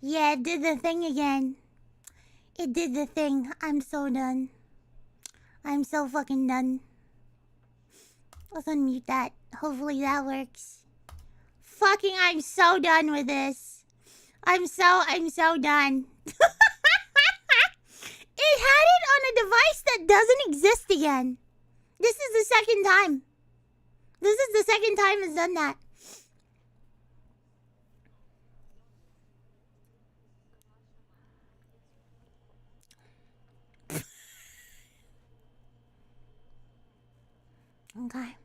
Yeah, it did the thing again. It did the thing. I'm so done. I'm so fucking done. Let's unmute that. Hopefully that works. Fucking, I'm so done with this. I'm so done. It had it on a device that doesn't exist again. This is the second time. This is the second time it's done that. Okay.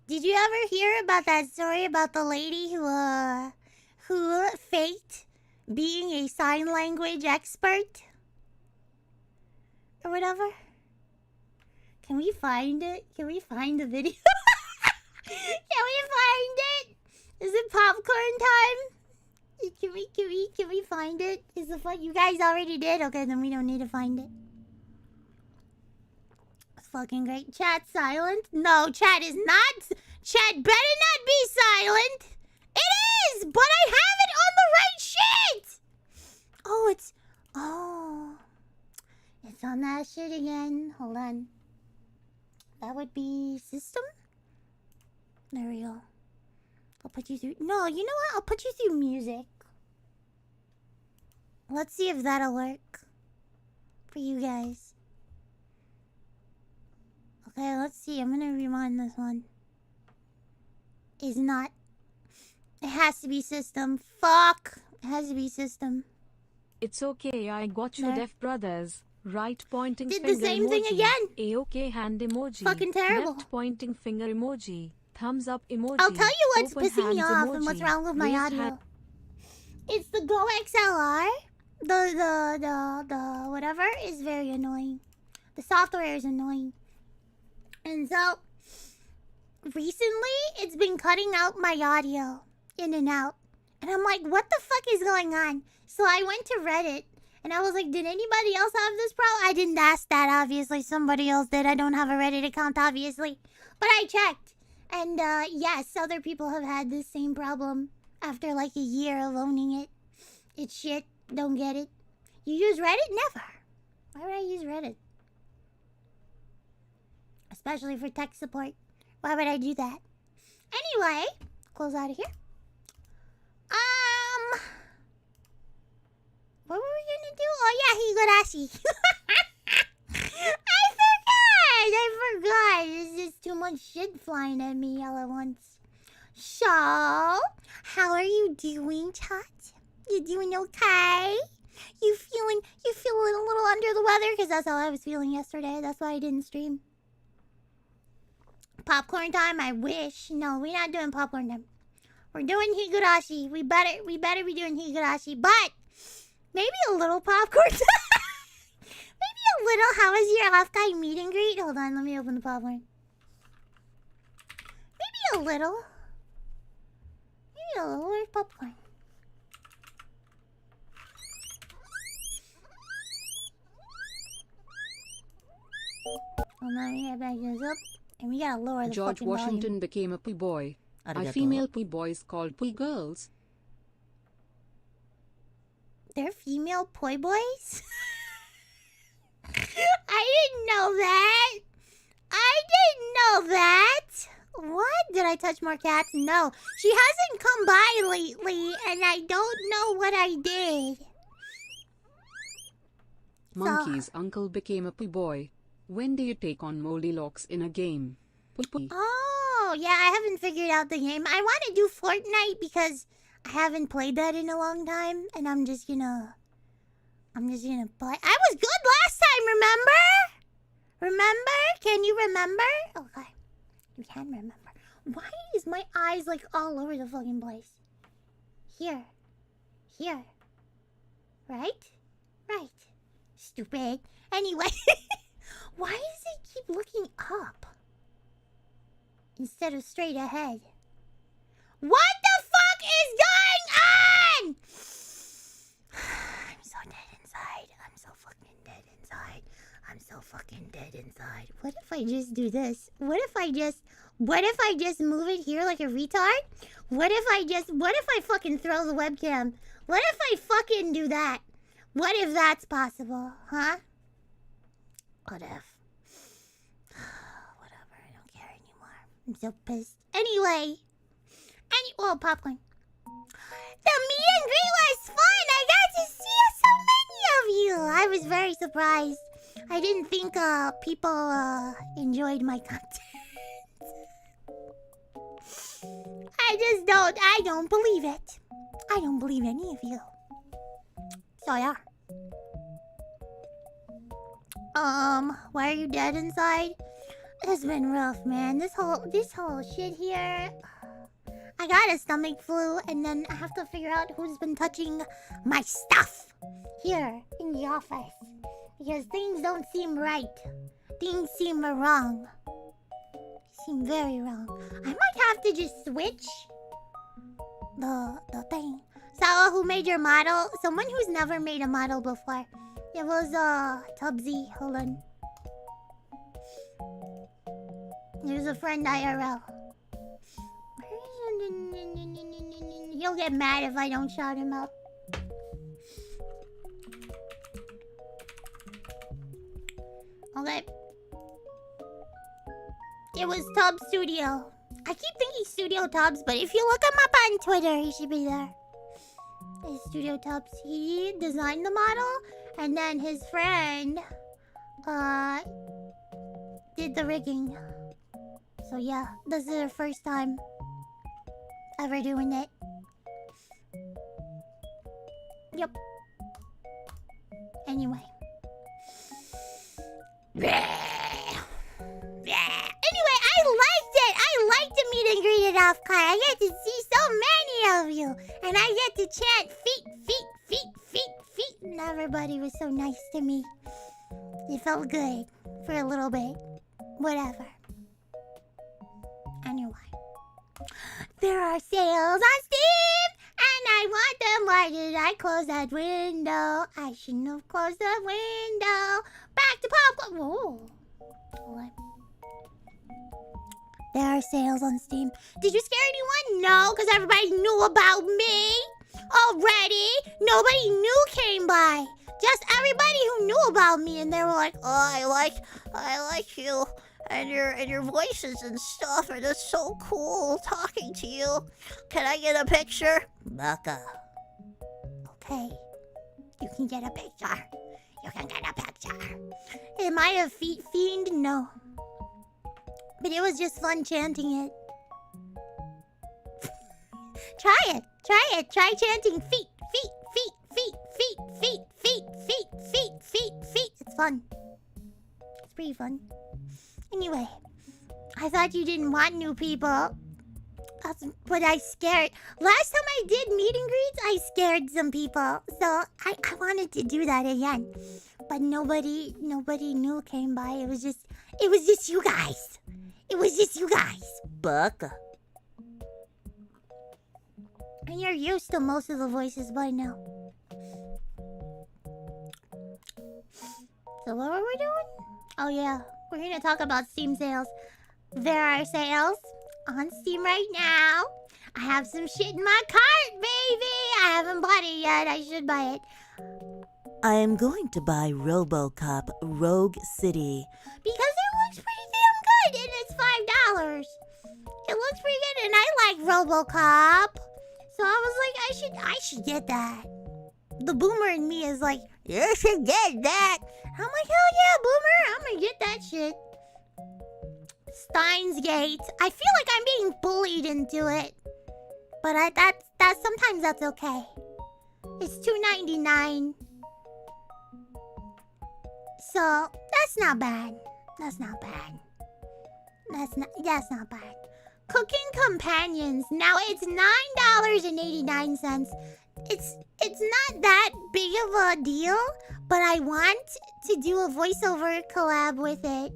Did you ever hear about that story about the lady who faked being a sign language expert? Or whatever? Can we find it? Can we find the video? Can we find it? Is it popcorn time? Can we find it? Is the fun you guys already did? Okay, then we don't need to find it. It's fucking great. Chat silent? No, chat is not. Chat better not be silent. It is, but I have it on the right shit. Oh, it's it's on that shit again. Hold on. That would be system. There we go. I'll put you through. No, you know what? I'll put you through music. Let's see if that'll work for you guys. Okay, let's see. I'm gonna rewind this one. Is not. It has to be system. Fuck. It has to be system. It's okay, I got you, There. Deaf Brothers. Right pointing Did finger the same emoji. thing again. A-OK hand emoji. Fucking terrible. Left pointing finger emoji. Thumbs up emoji. I'll tell you what's Open pissing me hands off emoji. and what's wrong with my Raise audio. hand. It's the Go XLR. The whatever is very annoying. The software is annoying. And so recently it's been cutting out my audio in and out. And I'm like, what the fuck is going on? So I went to Reddit and I was like, did anybody else have this problem? I didn't ask that, obviously. Somebody else did. I don't have a Reddit account, obviously. But I checked. And yes, other people have had this same problem after like a year of owning it. It's shit. Don't get it. You use Reddit? Never. Why would I use Reddit? Especially for tech support. Why would I do that? Anyway, close out of here. What were we gonna do? Oh yeah, Higurashi. I forgot. There's just too much shit flying at me all at once. So, how are you doing, chat? You doing okay? You feeling a little under the weather? Because that's how I was feeling yesterday. That's why I didn't stream. Popcorn time? I wish. No, we're not doing popcorn time. We're doing Higurashi. We better be doing Higurashi. But maybe a little popcorn time. Maybe a little. How was your halftime meet and greet? Hold on, let me open the popcorn. Maybe a little. Maybe a little. Where's popcorn? Hold on, we gotta back this up. And we gotta lower the George fucking Washington volume. became a poo boy. Are Arigato. female poo boys called poo girls? They're female poi boys? I didn't know that. I didn't know that. What? Did I touch more cats? No. She hasn't come by lately, and I don't know what I did. Monkey's uncle became a poo boy. When do you take on moldy locks in a game? Poo. Oh, yeah, I haven't figured out the game. I want to do Fortnite because I haven't played that in a long time, and I'm just gonna play. I was good last time, remember? Remember? Can you remember? Okay. You can remember. Why is my eyes like all over the fucking place? Here. Here. Right? Right. Stupid. Anyway. Why does it keep looking up? Instead of straight ahead. What the fuck is going on? I'm so dead inside. I'm so fucking dead inside. I'm I'm so fucking dead inside. What if I just do this? What if I just move it here like a retard? What if I fucking throw the webcam? What if I fucking do that? What if that's possible, huh? What if? Whatever, I don't care anymore. I'm so pissed. Anyway. Oh, popcorn. The meet and greet was fun! I got to see so many of you! I was very surprised. I didn't think people enjoyed my content. I don't believe it. I don't believe any of you. So yeah. Why are you dead inside? It's been rough, man. This whole shit here. I got a stomach flu, and then I have to figure out who's been touching my stuff here in the office. Because things don't seem right. Things seem wrong. Seem very wrong. I might have to just switch the thing. So, who made your model? Someone who's never made a model before. It was Tubbsy. Hold on. It was a friend IRL. He'll get mad if I don't shout him out. Okay. It was Tubbs Studio. I keep thinking Studio Tubbs, but if you look him up on Twitter, he should be there. It's Studio Tubbs. He designed the model, and then his friend did the rigging. So yeah, this is their first time ever doing it. Yep. Anyway. Anyway, I liked it. I liked the meet and greet at Off Car. I get to see so many of you. And I get to chant feet, feet, feet, feet, feet. And everybody was so nice to me. It felt good for a little bit. Whatever. Anyway. There are sales on Steam, and I want them. Why did I close that window? I shouldn't have closed the window. Back to popcorn. Whoa. What? There are sales on Steam. Did you scare anyone? No, because everybody knew about me already. Nobody new came by. Just everybody who knew about me, and they were like, "Oh, I like you." And your voices and stuff, and it's so cool talking to you. Can I get a picture? Baka. Okay. You can get a picture. You can get a picture. Am I a feet fiend? No. But it was just fun chanting it. Try it. Try it. Try chanting feet, feet, feet, feet, feet, feet, feet, feet, feet, feet, feet. It's fun. It's pretty fun. Anyway, I thought you didn't want new people. But I scared. Last time I did meet and greets, I scared some people. So I wanted to do that again. But nobody new came by. It was just you guys. It was just you guys. Baka. And you're used to most of the voices by now. So what were we doing? Oh yeah. We're going to talk about Steam sales. There are sales on Steam right now. I have some shit in my cart, baby. I haven't bought it yet. I should buy it. I am going to buy RoboCop Rogue City. Because it looks pretty damn good, and it's $5. It looks pretty good, and I like RoboCop. So I was like, I should get that. The boomer in me is like, you should get that. I'm like, hell yeah, boomer. I'm gonna get that shit. Steins Gate. I feel like I'm being bullied into it. But that's sometimes that's okay. It's $2.99. So that's not bad. That's not bad. That's not bad. Cooking Companions. Now it's $9.89. It's not that big of a deal, but I want to do a voiceover collab with it.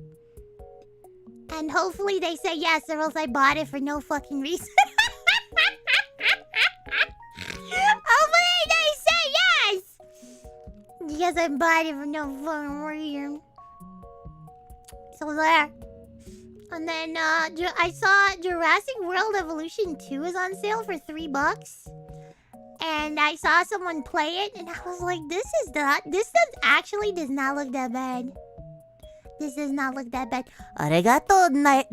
And hopefully they say yes, or else I bought it for no fucking reason. Hopefully they say yes! Because I bought it for no fucking reason. So there. And then I saw Jurassic World Evolution 2 is on sale for $3. And I saw someone play it, and I was like, this actually does not look that bad. This does not look that bad. Arigato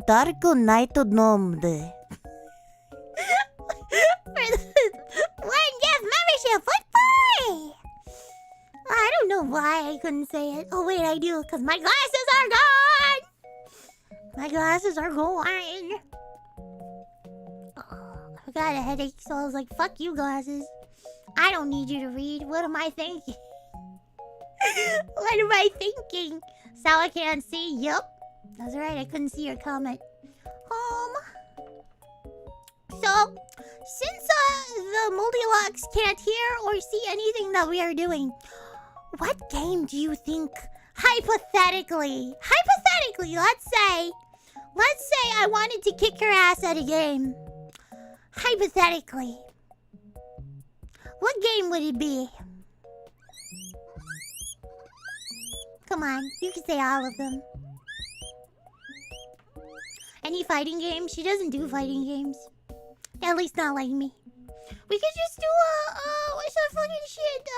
Dark Knight Nomde. One gift membership for free! I don't know why I couldn't say it. Oh wait, I do, because my glasses are gone! My glasses are gone. Oh, I got a headache, so I was like, fuck you glasses. I don't need you to read. What am I thinking? What am I thinking? So I can't see. Yup. That's right, I couldn't see your comment. So, since the Multilocks can't hear or see anything that we are doing, what game do you think, hypothetically, let's say I wanted to kick your ass at a game. Hypothetically. What game would it be? Come on, you can say all of them. Any fighting games? She doesn't do fighting games. At least not like me. We could just do what's that fucking shit?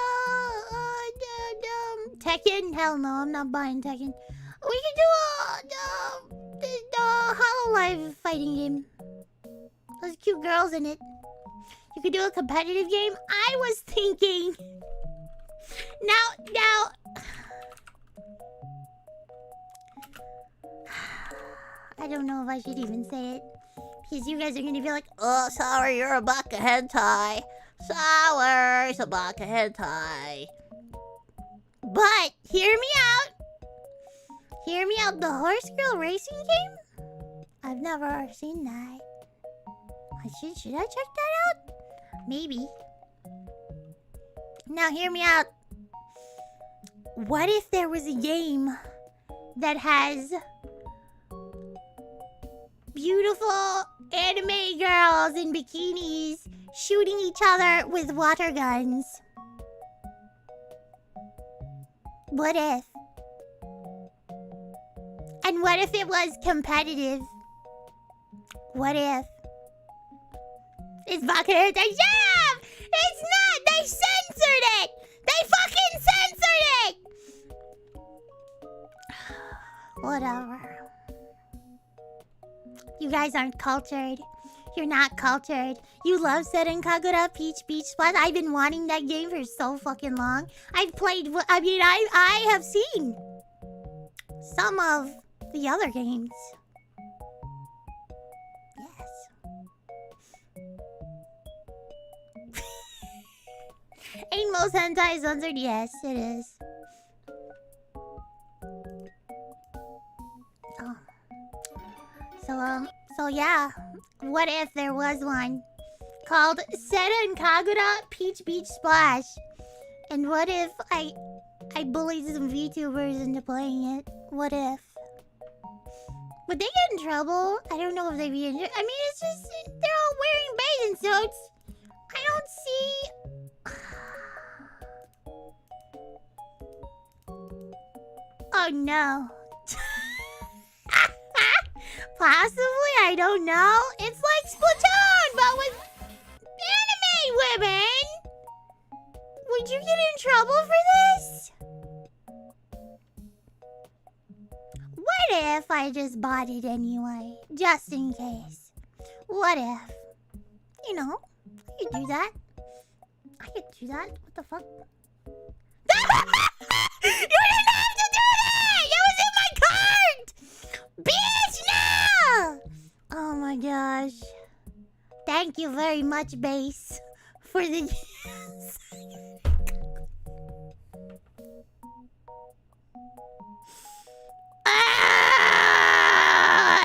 Tekken? Hell no, I'm not buying Tekken. We could do the Hololive fighting game. There's cute girls in it. You could do a competitive game. I was thinking. Now. I don't know if I should even say it. Because you guys are going to be like, oh, Sour, you're a baka hentai. Sour is a baka hentai. But, hear me out. Hear me out. The Horse Girl Racing game? I've never seen that. Should I check that out? Maybe. Now, hear me out. What if there was a game that has beautiful anime girls in bikinis shooting each other with water guns? What if? And what if it was competitive? What if? It's baka hentai. Yeah! It's not! They censored it! They fucking censored it! Whatever. You guys aren't cultured. You're not cultured. You love Seren Kagura Peach Beach Splash. I've been wanting that game for so fucking long. I have seen some of the other games. Yes. Ain't most hentai censored? Yes, it is. So yeah, what if there was one called Seren Kagura Peach Beach Splash? And what if I bullied some VTubers into playing it? What if? Would they get in trouble? I don't know if they'd be in. I mean, it's just they're all wearing bathing suits. I don't see. Oh no. Possibly, I don't know. It's like Splatoon, but with anime women. Would you get in trouble for this? What if I just bought it anyway? Just in case. What if? You know, I could do that. What the fuck? You didn't have to do that! It was in my cart! Bitch, no! Oh my gosh. Thank you very much, Base, for the...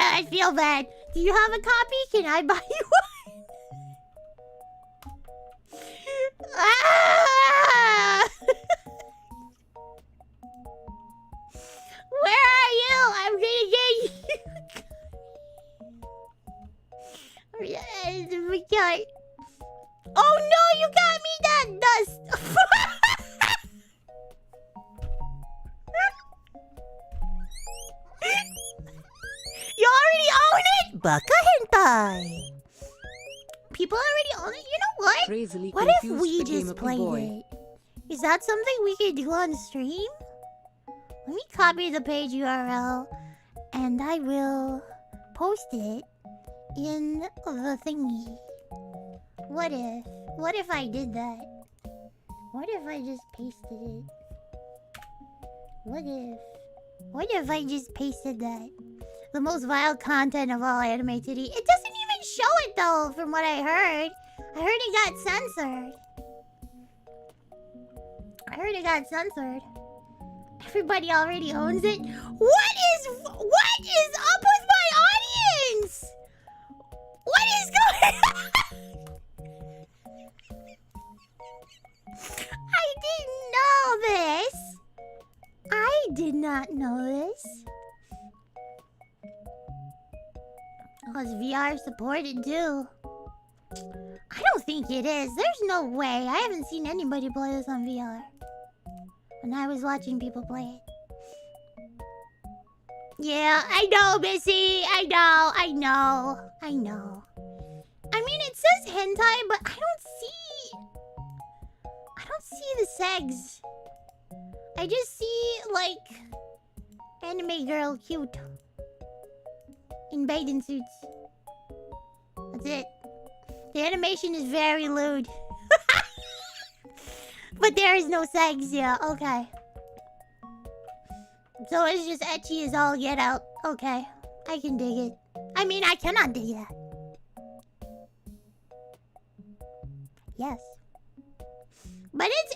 I feel bad. Do you have a copy? Can I buy you one? Where are you? I'm gonna get you. Oh no, you got me that dust. baka hentai. People already own it. You know what? Crazily What if confused we became just a played boy. it? Is that something we could do on stream? Let me copy the page URL and I will post it in the thingy. What if I did that? What if I just pasted it? What if I just pasted that? The most vile content of all anime titty. It doesn't even show it though, from what I heard. I heard it got censored. Everybody already owns it. What is up with my audience? What is going on? I did not know this. Oh, is VR supported too? I don't think it is. There's no way. I haven't seen anybody play this on VR. When I was watching people play it. Yeah, I know, Missy. I know. I mean, it says hentai, but I don't see the segs. I just see, like, anime girl cute. In bathing suits. That's it. The animation is very lewd. But there is no sex, yeah, okay. So it's just ecchi as all get out. Okay, I can dig it. I mean, I cannot dig that. Yes. But it's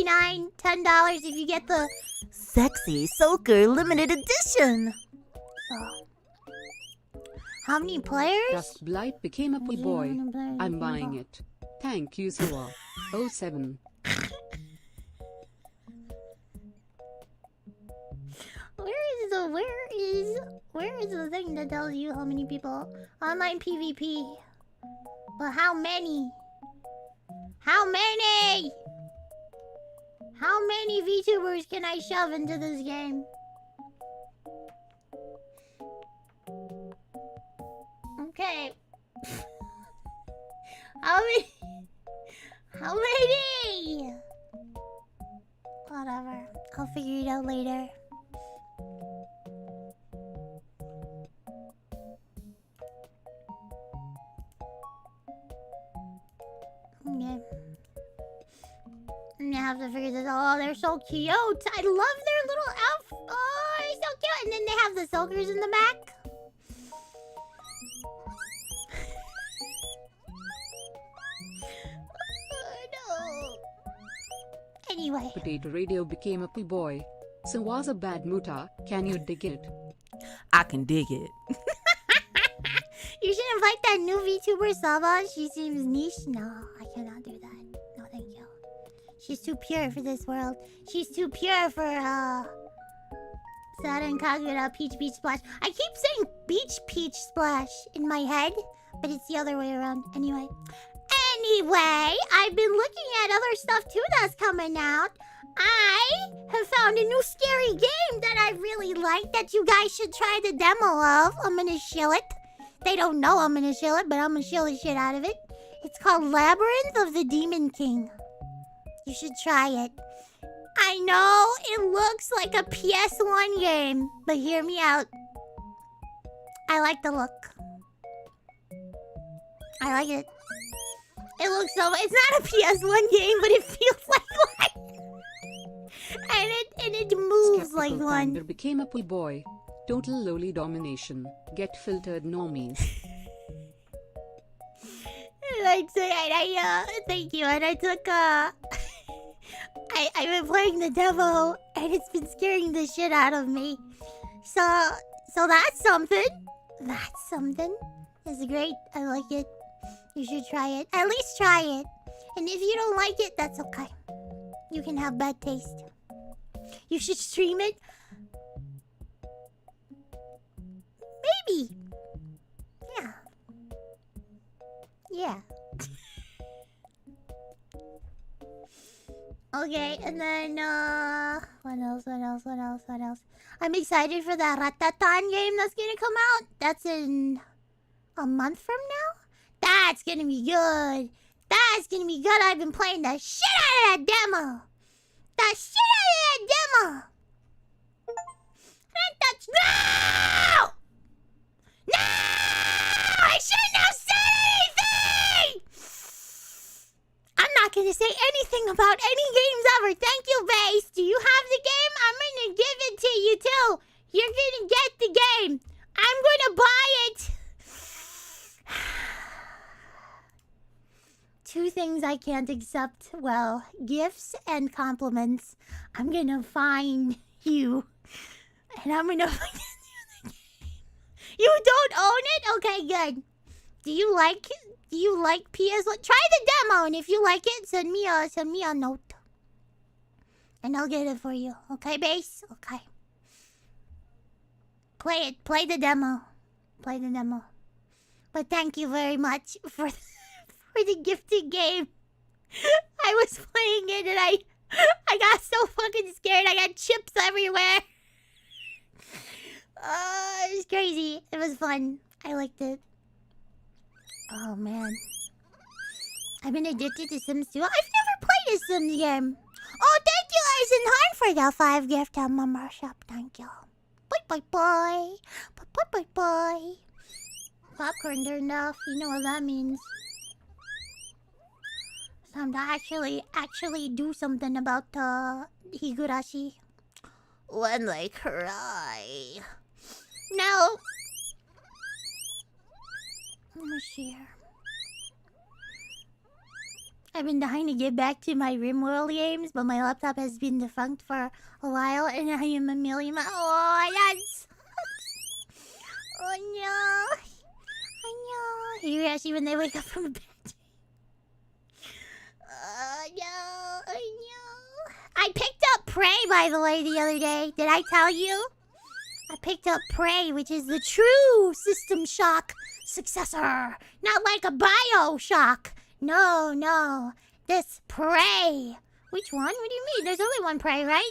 $8.99, $10 if you get the Sexy Soaker Limited Edition. So, how many players? Dust Blight became a boy. I'm buying it. Thank you, Sawa. 07. Where is the thing that tells you how many people? Online PvP. But how many? How many? How many VTubers can I shove into this game? Okay. How many? How many? Whatever. I'll figure it out later. Okay. I have to figure this out. Oh, they're so cute. I love their little outfit. Oh, they're so cute. And then they have the soakers in the back. Oh, no. Anyway. Potato Radio became a boy. So was a bad muta. Can you dig it? I can dig it. You should invite that new VTuber Saba. She seems niche. No, I cannot do that. No, thank you. She's too pure for this world. She's too pure for Saturn Kagura Peach Beach Splash. I keep saying Beach Peach Splash in my head, but it's the other way around. Anyway, I've been looking at other stuff too that's coming out. I have found a new scary game that I really like that you guys should try the demo of. I'm gonna shill it. They don't know I'm gonna shill it, but I'm gonna shill the shit out of it. It's called Labyrinth of the Demon King. You should try it. I know it looks like a PS1 game, but hear me out. I like the look. I like it. It looks so... It's not a PS1 game, but it feels like one. And it moves Skeptical like one. Thunder became a boy. Total lowly domination. Get filtered normies. I'd say thank you. And I took I've been playing the demo and it's been scaring the shit out of me. So that's something. That's something. It's great. I like it. You should try it. At least try it. And if you don't like it, that's okay. You can have bad taste. You should stream it. Maybe. Yeah. Yeah. Okay, and then, what else? I'm excited for that Ratatan game that's gonna come out. That's in A month from now? That's gonna be good. That's gonna be good. I've been playing the shit out of that demo. The shit out of that demo. No! No! I shouldn't have said anything! I'm not gonna say anything about any games ever. Thank you, Base. Do you have the game? I'm gonna give it to you, too. You're gonna get the game. I'm gonna buy it. Two things I can't accept. Well, gifts and compliments. I'm gonna find you. And I'm gonna find you the game. You don't own it? Okay, good. Do you like PS? Try the demo, and if you like it, send me a note. And I'll get it for you. Okay, Base? Okay. Play it. Play the demo. Play the demo. But thank you very much for the gifted game. I was playing it and I got so fucking scared. I got chips everywhere. It was crazy. It was fun. I liked it. Oh man. I've been addicted to Sims 2. I've never played a Sims game. Oh, thank you, Eisenhorn, for the 5 gift membership. Thank you. Bye bye bye. Bye bye bye bye. Popcorn turned off. You know what that means. It's time to actually do something about Higurashi. When they cry. Now, let me share. I've been dying to get back to my RimWorld games, but my laptop has been defunct for a while, and I am a million miles. Oh, that's. Oh no. Oh no. Higurashi when they wake up from bed. Oh no. Oh no. I picked up Prey, by the way, the other day. Did I tell you? I picked up Prey, which is the true System Shock successor. Not like a Bioshock. No, no. This Prey. Which one? What do you mean? There's only one Prey, right?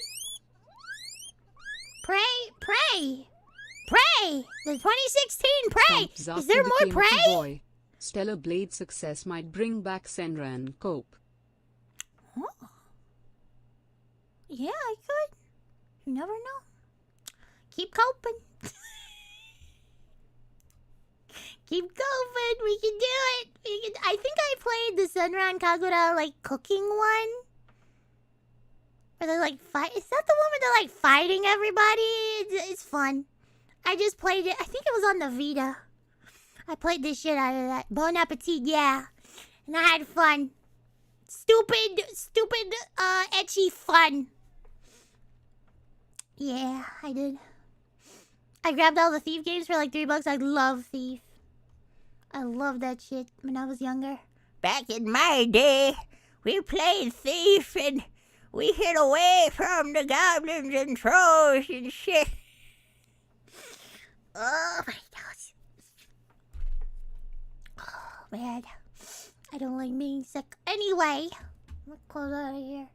Prey. The 2016 Prey. Is there more Prey? Boy. Stellar Blade success might bring back Senra and Cope. Oh. Yeah, I could. You never know. Keep coping. Keep coping. We can do it. I think I played the Senra and Kagura like cooking one. Where they're like fight. Is that the one where they're like fighting everybody? It's fun. I just played it. I think it was on the Vita. I played the shit out of that. Bon appetit, yeah. And I had fun. Stupid, etchy fun. Yeah, I did. I grabbed all the Thief games for like $3. I love Thief. I love that shit when I was younger. Back in my day, we played Thief and we hid away from the goblins and trolls and shit. Oh my God. Oh man. I don't like being sick. Anyway, let's close out of here.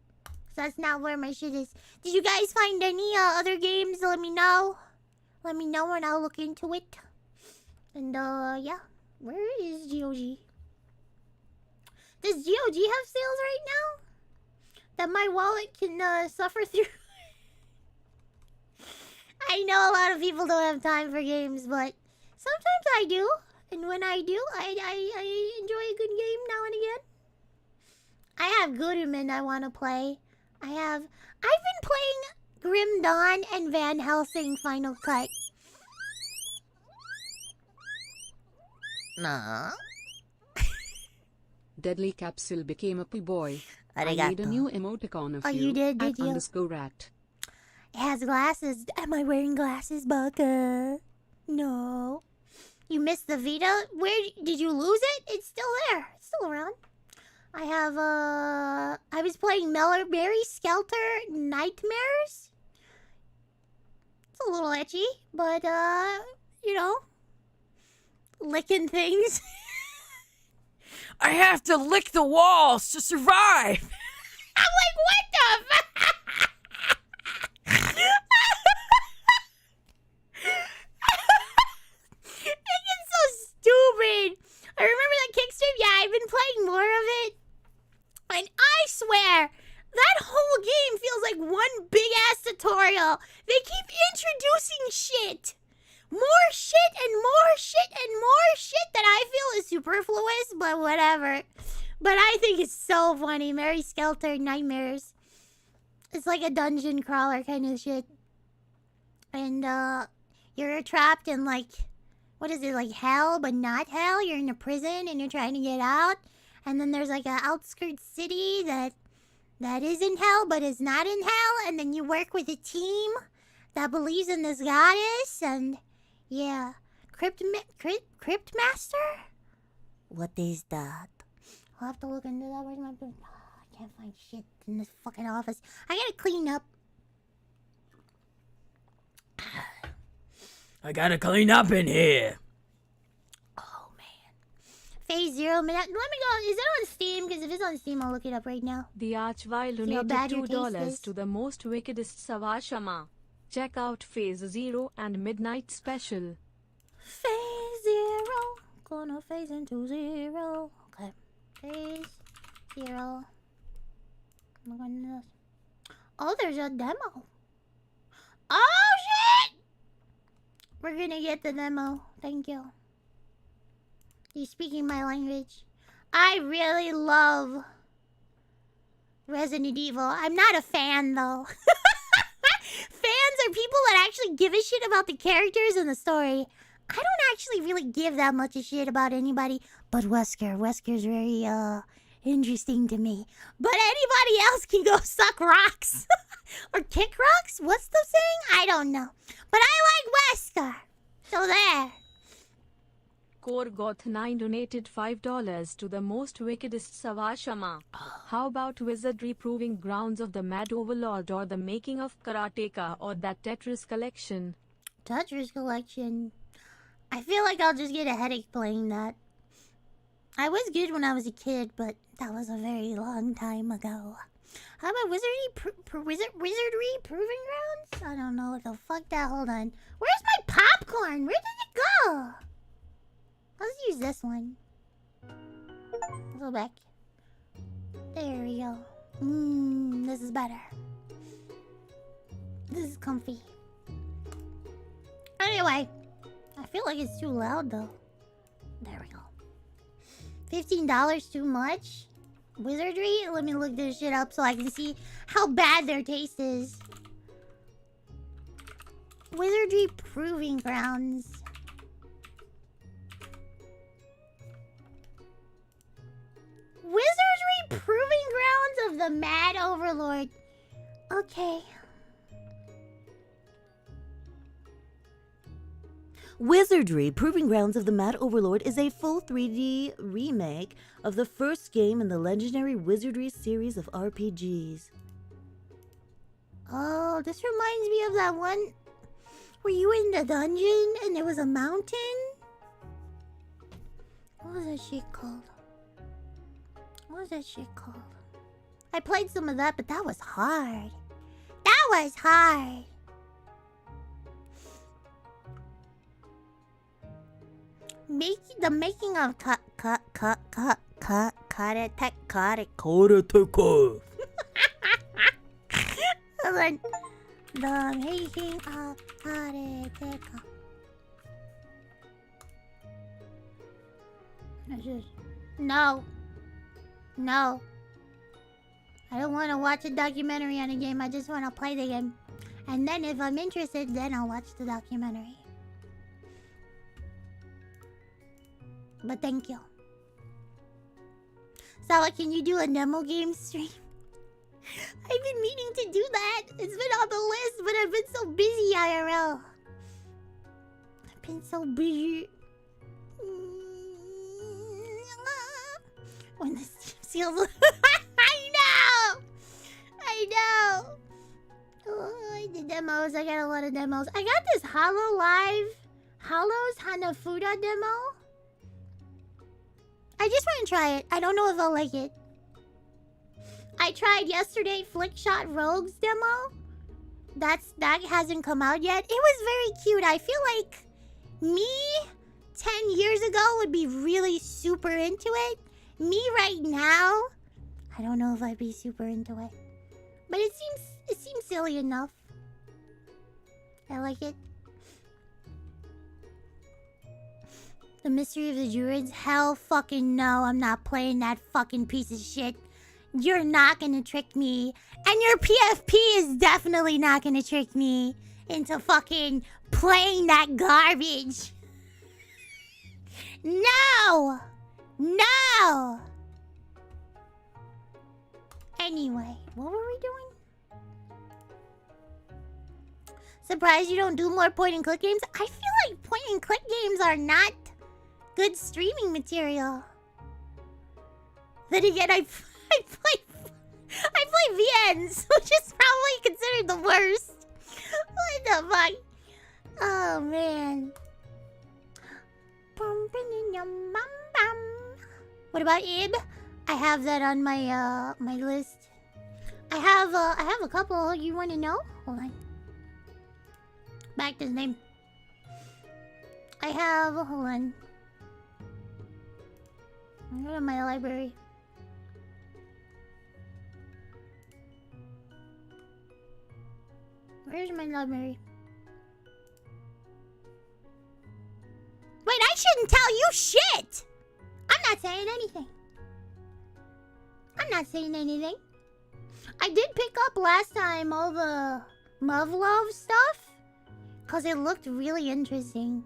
That's not where my shit is. Did you guys find any other games? Let me know. Let me know and I'll look into it. And yeah. Where is GOG? Does GOG have sales right now? That my wallet can suffer through? I know a lot of people don't have time for games, but sometimes I do. And when I do, I enjoy a good game now and again. I have Gooderman I want to play. I've been playing Grim Dawn and Van Helsing Final Cut. No. Deadly Capsule became a boy. I Arigato. made a new emoticon of You did at you? _rat. It has glasses. Am I wearing glasses, Baka? No. You missed the Vita? Where did you lose it? It's still there. It's still around. I have I was playing Mary Skelter Nightmares. It's a little etchy, but you know, licking things. I have to lick the walls to survive. I'm like, what the fuck? It's so stupid. shit. More shit and more shit and more shit that I feel is superfluous, but whatever. But I think it's so funny. Mary Skelter Nightmares. It's like a dungeon crawler kind of shit. And you're trapped in like, what is it, like hell but not hell? You're in a prison and you're trying to get out. And then there's like an outskirts city that is in hell but is not in hell. And then you work with a team that believes in this goddess. And yeah, Crypt Master? What is that? I'll have to look into that. Where's my... Oh, I can't find shit in this fucking office. I gotta clean up. I gotta clean up in here. Oh, man. Phase 0 minute. Let me go. Is it on Steam? Because if it's on Steam, I'll look it up right now. The Archvile See how bad donated your taste $2 is? to the most wickedest sawagrapesama. Check out Phase 0 and Midnight Special. Phase 0. Gonna phase into 0. Okay. Phase 0. Look at this. Oh, there's a demo. Oh, shit! We're gonna get the demo. Thank you. You're speaking my language. I really love Resident Evil. I'm not a fan, though. Fans are people that actually give a shit about the characters and the story. I don't actually really give that much a shit about anybody but Wesker. Wesker's very, interesting to me. But anybody else can go suck rocks. Or kick rocks? What's the saying? I don't know. But I like Wesker. So there. Korgoth9 donated $5 to the most wickedest sawagrapesama. How about Wizardry Proving Grounds of the Mad Overlord or the Making of Karateka or that Tetris collection? Tetris collection. I feel like I'll just get a headache playing that. I was good when I was a kid, but that was a very long time ago. How about Wizardry Proving Grounds? I don't know what the fuck that. Hold on. Where's my popcorn? Where did it go? Let's use this one. Go back. There we go. This is better. This is comfy. Anyway, I feel like it's too loud though. There we go. $15 too much? Wizardry? Let me look this shit up so I can see how bad their taste is. Wizardry Proving Grounds. Wizardry Proving Grounds of the Mad Overlord. Okay. Wizardry Proving Grounds of the Mad Overlord is a full 3D remake of the first game in the legendary Wizardry series of RPGs. Oh, this reminds me of that one where you were in the dungeon and there was a mountain. What was that shit called? What was that shit called? I played some of that, but that was hard. That was hard. The making of Karateka. Hold on. The making of Karateka. No. No. I don't want to watch a documentary on a game. I just want to play the game. And then if I'm interested, then I'll watch the documentary. But thank you. Sawa, can you do a demo game stream? I've been meaning to do that. It's been on the list, but I've been so busy, IRL. I've been so busy. When the Steam seals... I know! Oh, the demos. I got a lot of demos. I got this Hollow's Hanafuda demo. I just want to try it. I don't know if I'll like it. I tried yesterday Flickshot Rogue's demo. That hasn't come out yet. It was very cute. I feel like me 10 years ago would be really super into it. Me right now, I don't know if I'd be super into it. But it seems silly enough. I like it. The Mystery of the Druids? Hell fucking no, I'm not playing that fucking piece of shit. You're not gonna trick me. And your PFP is definitely not gonna trick me into fucking playing that garbage. No! No! Anyway, what were we doing? Surprised you don't do more point and click games? I feel like point and click games are not good streaming material. Then again, I play VNs, which is probably considered the worst. What the fuck? Oh man. What about Ib? I have that on my my list. I have a couple. You want to know? Hold on. Back to his name. I have. Hold on. I'm going to my library. Where's my library? Wait, I shouldn't tell you shit! I'm not saying anything. I'm not saying anything. I did pick up last time all the Muv-Love stuff, because it looked really interesting.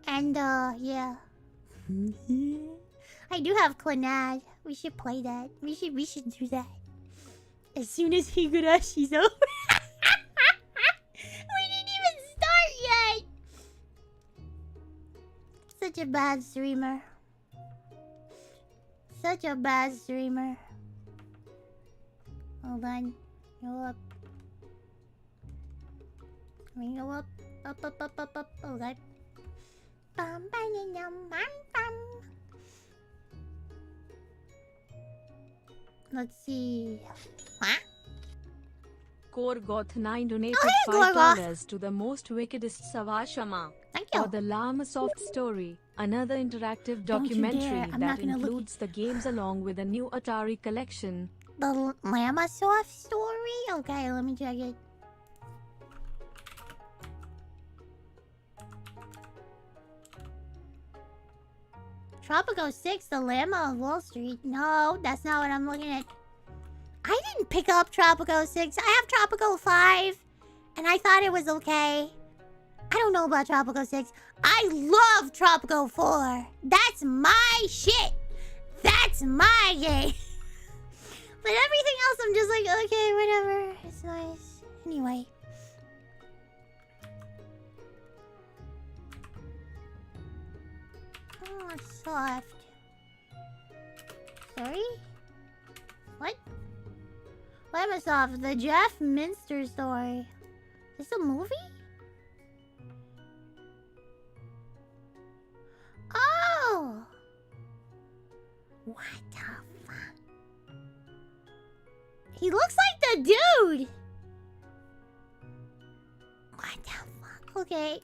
And, yeah. I do have Clannad. We should play that. We should do that. As soon as Higurashi's over. We didn't even start yet! Such a bad streamer. Such a bad streamer. Hold on. Go up. Let me go up. Up. Hold on. Let's see. What? Gorgoth9 donated Oh, hey, $5 to the most wickedest Savashama. Thank you. For the Llama Soft story, another interactive Don't you dare. documentary I'm that not gonna look includes the games along with a new Atari collection. The Llama Soft story? Okay, let me check it. Tropico 6, the Llama of Wall Street. No, that's not what I'm looking at. I didn't pick up Tropico 6. I have Tropico 5, and I thought it was okay. I don't know about Tropico 6. I love Tropico 4. That's my shit. That's my game. But everything else, I'm just like, okay, whatever. It's nice. Anyway. Oh, it's soft. Sorry? What? Why am I soft? The Jeff Minster story. Is this a movie? Oh! What the fuck? He looks like the dude! What the fuck? Okay.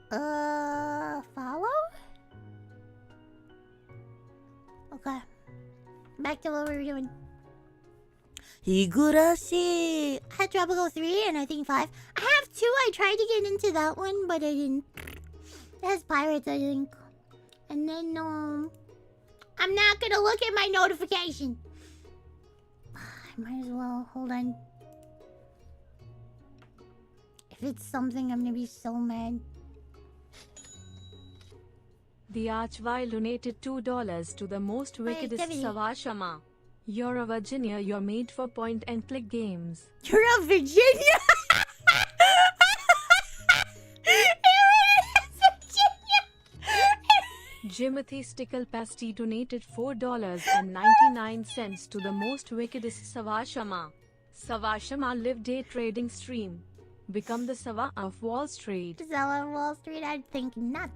Follow? Okay. Back to what we were doing. Higurashi! I had Tropical 3 and I think 5. I have 2. I tried to get into that one, but I didn't. It has pirates, I think. And then, I'm not gonna look at my notification. I might as well. Hold on. If it's something, I'm gonna be so mad. The Archvile donated $2 to the most wickedest activity. Savashama. You're a Virginia, you're made for point and click games. You're a Virginia? Jimothy Stickle Pasty donated $4.99 to the most wickedest Savashama. Savashama live day trading stream. Become the Sava of Wall Street. Sell on Wall Street? I think not.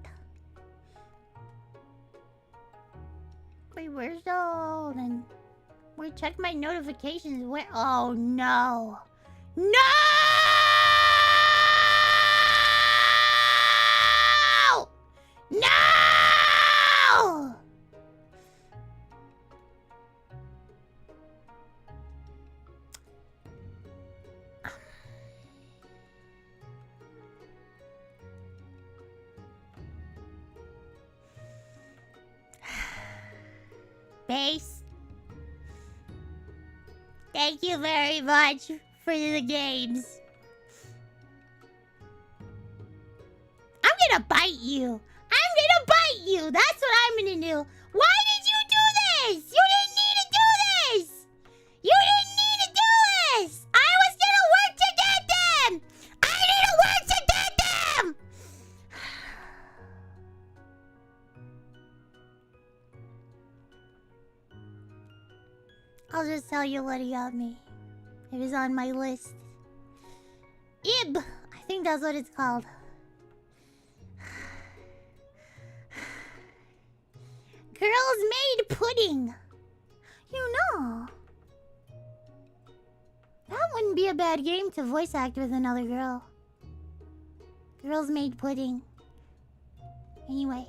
Wait, where's the... Hold on. Wait, check my notifications. Where? Oh, no. No! No! Base. Thank you very much for the games. I'm gonna bite you. I'm gonna bite you. That's what I'm gonna do. Why did you do this? You didn't need to do this. You didn't need to do this. I was gonna work to get them. I need to work to get them. I'll just tell you what he got me. It was on my list. Ib. I think that's what it's called. Girls made pudding. You know. That wouldn't be a bad game to voice act with another girl. Girls made pudding. Anyway.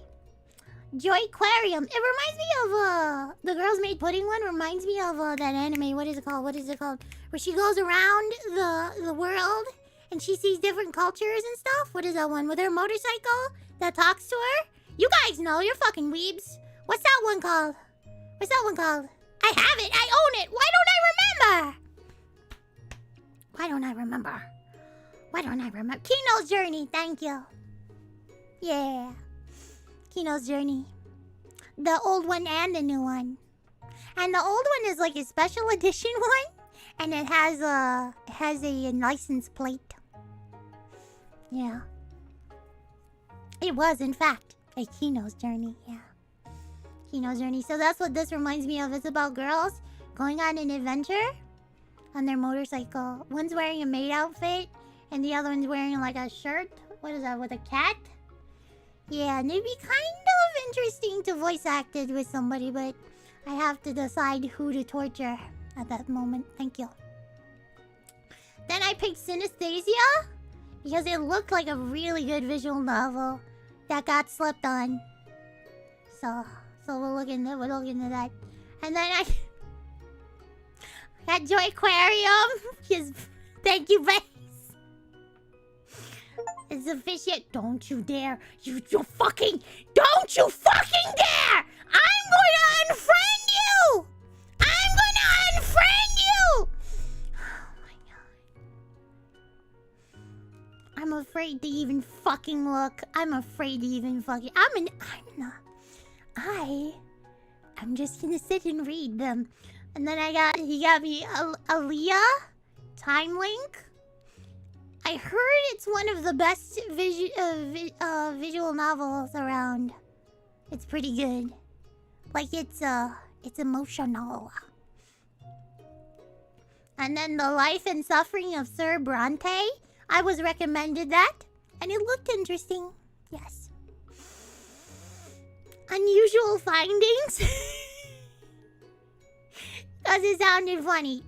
Joy Aquarium. It reminds me of the Girls Made Pudding one reminds me of that anime. What is it called? Where she goes around the world and she sees different cultures and stuff. What is that one? With her motorcycle that talks to her? You guys know, you're fucking weebs. What's that one called? I have it. I own it. Why don't I remember? Kino's Journey. Thank you. Yeah. Kino's Journey. The old one and the new one. And the old one is like a special edition one. And it has a license plate. Yeah. It was, in fact, a Kino's Journey. Yeah. Kino's Journey. So that's what this reminds me of. It's about girls going on an adventure on their motorcycle. One's wearing a maid outfit and the other one's wearing like a shirt. What is that, with a cat? Yeah, and it'd be kind of interesting to voice act it with somebody, but I have to decide who to torture at that moment. Thank you. Then I picked Synesthesia because it looked like a really good visual novel that got slept on. So we'll look into that. And then I got Joy Aquarium. Because thank you, Base. It's a fish yet. Don't you dare. Don't you fucking dare! I'm gonna unfriend you! Oh my god. I'm afraid to even fucking look. I'm just gonna sit and read them. And then he got me Aaliyah Time Link. I heard it's one of the best visual novels around. It's pretty good. Like it's emotional. And then The Life and Suffering of Sir Bronte. I was recommended that, and it looked interesting. Yes. Unusual Findings. Because it sounded funny.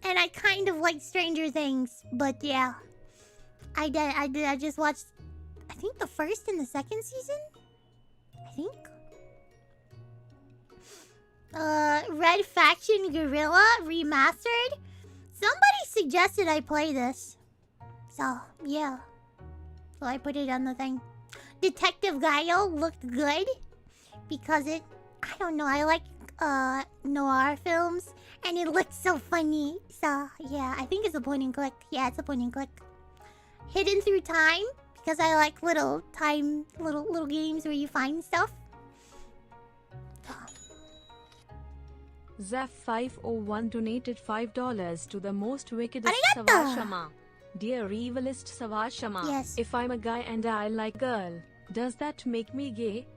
And I kind of like Stranger Things, but yeah. I just watched, I think, the first and the second season? I think. Red Faction Guerrilla Remastered. Somebody suggested I play this. So, yeah. So I put it on the thing. Detective Gaio looked good. Because I don't know, I like noir films. And it looked so funny. So, yeah, I think it's a point and click. Yeah, it's a point and click. Hidden Through Time. Because I like little games where you find stuff. Zeph501 donated $5 to the most wickedest Arigato! Sawashama. Dear evilest Sawashama, Yes. if I'm a guy and I like girl, does that make me gay?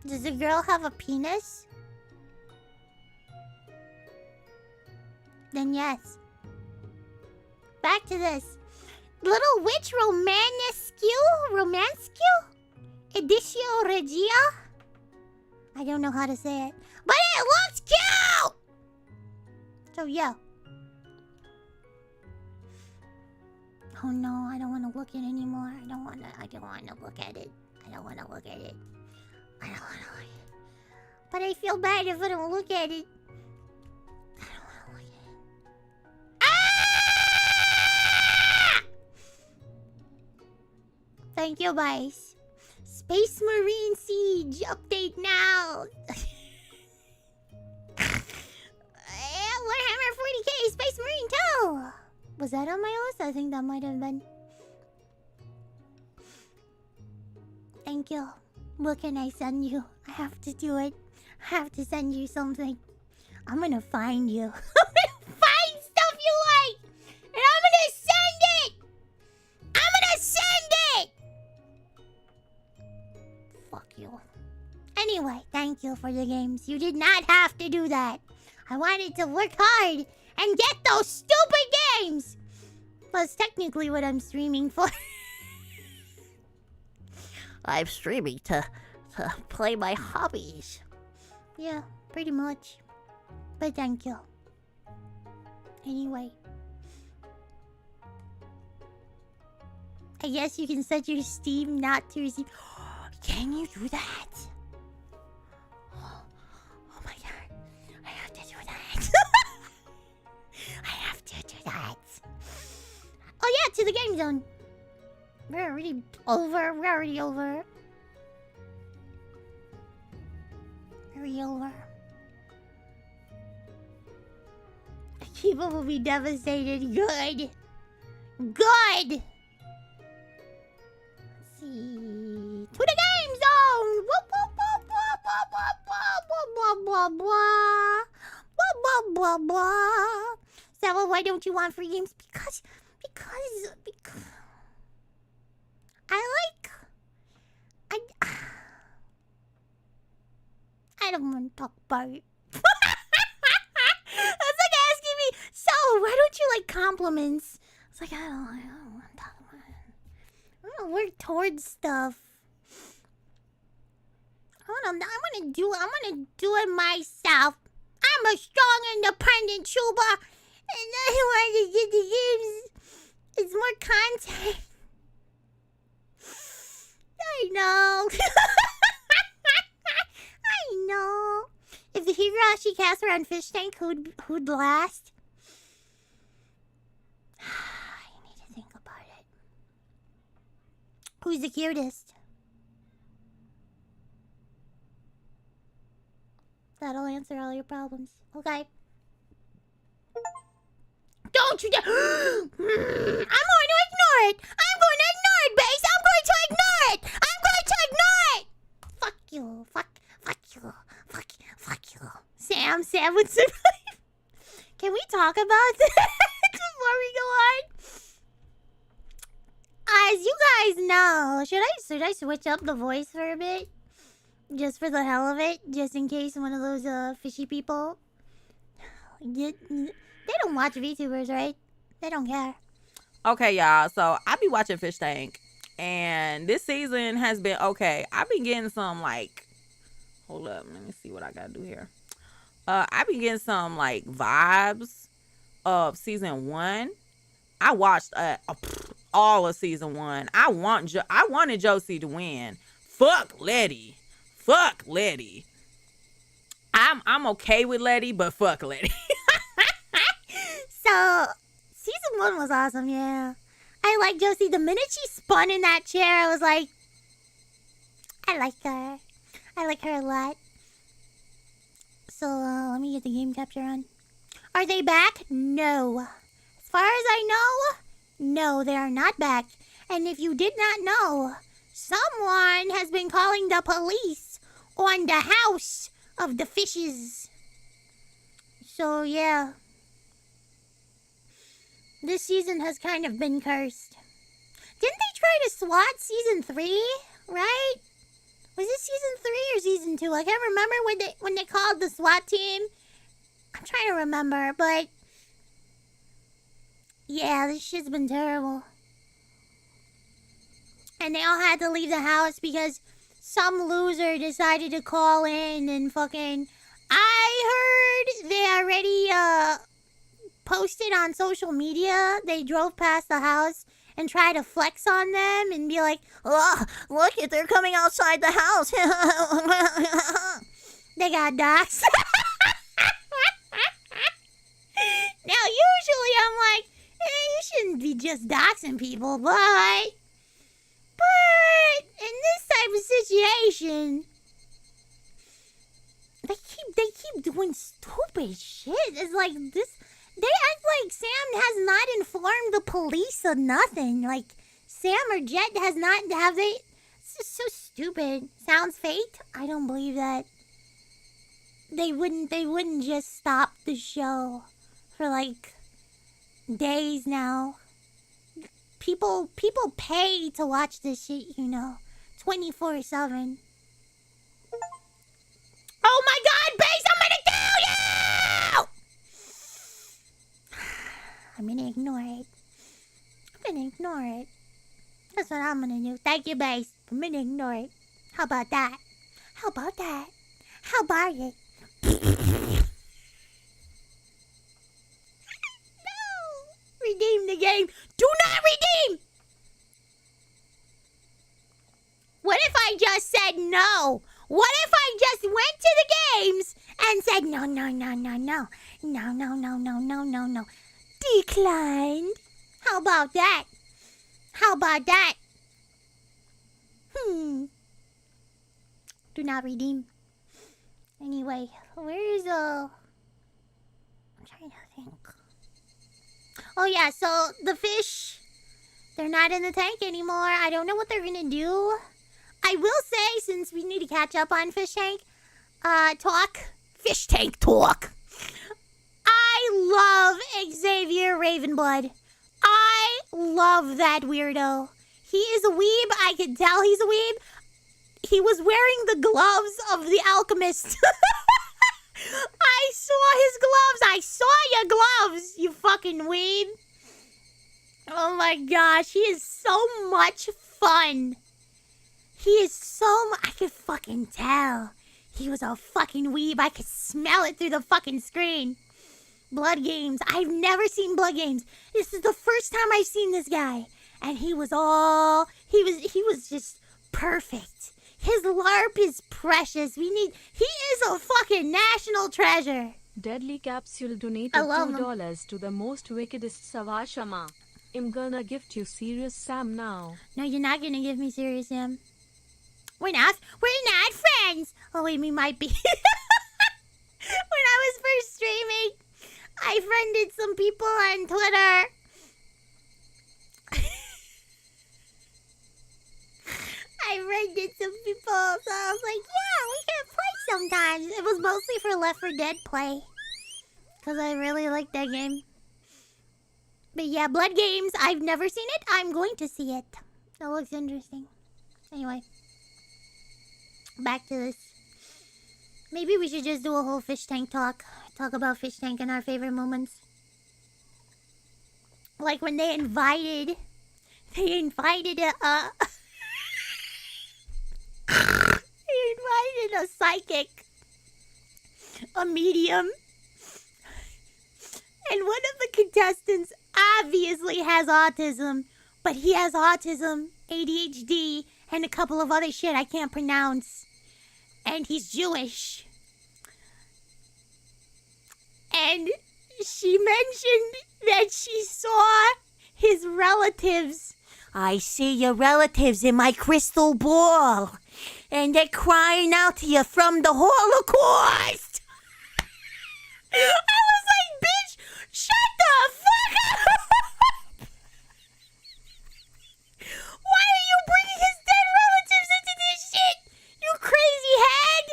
Does the girl have a penis? Then yes. Back to this. Little Witch Romanesque? Editio Regia? I don't know how to say it. But it looks cute! So yeah. Oh no, I don't want to look at it anymore. I don't want to look at it. But I feel bad if I don't look at it. I don't want to look at it. Ah! Thank you, guys. Space Marine Siege update now. Warhammer 40k Space Marine 2. Was that on my list? I think that might have been. Thank you. What can I send you? I have to do it. I have to send you something. I'm gonna find you. I'm gonna find stuff you like, and I'm gonna send it. I'm gonna send it. Fuck you. Anyway, thank you for the games. You did not have to do that. I wanted to work hard and get those stupid games. That's technically what I'm streaming for. I'm streaming to play my hobbies. Yeah, pretty much. But thank you. Anyway. I guess you can set your Steam not to receive... Can you do that? Oh my god. I have to do that. I have to do that. Oh yeah, to the game zone. We're already over. We're already over. Already over. People will be devastated. Good. Good. Let's see. To the game zone. Whoop, whoop, whoop, whoop, whoop, whoop, whoop, blah, blah, blah. Blah, blah, blah, blah. So, why don't you want free games? Because... I don't want to talk about it. That's like asking me, so why don't you like compliments? It's like, I don't want to talk about it. I want to work towards stuff. I want to do it myself. I'm a strong, independent trooper, and I want to get the games. It's more content. I know. I know. If the Higurashi cast around Fish Tank, who'd last? I need to think about it. Who's the cutest? That'll answer all your problems. Okay. Don't you dare! I'm going to ignore it! I'm going to ignore it, base! I'm going to ignore it! I'm going to ignore it! Fuck you. Fuck you. Fuck you. Sam would survive. Can we talk about that before we go on? As you guys know, should I switch up the voice for a bit? Just for the hell of it? Just in case one of those fishy people... They don't watch VTubers, right? They don't care. Okay, y'all. So, I be watching Fish Tank. And this season has been okay. I've been getting some, like... Hold up. Let me see what I gotta do here. I've been getting some, like, vibes of season 1. I watched all of season 1. I wanted Josie to win. Fuck Letty. I'm okay with Letty, but fuck Letty. So, season 1 was awesome, yeah. I like Josie. The minute she spun in that chair, I was like, I like her. I like her a lot. So, let me get the game capture on. Are they back? No. As far as I know, no, they are not back. And if you did not know, someone has been calling the police on the house of the fishes. So, yeah. This season has kind of been cursed. Didn't they try to SWAT season 3? Right? Was this season 3 or season 2? I can't remember when they called the SWAT team. I'm trying to remember, but... Yeah, this shit's been terrible. And they all had to leave the house because some loser decided to call in and fucking... I heard they already, posted on social media. They drove past the house and try to flex on them and be like, oh, look, they're coming outside the house. They got doxxed. Now, usually I'm like, you shouldn't be just doxing people, but in this type type of situation. They keep doing stupid shit. It's like this. They act like Sam has not informed the police of nothing. Like Sam or Jet has not. Have they? It's just so stupid. Sounds fake. I don't believe that. They wouldn't just stop the show for like days now. People pay to watch this shit, 24/7. Oh my God, Base, I'm gonna kill you! I'm gonna ignore it. That's what I'm gonna do. Thank you, Base. I'm gonna ignore it. How about that? How about it? No! Redeem the game. Do not redeem! What if I just said no? What if I just went to the games and said no? No. Declined. How about that? Do not redeem. Anyway, where is I'm trying to think. Oh yeah, so the fish, they're not in the tank anymore. I don't know what they're gonna do. I will say, since we need to catch up on fish tank talk. I love Xavier Ravenblood. I love that weirdo. He is a weeb. I can tell he's a weeb. He was wearing the gloves of the alchemist. I saw his gloves. I saw your gloves, you fucking weeb. Oh my gosh, he is so much fun. I could fucking tell. He was a fucking weeb. I could smell it through the fucking screen. Blood Games. I've never seen Blood Games. This is the first time I've seen this guy. And he was just perfect. His LARP is precious. He is a fucking national treasure. Deadly Capsule donated I love him. $2 to the most wickedest Sawashama. I'm gonna gift you Serious Sam now. No, you're not gonna give me Serious Sam. We're not friends. Oh wait, we might be. When I was first streaming, I friended some people on Twitter. I friended some people, so I was like, yeah, we can play sometimes. It was mostly for Left 4 Dead play, because I really like that game. But yeah, Blood Games, I've never seen it. I'm going to see it. That looks interesting. Anyway, back to this. Maybe we should just do a whole fish tank talk. Talk about fish tank and our favorite moments. Like when they invited they invited a psychic, a medium, and one of the contestants obviously has autism, but he has autism, ADHD, and a couple of other shit I can't pronounce. And he's Jewish. And she mentioned that she saw his relatives. I see your relatives in my crystal ball. And they're crying out to you from the Holocaust. I was like, bitch, shut the fuck up. Why are you bringing his dead relatives into this shit? You crazy hag.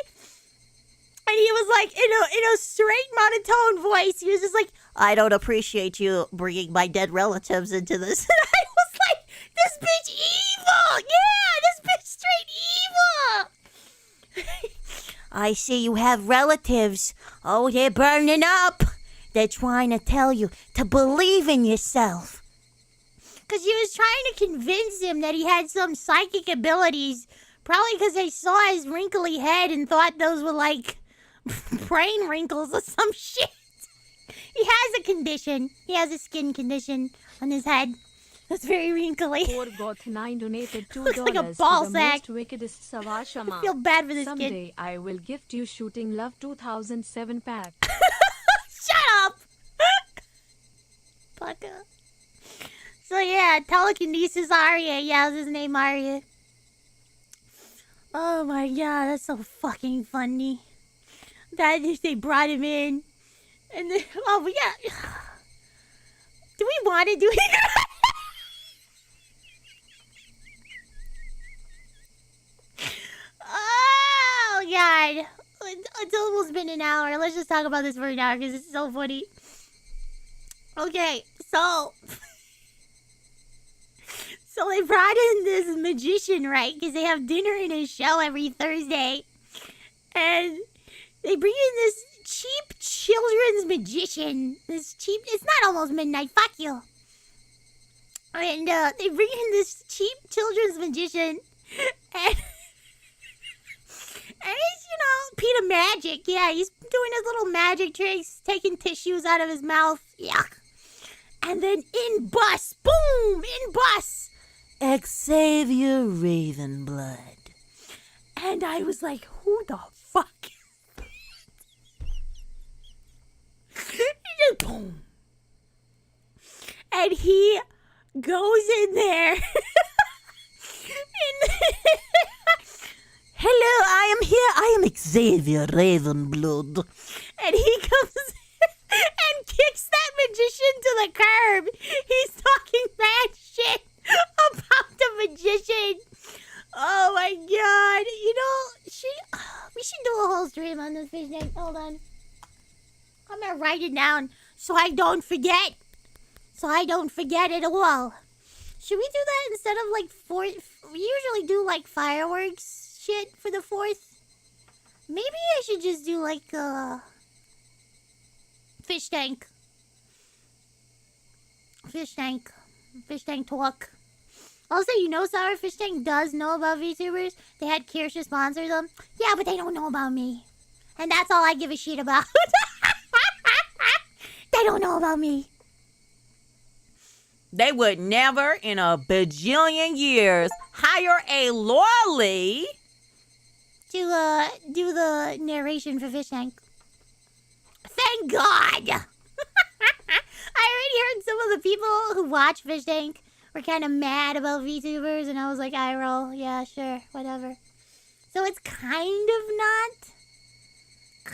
And he was like, in a straight monotone voice, he was just like, I don't appreciate you bringing my dead relatives into this. And I was like, this bitch evil. Yeah, this bitch straight evil. I see you have relatives. Oh, they're burning up. They're trying to tell you to believe in yourself. Because she was trying to convince him that he had some psychic abilities. Probably because they saw his wrinkly head and thought those were like brain wrinkles or some shit. He has a condition. He has a skin condition on his head. That's very wrinkly. Goth9 donated $2 Looks like a ball to the sack. most wickedest Sawashama. I feel bad for this Someday kid. I will gift you Shooting Love 2007 pack. Shut up! Baka. So yeah, telekinesis Arya. Yeah, his name Arya. Oh my god, that's so fucking funny. That if they brought him in, and then yeah. Do we want to do it? Oh god, it's almost been an hour. Let's just talk about this for an hour because it's so funny. Okay, so they brought in this magician, right? Because they have dinner in his show every Thursday. And they bring in this cheap children's magician. It's not almost midnight, fuck you. And they bring in this cheap children's magician. And he's, Peter Magic. Yeah, he's doing his little magic tricks, taking tissues out of his mouth. Yuck. And then in bus, Xavier Ravenblood. And I was like, who the fuck is that? He just boom. And he goes in there. Hello, I am here. I am Xavier Ravenblood. And he comes and kicks that magician to the curb. He's talking mad shit about the magician. Oh my god. We should do a whole stream on this fish tank. Hold on. I'm gonna write it down so I don't forget. It all. Should we do that instead of like 4th? We usually do like fireworks shit for the 4th. Maybe I should just do like fish tank. Fish tank talk. Also, Sour Fish Tank does know about VTubers. They had Kirsha sponsor them. Yeah, but they don't know about me. And that's all I give a shit about. They don't know about me. They would never in a bajillion years hire a lolly to do the narration for Fish Tank. Thank God! I already heard some of the people who watch Fish Tank were kind of mad about VTubers, and I was like, I roll. Yeah, sure, whatever. So it's kind of not the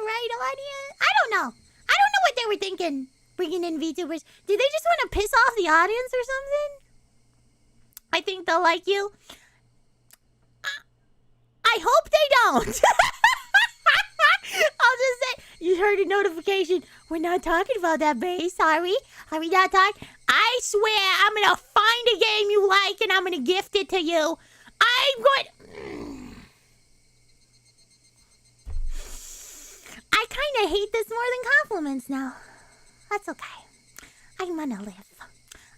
right audience. I don't know what they were thinking, bringing in VTubers. Did they just want to piss off the audience or something? I think they'll like you. I hope they don't. I'll just say, you heard a notification. We're not talking about that, babe. Sorry. Are we not talking? I swear I'm going to find a game you like and I'm going to gift it to you. I'm going... I kind of hate this more than compliments now. That's okay. I'm going to live.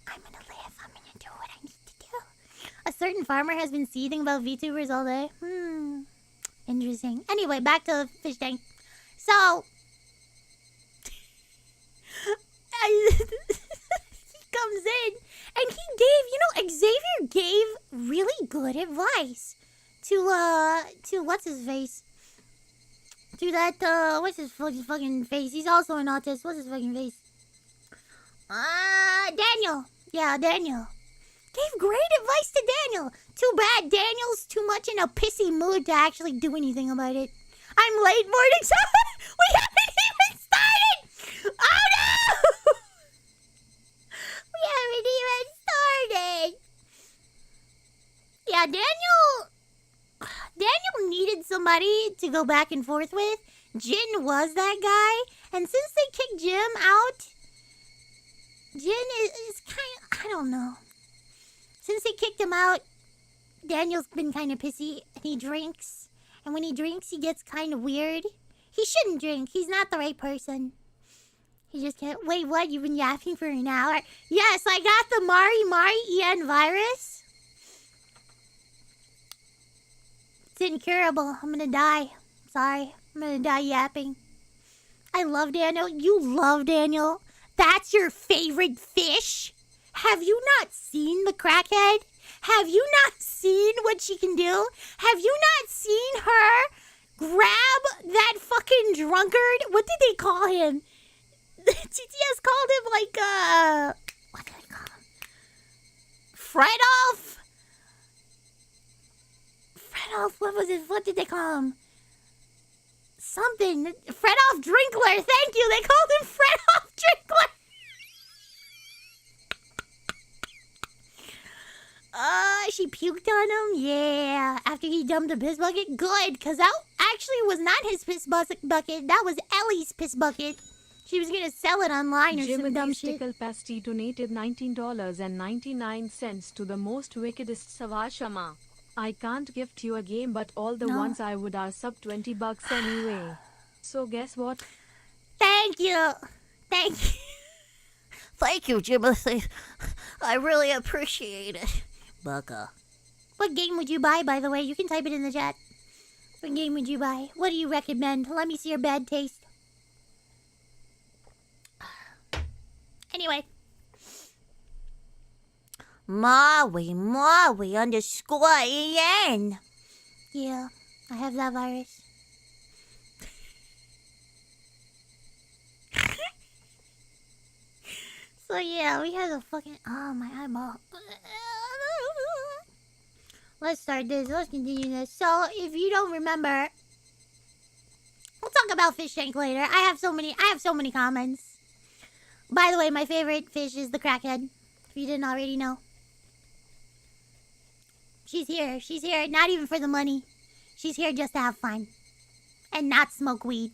I'm going to do what I need to do. A certain farmer has been seething about VTubers all day. Interesting. Anyway, back to Fish Tank. So, he comes in and he gave, Xavier gave really good advice to what's his face? To that, what's his fucking face? He's also an autist. What's his fucking face? Daniel. Yeah, Daniel. Gave great advice to Daniel. Too bad Daniel's too much in a pissy mood to actually do anything about it. I'm late, morning. We haven't even started. Oh no! We haven't even started. Yeah, Daniel needed somebody to go back and forth with. Jin was that guy, and since they kicked Jim out, Jin is kind of, I don't know. Since they kicked him out, Daniel's been kind of pissy, and he drinks. And when he drinks, he gets kind of weird. He shouldn't drink. He's not the right person. He just can't... Wait, what? You've been yapping for an hour? Yes, I got the Mari EN virus. It's incurable. I'm gonna die. Sorry. I'm gonna die yapping. I love Daniel. You love Daniel. That's your favorite fish? Have you not seen the crackhead? Have you not seen what she can do? Have you not seen her grab that fucking drunkard? What did they call him? TTS called him what did they call him? Fredolf? Fred-off, what did they call him? Something. Fred-off Drinkler, thank you, they called him Fred-off Drinkler. She puked on him? Yeah. After he dumped a piss bucket? Good, because that actually was not his piss bucket. That was Ellie's piss bucket. She was going to sell it online or some dumb shit. Tickle Pasty donated $19.99 to the most wickedest Savashama. I can't gift you a game, but all the ones I would are sub $20 anyway. So guess what? Thank you. Thank you. Thank you, Jimothy. I really appreciate it. Baka. What game would you buy, by the way? You can type it in the chat. What game would you buy? What do you recommend? Let me see your bad taste. Anyway. Maui underscore EN. Yeah, I have that virus. So yeah, we have a fucking... Oh, my eyeball. Let's start this. Let's continue this. So, if you don't remember... We'll talk about fish tank later. I have so many comments. By the way, my favorite fish is the crackhead. If you didn't already know. She's here. She's here not even for the money. She's here just to have fun. And not smoke weed.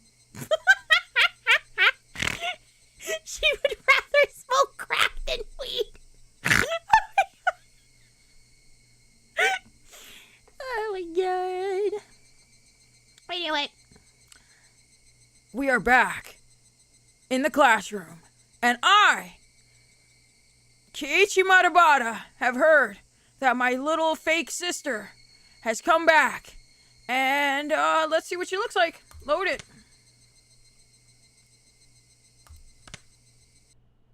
She would rather smoke crack than weed. Oh my god. Anyway. We are back in the classroom, and I, Kiichi Marabata, have heard that my little fake sister has come back. And let's see what she looks like. Load it.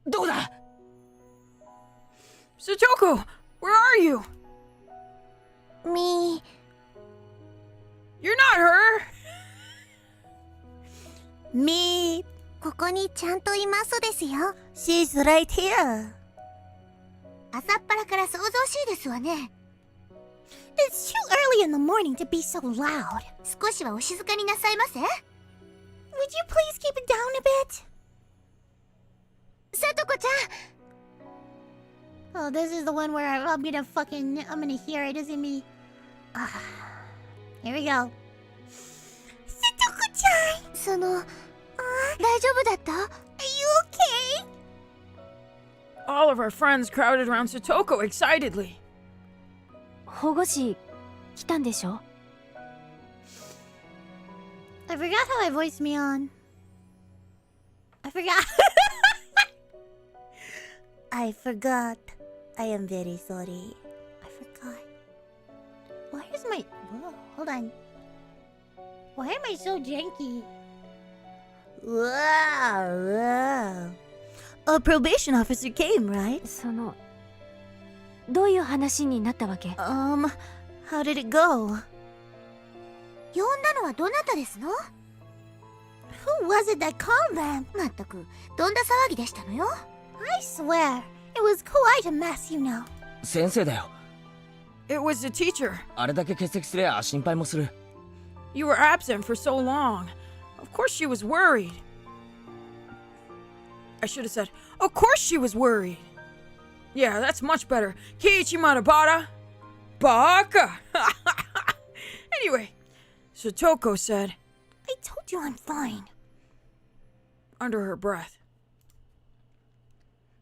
Doda! Satoko, where are you? Me. You're not her. Me. ここにちゃんといますですよ。 She's right here. 朝っぱらから騒々しいですわね。 It's too early in the morning to be so loud. 少しはお静かになさいませ。 Would you please keep it down a bit? さとこちゃん。 Oh, this is the one where I'm gonna hear it, isn't me? Here we go. Satoko-chan! その、大丈夫だった？ Are you okay? All of our friends crowded around Satoko excitedly. 保護士来たんでしょ？ I forgot how I voiced me on. I forgot. I forgot. I am very sorry. I forgot. Why is my... Whoa, hold on. Why am I so janky? Wow. A probation officer came, right? その、どういう話になったわけ？ How did it go? 呼んだのはどなたですの？ Who was it that called them? まったく、どんな騒ぎでしたのよ。 I swear, it was quite a mess, you know. 先生だよ。 It was the teacher. あれだけ欠席すりゃ心配もする。 You were absent for so long. Of course she was worried. I should have said, of course she was worried. Yeah, that's much better. Kiichi Marabata. Baka. Anyway, Satoko said, I told you I'm fine. under her breath.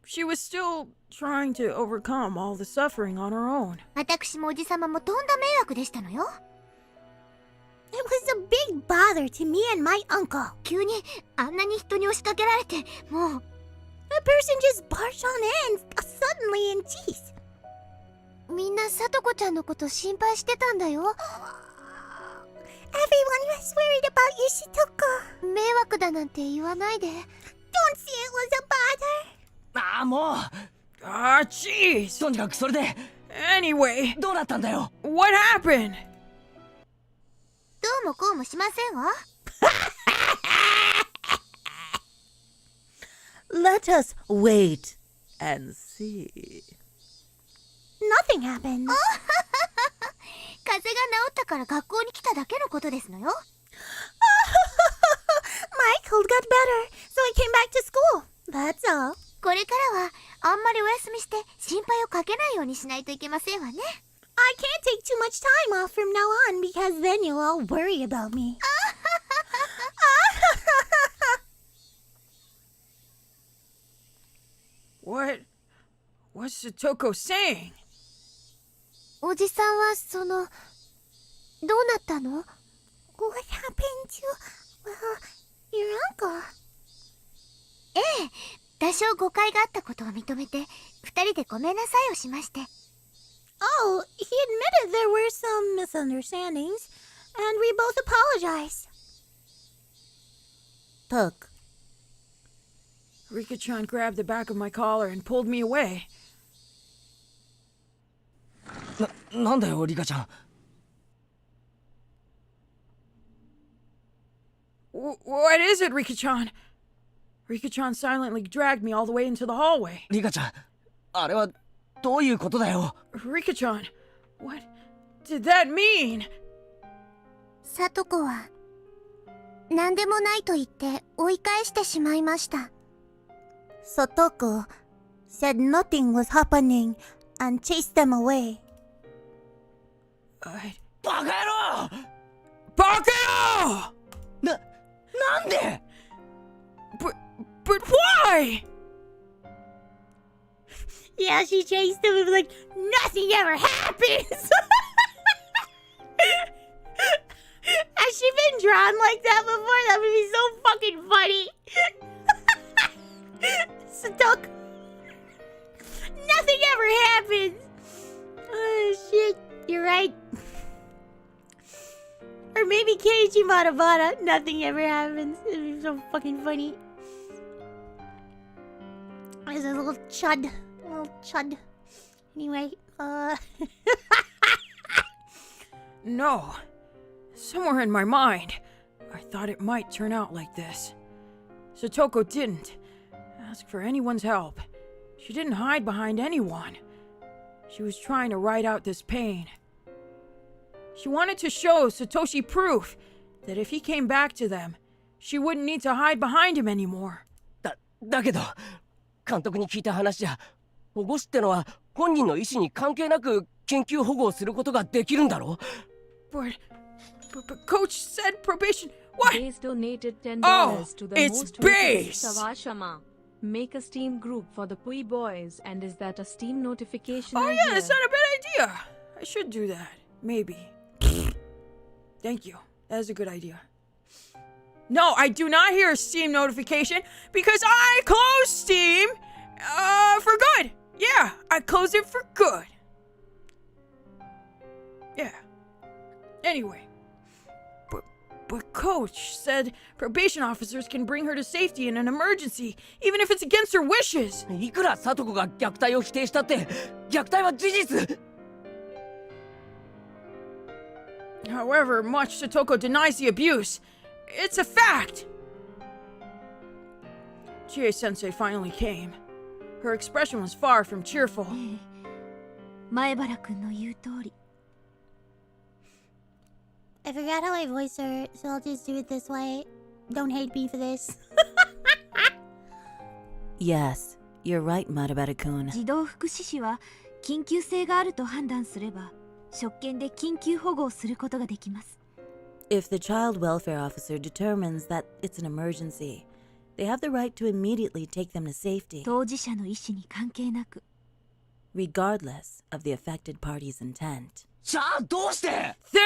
She was still trying to overcome all the suffering on her own. 私もおじさまもとんだ迷惑でしたのよ。 It was a big bother to me and my uncle. 急にあんなに人に押しかけられて、もう。 A person just barged on in suddenly and geez. みんなさとこちゃんのこと心配してたんだよ。 Everyone was worried about you, Satoko. 迷惑だなんて言わないで。 Don't say it was a bother. ああ、もう Ah, jeez. とにかくそれで Anyway, どうなったんだよ。 what happened? どうもこうもしませんわ。 Let us wait and see. Nothing happened. か風邪が治ったから学校に来ただけのことですのよ。My cold got better, so I came back to school. That's all. これからはあんまりお休みして心配をかけないようにしないといけませんわね。I can't take too much time off from now on because then you'll all worry about me. What's Satoko saying? おじさんはどうなったの？ What happened to, your uncle? ええ、多少誤解があったことを認めて、二人でごめんなさいをしまして。Oh, he admitted there were some misunderstandings, and we both apologized. Tuck. Rika-chan grabbed the back of my collar and pulled me away. なんだよリカちゃん。What is it, Rika-chan? Rika-chan silently dragged me all the way into the hallway. リカちゃん、あれはどういうことだよ。Rika-chan, what did that mean? さとこは何でもないと言って追い返してしまいました。Satoko said nothing was happening and chased them away. バカ野郎！バカ野郎！なんで？ But why? Yeah, she chased him and was like, nothing ever happens! Has she been drawn like that before? That would be so fucking funny. Satoko. Nothing ever happens. Oh shit, you're right. Or maybe Keiichi Matabata. Nothing ever happens. It'd be so fucking funny. There's a little chud. Anyway, No. Somewhere in my mind, I thought it might turn out like this. Satoko didn't ask for anyone's help. She didn't hide behind anyone. She was trying to ride out this pain. She wanted to show Satoshi proof that if he came back to them, she wouldn't need to hide behind him anymore. だけど監督に聞いた話じゃ、保護士ってのは本人の意思に関係なく緊急保護をすることができるんだろ？ But Coach said probation. What? Base donated $10 Oh, to the it's most wicked Base! Sawashama. Make a Steam group for the Pui boys, and is that a Steam notification? Oh I yeah, hear? that's not a bad idea. I should do that. Maybe. Thank you. That is a good idea. No, I do not hear a Steam notification because I closed Steam for good. Yeah, I closed it for good. Yeah. Anyway. But Coach said probation officers can bring her to safety in an emergency, even if it's against her wishes. いくらサトコが虐待を否定したって、虐待は事実。However much Satoko denies the abuse, it's a fact. Chie-sensei finally came. Her expression was far from cheerful. 前原くんの言う通り。I forgot how I voice her, so I'll just do it this way. Don't hate me for this. Yes, you're right, Matabata-kun. 児童福祉士は緊急性があると判断すれば、職権で緊急保護をすることができます。If the child welfare officer determines that it's an emergency, they have the right to immediately take them to safety, 当事者の意思に関係なく。regardless of the affected party's intent. じゃあどうして？ Then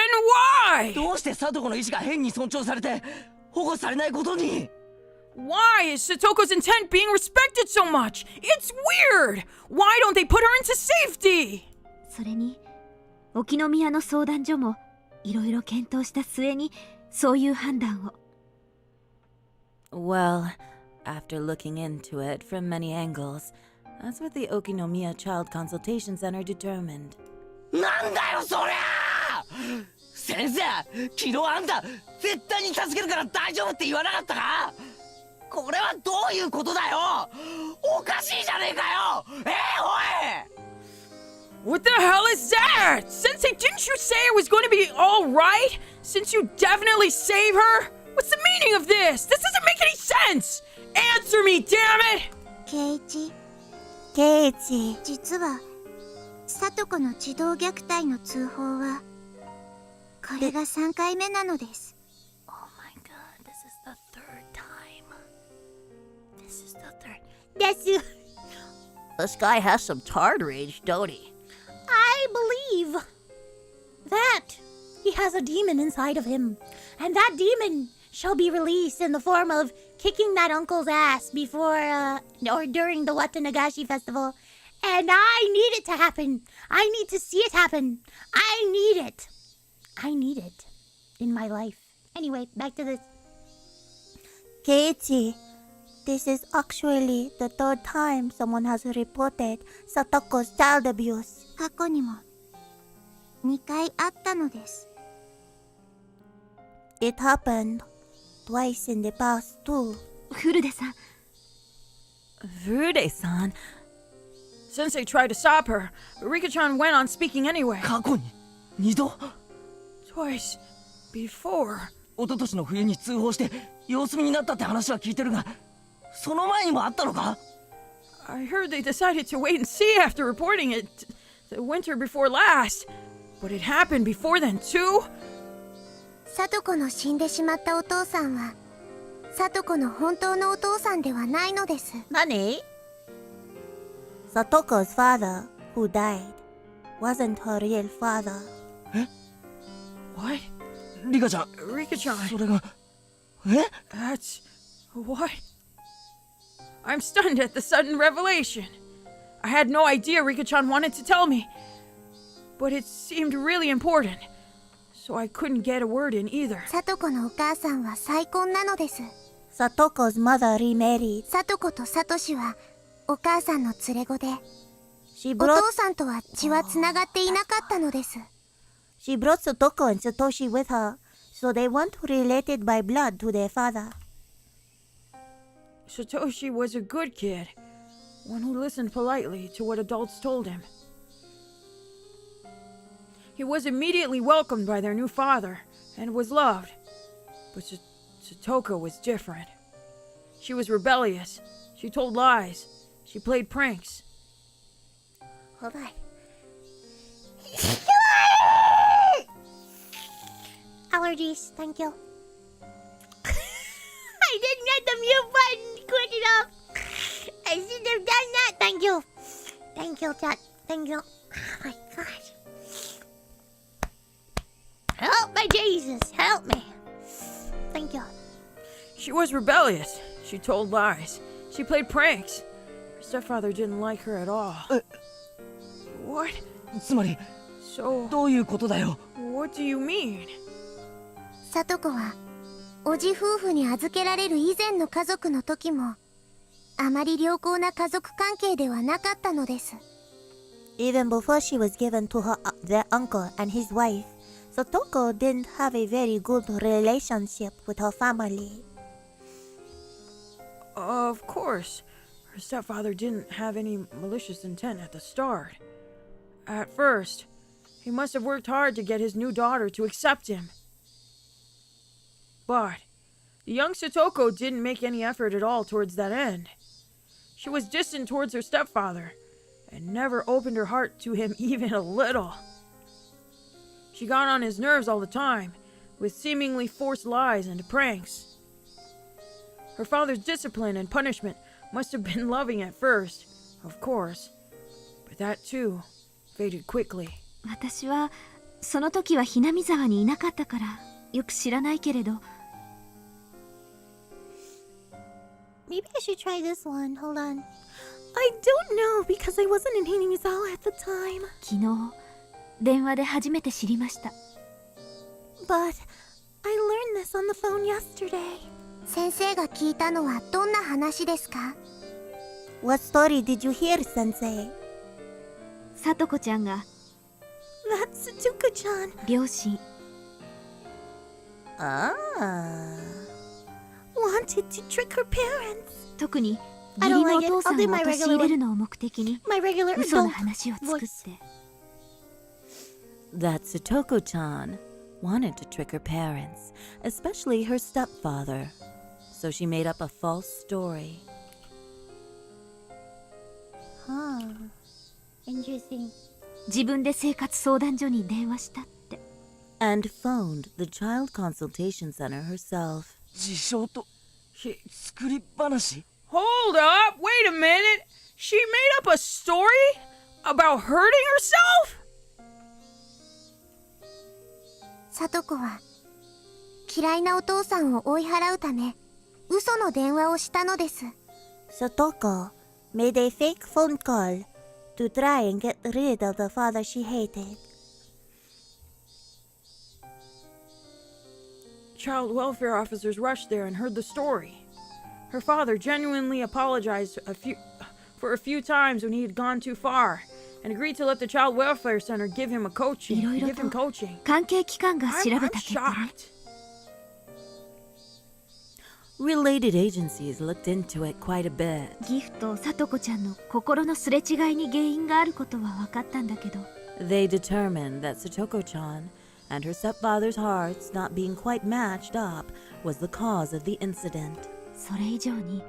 why? どうしてサトコの意思が変に尊重されて保護されないことに？ Why is Satoko's intent being respected so much? It's weird! Why don't they put her into safety? それに、沖宮の相談所もいろいろ検討した末にそういう判断を。Well, after looking into it from many angles, that's what the Okinomiya Child Consultation Center determined. なんだよそりゃ！先生、昨日あんた絶対に助けるから大丈夫って言わなかったか？これはどういうことだよ！おかしいじゃねえかよ！おい！ What the hell is that? Sensei, didn't you say it was going to be alright? Since you definitely save her? What's the meaning of this? This doesn't make any sense! Answer me, damn it! 圭一、ケイチ。実は聡子の児童虐待の通報はこれが3回目なのです。 Oh my god, this is the third time. This is the third. This guy has some tard rage, don't he? I believe that he has a demon inside of him, and that demon shall be released in the form of kicking that uncle's ass before or during the Watanagashi festival. And I need it to happen. I need to see it happen. I need it. I need it in my life. Anyway, back to this. Keiichi, this is actually the third time someone has reported Satoko's child abuse. 過去にも2回あったのです。 It happened twice in the past too. フルデさん、 Furude-san. Sensei tried to stop her, but Rika-chan went on speaking anyway. 過去に2度 Twice before. 一昨年の冬に通報して様子見になったって話は聞いてるが、その前にもあったのか？ I heard they decided to wait and see after reporting it the winter before last. But it happened before then too? 聡子の死んでしまったお父さんは聡子の本当のお父さんではないのです。 Nani? Satoko's father, who died, wasn't her real father. What? リカちゃん、 Rika-chan, それがthat's... what? I'm stunned at the sudden revelation. I had no idea Rika-chan wanted to tell me. But it seemed really important. So I couldn't get a word in either. 聡子のお母さんは再婚なのです。 Satoko's mother remarried. 聡子と聡はお母さんの連れ子で、 She お brought 父さんとは血はつながっていなかったのです。 She brought Satoko and Satoshi with her, so they weren't related by blood to their father. Satoshi was a good kid. One who listened politely to what adults told him. He was immediately welcomed by their new father and was loved. But Satoko was different. She was rebellious. She told lies. She played pranks. Hold on. Allergies, thank you. I didn't get the mute button quick enough. I should have done that. Thank you. Thank you, chat. Thank you. Oh my gosh. Help me, Jesus. Help me. Thank you. She was rebellious. She told lies. She played pranks. Her stepfather didn't like her at all. What? つまり So, どういうことだよ？ what do you mean? 聡子はおじ夫婦に預けられる以前の家族の時もあまり良好な家族関係ではなかったのです。 Even before she was given to their uncle and his wife, Satoko didn't have a very good relationship with her family. Of course. Her stepfather didn't have any malicious intent at the start. At first, he must have worked hard to get his new daughter to accept him. But the young Satoko didn't make any effort at all towards that end. She was distant towards her stepfather and never opened her heart to him even a little. She got on his nerves all the time with seemingly forced lies and pranks. Her father's discipline and punishment must have been loving at first, of course, but that too faded quickly. 私はその時はひなみ沢にいなかったからよく知らないけれど、 Maybe I should try this one. Hold on. I don't know because I wasn't in Hinamizawa at the time. 昨日電話で初めて知りました。 But I learned this on the phone yesterday. 先生が聞いたのはどんな話ですか？ What story did you hear, Sensei? さとこちゃんが That's Satoko-chan. 両親 Ah. Wanted to trick her parents. 特に I 義理 don't のお like it. 父さん I'll do を my 陥れ regular るのを目的に My regular 嘘の adult 話を作っ voice. て that Satoko-chan wanted to trick her parents, especially her stepfather. So she made up a false story. Huh. Interesting. 自分で生活相談所に電話したって。 And phoned the child consultation center herself. 自称と She... 作り話 Hold up! Wait a minute! She made up a story about hurting herself? サトコは嫌いなお父さんを追い払うため嘘の電話をしたのです。 Satoko made a fake phone call to try and get rid of the father she hated. Child welfare officers rushed there and heard the story. Her father genuinely apologized for a few times when he had gone too far and agreed to let the child welfare center give him coaching. いろいろと関係機関が調べ I'm た結果ね。 shocked. Related agencies looked into it quite a bit. ギフとサトコちゃんの心のすれ違いに原因があることは分かったんだけど、 They determined that Satoko-chan and her stepfather's hearts not being quite matched up was the cause of the incident. それ以上に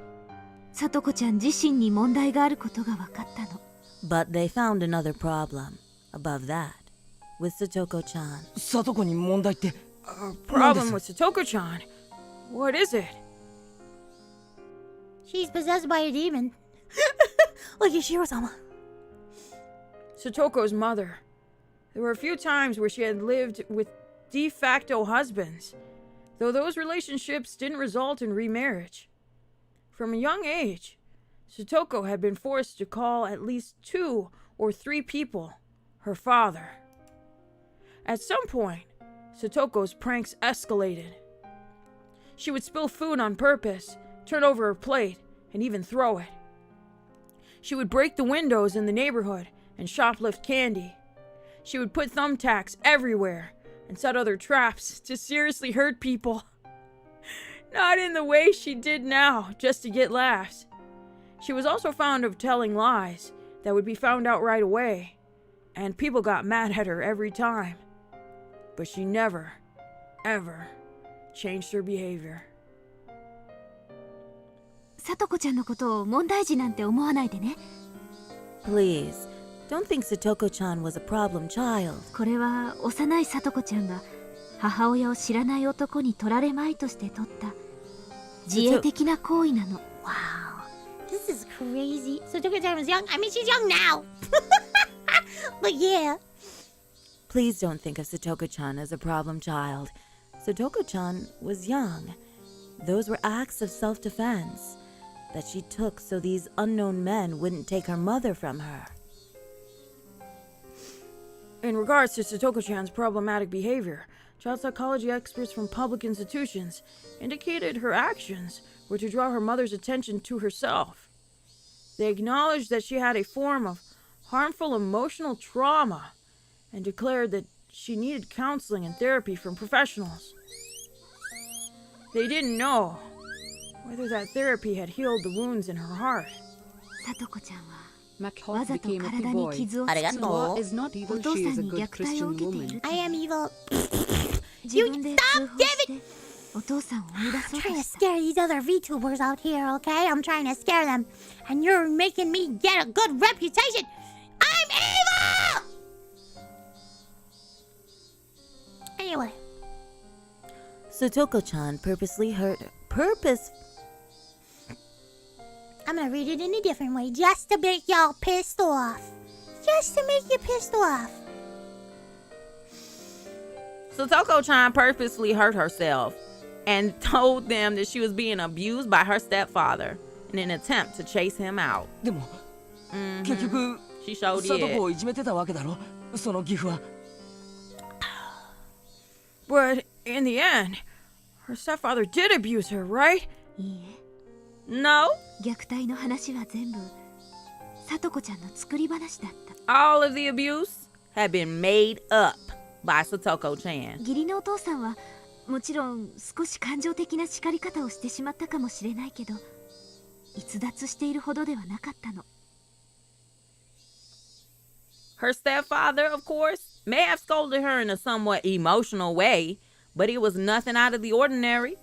サトコちゃん自身に問題があることが分かったの。 But they found another problem above that with Satoko-chan. サトコに問題って Problem with Satoko-chan? What is it? She's possessed by a demon. Like Yashiro-sama. Satoko's mother. There were a few times where she had lived with de facto husbands, though those relationships didn't result in remarriage. From a young age, Satoko had been forced to call at least 2 or 3 people her father. At some point, Satoko's pranks escalated. She would spill food on purpose, turn over her plate, and even throw it. She would break the windows in the neighborhood and shoplift candy. She would put thumbtacks everywhere and set other traps to seriously hurt people. Not in the way she did now, just to get laughs. She was also fond of telling lies that would be found out right away, and people got mad at her every time. But she never, ever changed her behavior. サトコちゃんのことを問題児なんて思わないでね。 Please, don't think Satoko-chan was a problem child. これは幼いサトコちゃんが母親を知らない男に取られまいとして取った自衛的な行為なの。 Wow. This is crazy. Satoko-chan was young. I mean, she's young now. But yeah. Please don't think of Satoko-chan as a problem child. Satoko-chan was young. Those were acts of self-defense that she took so these unknown men wouldn't take her mother from her. In regards to Satoko-chan's problematic behavior, child psychology experts from public institutions indicated her actions were to draw her mother's attention to herself. They acknowledged that she had a form of harmful emotional trauma and declared that she needed counseling and therapy from professionals. They didn't know whether that therapy had healed the wounds in her heart. サトコちゃんは McHawk わざと became a 体 good に boy. 傷をつけ Sawa is not お evil, 父 she さ is ん a に good 虐待を Christian 受けてい woman. る。 I am evil. 自分で通報してお父さんを追い出そう I'm と trying to した。 scare these other VTubers out here, okay? I'm trying to scare them. And you're making me get a good reputation. I'm evil! Anyway. Satoko-chan I'm gonna read it in a different way just to make y'all pissed off. Just to make you pissed off. Satoko-chan purposely hurt herself and told them that she was being abused by her stepfather in an attempt to chase him out. でも結局 She サ showed トコ it. をいじめてたわけだろそのギフは。 But in the end, her stepfather did abuse her, right? いい No, え、虐待の話は全部サトコちゃんの作り話だった。 all of the abuse had been made up by Satoko-chan. 義理のお父さんはもちろん少し感情的な叱り方をしてしまったかもしれないけど、逸脱しているほどではなかったの。 Her stepfather, of course, may have scolded her in a somewhat emotional way, but it was nothing out of the ordinary.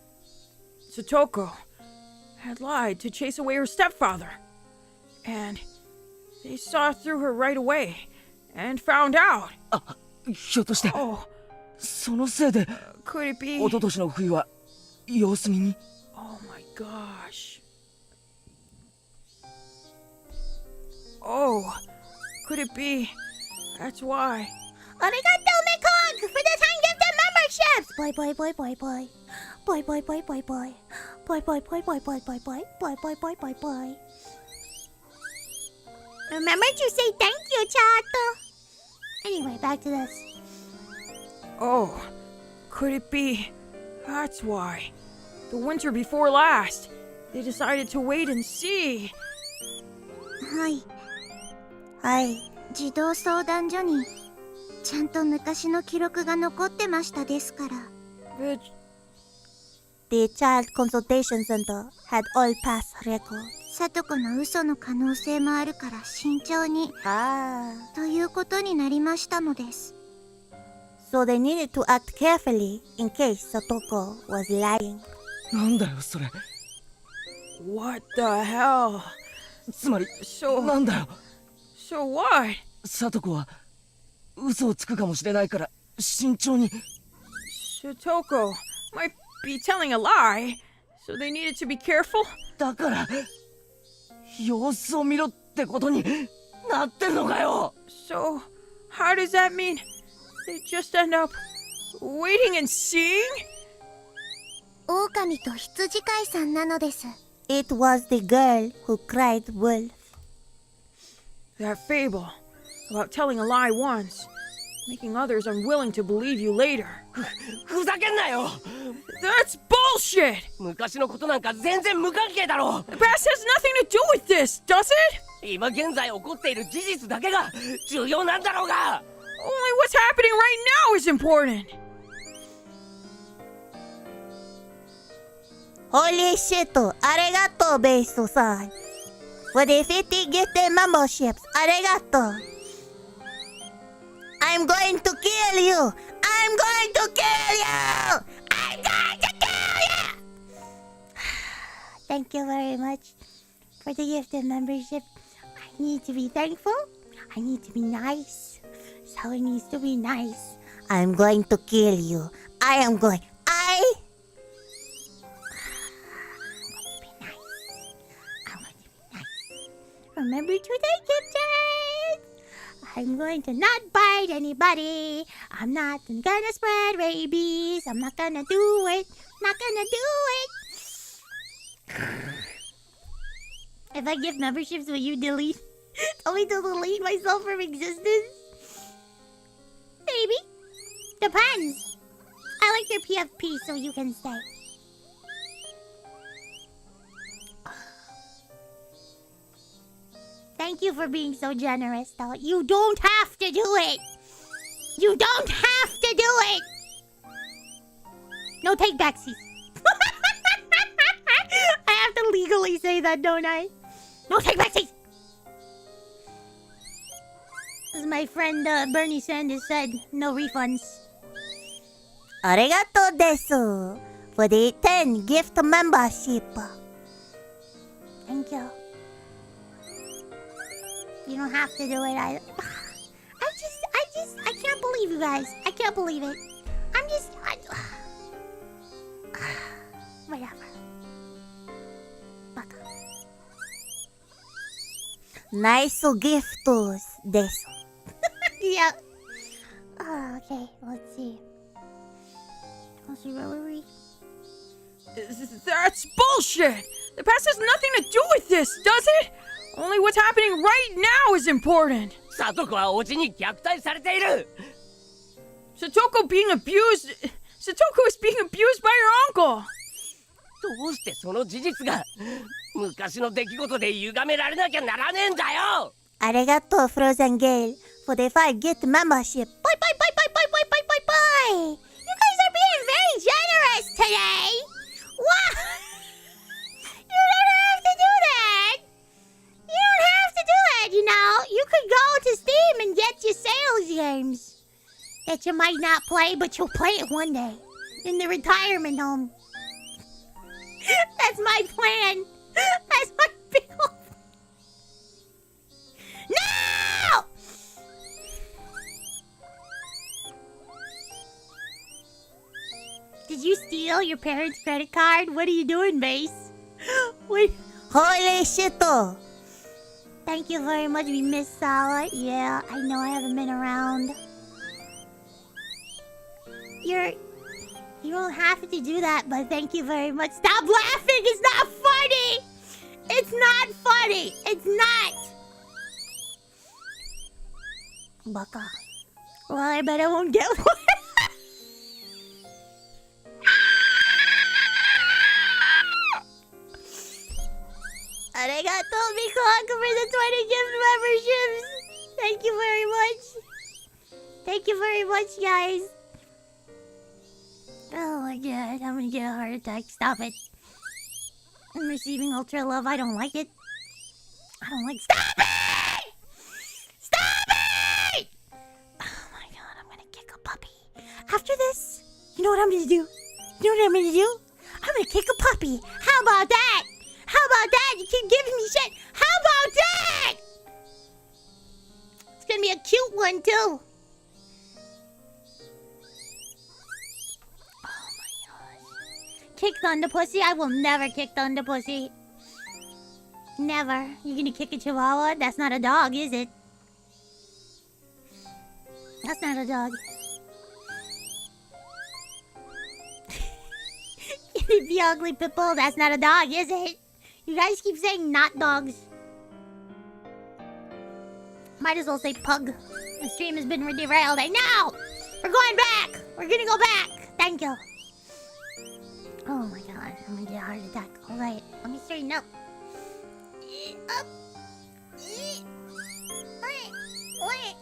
Satoko had lied to chase away her stepfather, and they saw through her right away and found out. ひょっとして Oh, そのせいで could it be? 一昨年の冬は様子見に Oh my gosh. Oh, could it be? That's why. Arigato, Mekong, for the 10 gifted memberships! Boy, boy, boy, boy, boy. Boy, boy, boy, boy, boy. Boy, boy, boy, boy, boy, boy, boy. Boy, boy, boy, boy, boy. Remember to say thank you, Chato. Anyway, back to this. Oh, could it be? That's why. The winter before last, they decided to wait and see. はいはい、児童相談所にちゃんと昔の記録が残ってましたですから。 The Child Consultation Center had all past records. さとこの嘘の可能性もあるから慎重に Ah. ということになりましたのです。 So they needed to act carefully in case Satoko was lying. なんだよそれ What the hell? つまり So, なんだよ so what? サトコは嘘をつくかもしれないから慎重に Satoko might be telling a lie, so they needed to be careful? だから様子を見ろってことになってんのかよ So, how does that mean? They just end up waiting and seeing? 狼と羊飼いさんなのです。 It was the girl who cried wolf. That fable about telling a lie once, making others unwilling to believe you later. ふざけんなよ That's bullshit! 昔のことなんか全然無関係だろ The past has nothing to do with this, does it? 今現在起こっている事実だけが重要なんだろうが Only what's happening right now is important. Holy shit! Arigato, Beiso-san. For the 50 gifted memberships, arigato. I'm going to kill you! I'm going to kill you! I'm going to kill you! Thank you very much for the gifted membership. I need to be thankful. I need to be nice. So it needs to be nice. I'm going to kill you. I am going. I'm going to be nice. I'm going to be nice. Remember to take gifted. I'm going to not bite anybody. I'm not gonna spread rabies. I'm not gonna do it. Not gonna do it. If I give memberships, will you delete? Tell me to delete myself from existence? Maybe. Depends. I like your PFP, so you can stay. Thank you for being so generous, though. You don't have to do it. You don't have to do it. No take backsies. I have to legally say that, don't I? No take backsies. As my friend Bernie Sanders said, no refunds. Arigato desu for the 10 gift membership. Thank you. You don't have to do it. I can't believe you guys. I can't believe it. Whatever. Baka. Nice giftos desu. Yeah. Oh, okay, let's see. Where were we? That's bullshit! The past has nothing to do with this, does it? Only what's happening right now is important. サトコはおじに虐待されている Satoko being abused... Satoko is being abused by her uncle. どうしてその事実が昔の出来事で歪められなきゃならねえんだよ Arigato, Frozen Gale, for the 5 gift membership. Bye, bye, bye, bye, bye, bye, bye, bye, bye. You guys are being very generous today. What? You don't have to do that. You don't have to do that, you know. You could go to Steam and get your sales games. that you might not play, but you'll play it one day in the retirement home. That's my plan. That's my bill. No! Did you steal your parents' credit card? What are you doing, Mace? Wait. Holy shit! Thank you very much, Miss Sawa. Yeah, I know I haven't been around. You don't have to do that, but thank you very much. Stop laughing! It's not funny! It's not funny! It's not! Baka. Well, I bet I won't get one. Arigato, Mikoaka, for the 20 gift memberships. Thank you very much. Thank you very much, guys. Oh my god, I'm gonna get a heart attack. Stop it. I'm receiving ultra love. I don't like it. I don't like. Stop it! Stop it! Oh my god, I'm gonna kick a puppy. After this, you know what I'm gonna do? You know what I'm gonna do? I'm gonna kick a puppy. How about that? How about that? You keep giving me shit. How about that? It's gonna be a cute one too. Kick Thunder Pussy? I will never kick Thunder Pussy. Never. You gonna kick a chihuahua? That's not a dog, is it? That's not a dog. It'd be ugly pitbull. That's not a dog, is it? You guys keep saying not dogs. Might as well say pug. The stream has been derailed. I know! We're going back! We're gonna go back! Thank you. Oh my god, I'm gonna get a heart attack. Alright, let me straighten up. Up. Oh, hey,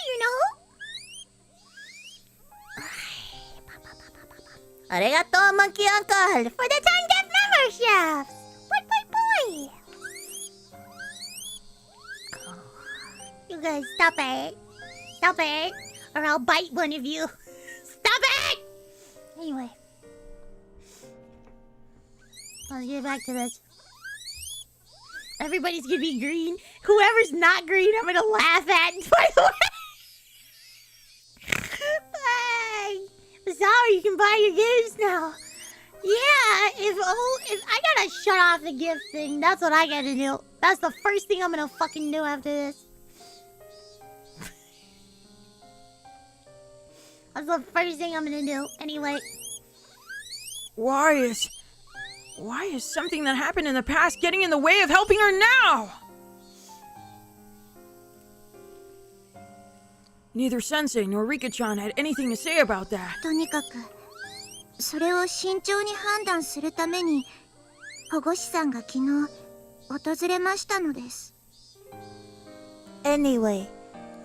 you know. Arigato, Monkey Uncle, for the 10 gift memberships. Boy. Oh, you guys, stop it. Stop it, or I'll bite one of you. Stop it! Anyway. Let's get back to this. Everybody's gonna be green. Whoever's not green, I'm gonna laugh at. By the way, hey, sorry, you can buy your games now. Yeah, if I gotta shut off the gift thing, that's what I gotta do. That's the first thing I'm gonna fucking do after this. That's the first thing I'm gonna do. Anyway. Why is something that happened in the past getting in the way of helping her now? Neither Sensei nor Rika-chan had anything to say about that. とにかく、それを慎重に判断するために、保護士さんが昨日訪れましたのです。Anyway,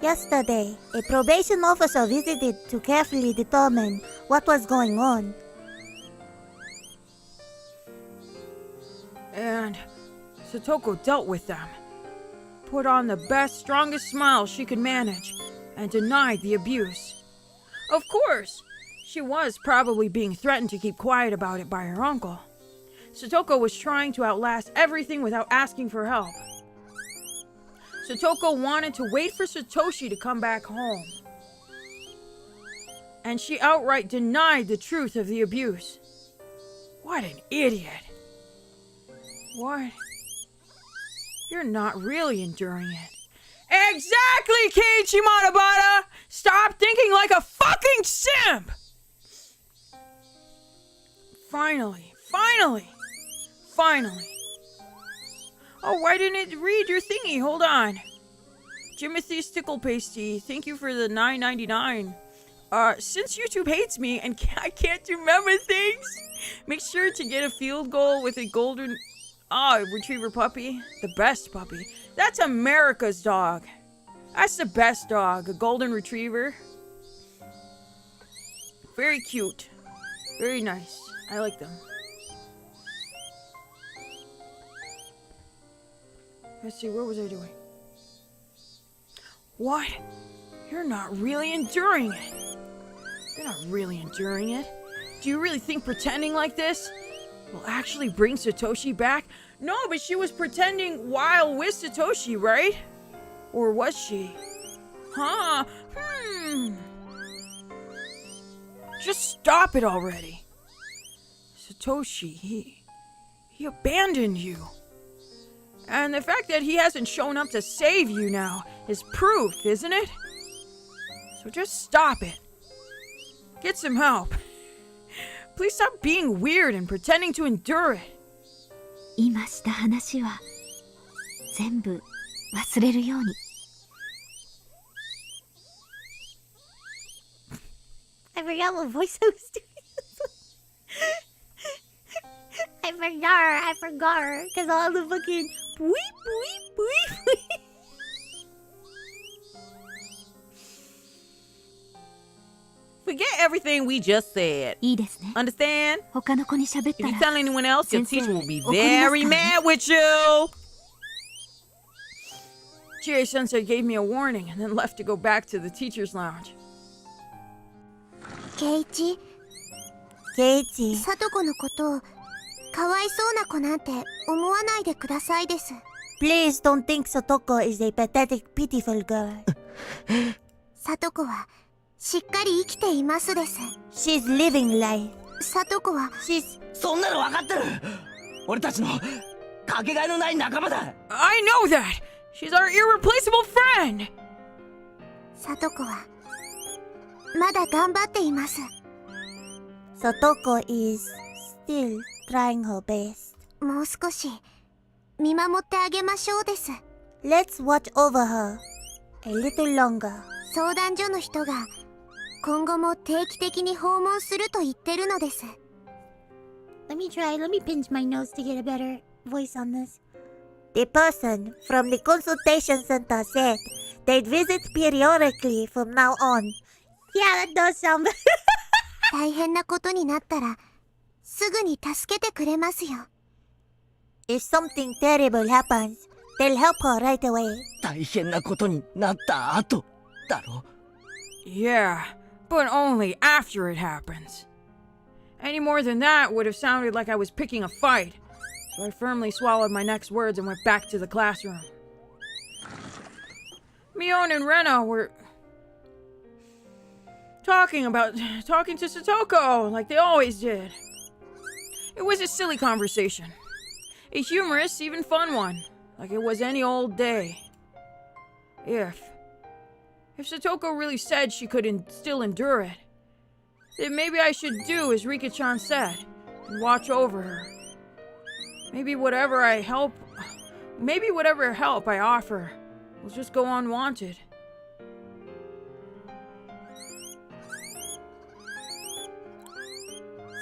yesterday, a probation officer visited to carefully determine what was going on. And Satoko dealt with them, put on the best, strongest smile she could manage, and denied the abuse. Of course, she was probably being threatened to keep quiet about it by her uncle. Satoko was trying to outlast everything without asking for help. Satoko wanted to wait for Satoshi to come back home. And she outright denied the truth of the abuse. What an idiot. What? You're not really enduring it. Exactly, Keiichi Matabata! Stop thinking like a fucking simp! Finally. Oh, why didn't it read your thingy? Hold on. Jimothy Stickle Pasty, thank you for the $9.99. Since YouTube hates me and I can't remember things, make sure to get a field goal with a golden... retriever puppy. The best puppy. That's America's dog. That's the best dog. A golden retriever. Very cute. Very nice. I like them. Let's see, what was I doing? What? You're not really enduring it. You're not really enduring it. Do you really think pretending like this will actually bring Satoshi back? No, but she was pretending while with Satoshi, right? Or was she? Huh? Just stop it already. Satoshi, he abandoned you. And the fact that he hasn't shown up to save you now is proof, isn't it? So just stop it. Get some help. Please stop being weird and pretending to endure it. 今した話は全部忘れるように。I forgot what voice I was doing. I forgot. Because all the fucking weep, weep, weep, weep. Forget everything we just said. いいですね。 Understand? 他の子に喋っ If た you ら tell anyone else, your Sensei, teacher will be 怒ります very からね。 mad with you. Chie-sensei gave me a warning and then left to go back to the teacher's lounge. ケイチ、サトコのことをかわいそうな子なんて思わないでくださいです。 Please don't think Satoko is a pathetic, pitiful girl. サトコはしっかり生きていますです。 She's living life. サトコは She's... そんなの分かってる。俺たちのかけがえのない仲間だ。 I know that! She's our irreplaceable friend! サトコはまだ頑張っています。 Satoko is still trying her best. もう少し見守ってあげましょうです。 Let's watch over her a little longer. 相談所の人が今後も定期的に訪問すると言ってるのです。 Let me pinch my nose to get a better voice on this. The person from the consultation center said they'd visit periodically from now on. Yeah, that does sound better. 大変なことになったらすぐに助けてくれますよ。 If something terrible happens, they'll help her right away. 大変なことになった後だろ。 Yeah, but only after it happens. Any more than that would have sounded like I was picking a fight. So I firmly swallowed my next words and went back to the classroom. Mion and Rena were talking to Satoko like they always did. It was a silly conversation. A humorous, even fun one, like it was any old day. If Satoko really said she could still endure it, then maybe I should do as Rika-chan said and watch over her. Maybe whatever help I offer will just go unwanted.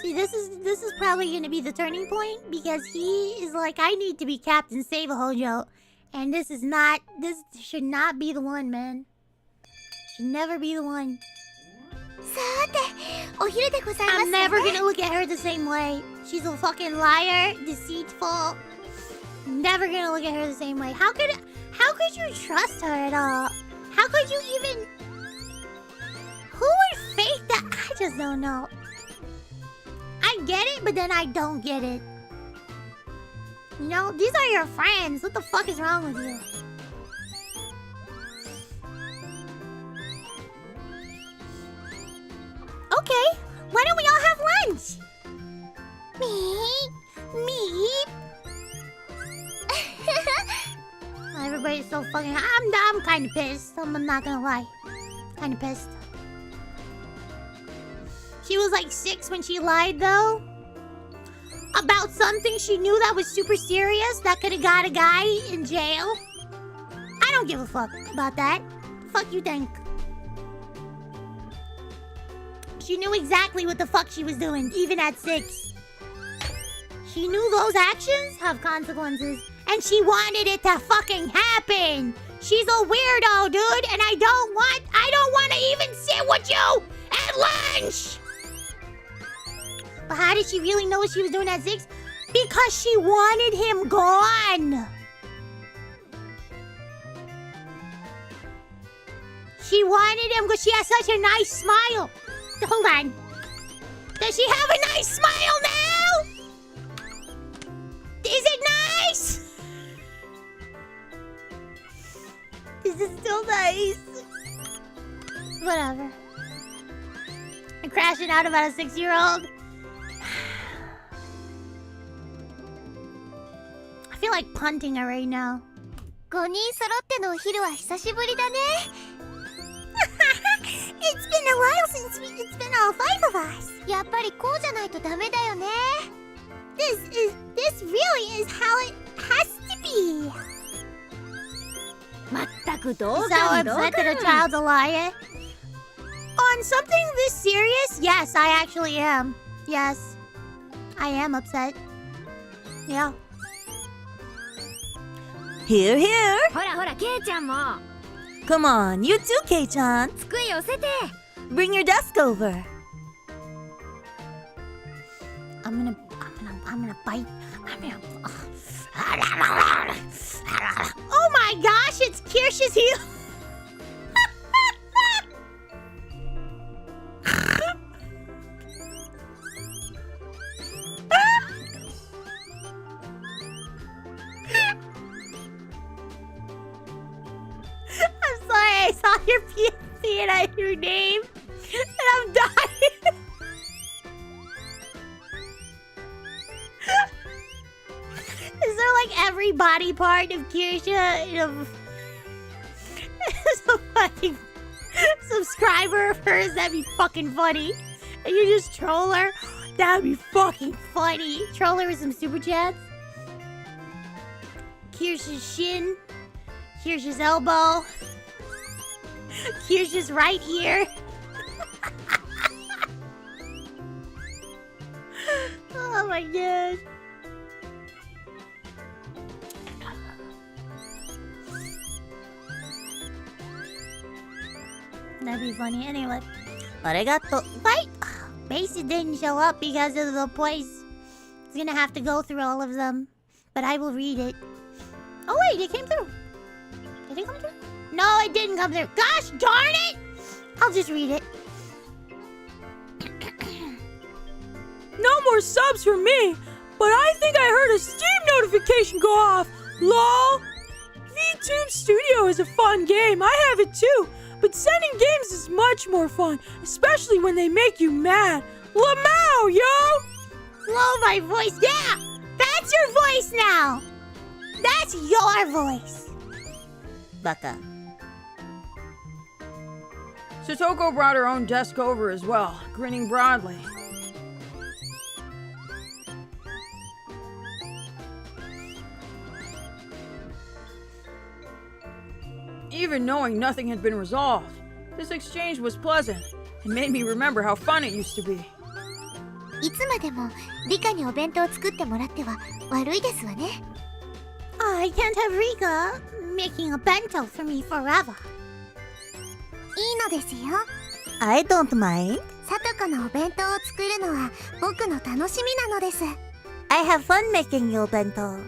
See, this is probably gonna be the turning point because he is like, I need to be Captain Save a Hojo, and this should not be the one, man. Should never be the one. さて、お昼でございます I'm never gonna look at her the same way. She's a fucking liar, deceitful. Never gonna look at her the same way. How could you trust her at all? How could you even? Who would fake that? I just don't know. I get it, but then I don't get it. You know, these are your friends. What the fuck is wrong with you? Okay, why don't we all have lunch? Meep. Everybody's so fucking... I'm kind of pissed. I'm not gonna lie. Kind of pissed. She was like 6 when she lied, though. About something she knew that was super serious that could have got a guy in jail. I don't give a fuck about that. Fuck you think. She knew exactly what the fuck she was doing, even at 6. She knew those actions have consequences, and she wanted it to fucking happen. She's a weirdo, dude, and I don't want to even sit with you at lunch. But how did she really know what she was doing at 6? Because she wanted him gone. She wanted him because she has such a nice smile. Hold on. Does she have a nice smile now? Is it nice? Is it still nice? Whatever. I'm crashing out about a 6-year-old. I feel like punting her right now. 5人揃ってのお昼は久しぶりだね。It's been a while since it's been all 5 of us. やっぱりこうじゃないとダメだよね。This really is how it has to be. まったく同 So 感同 upset that a 感 child's a liar. On something this serious? Yes, I actually am. Yes. I am upset. Yeah. Here, here. ほらほらケイちゃんも Come on, you too, Kei-chan. 机寄せて Bring your desk over. I'm gonna bite. Oh my gosh, it's Kirsch's heel. I'm sorry, I saw your PNC and I heard your name, and I'm dying. Is there like every body part of Kirsha is a fucking subscriber of hers? That'd be fucking funny. And you just troll her? That'd be fucking funny. Troll her with some super chats. Kirsha's shin. Kirsha's elbow. Kirsha's right ear. Oh my god. That'd be funny. Anyway. Arigato. Wait! Macy didn't show up because of the place. It's gonna have to go through all of them. But I will read it. Oh wait, it came through. Did it come through? No, it didn't come through. Gosh darn it! I'll just read it. No more subs for me, but I think I heard a Steam notification go off. LOL. VTube Studio is a fun game. I have it too. But sending games is much more fun, especially when they make you mad. Lamau, yo! Low my voice. Yeah! That's your voice now! That's your voice. Baka. Satoko brought her own desk over as well, grinning broadly. Even knowing nothing had been resolved, this exchange was pleasant and made me remember how fun it used to be. いつまでもリカにお弁当を作ってもらっては悪いですわね。 I can't have Rika making a bento for me forever. いいのですよ。 I don't mind. さとこのお弁当を作るのは僕の楽しみなのです。 I have fun making your bento.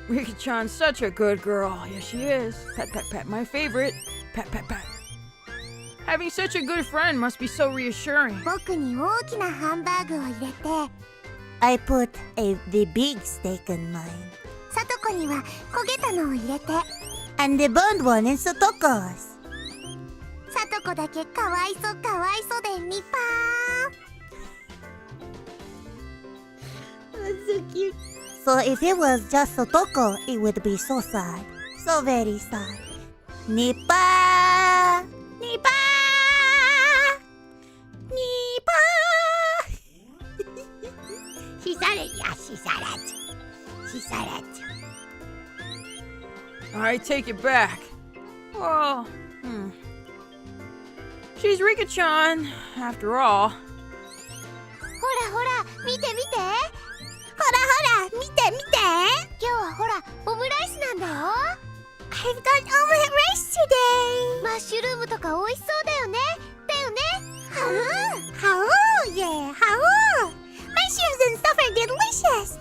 Rika-chan's such a good girl. Yes, she is. Pat, pat, pat, my favorite. Pat, pat, pat. Having such a good friend must be so reassuring. 僕に大きなハンバーグを入れて、 I put the big steak in mine. さとこには焦げたのを入れて、 And the burned one in Satoko's. さとこだけかわいそでニパーン。 That's so cute. So if it was just Satoko, it would be so sad. So very sad. Nipa! Nipa! Nipa! She said it. Yes, she said it. She said it. I take it back. Well, She's Rika-chan, after all. ほらほら、見て見て。ほらほら、見て見て。今日はほら、オムライスなんだよ。 I've done omelet rice today. マッシュルームとか美味しそうだよね。だよね。How? Yeah, how? Mushrooms and stuff are delicious.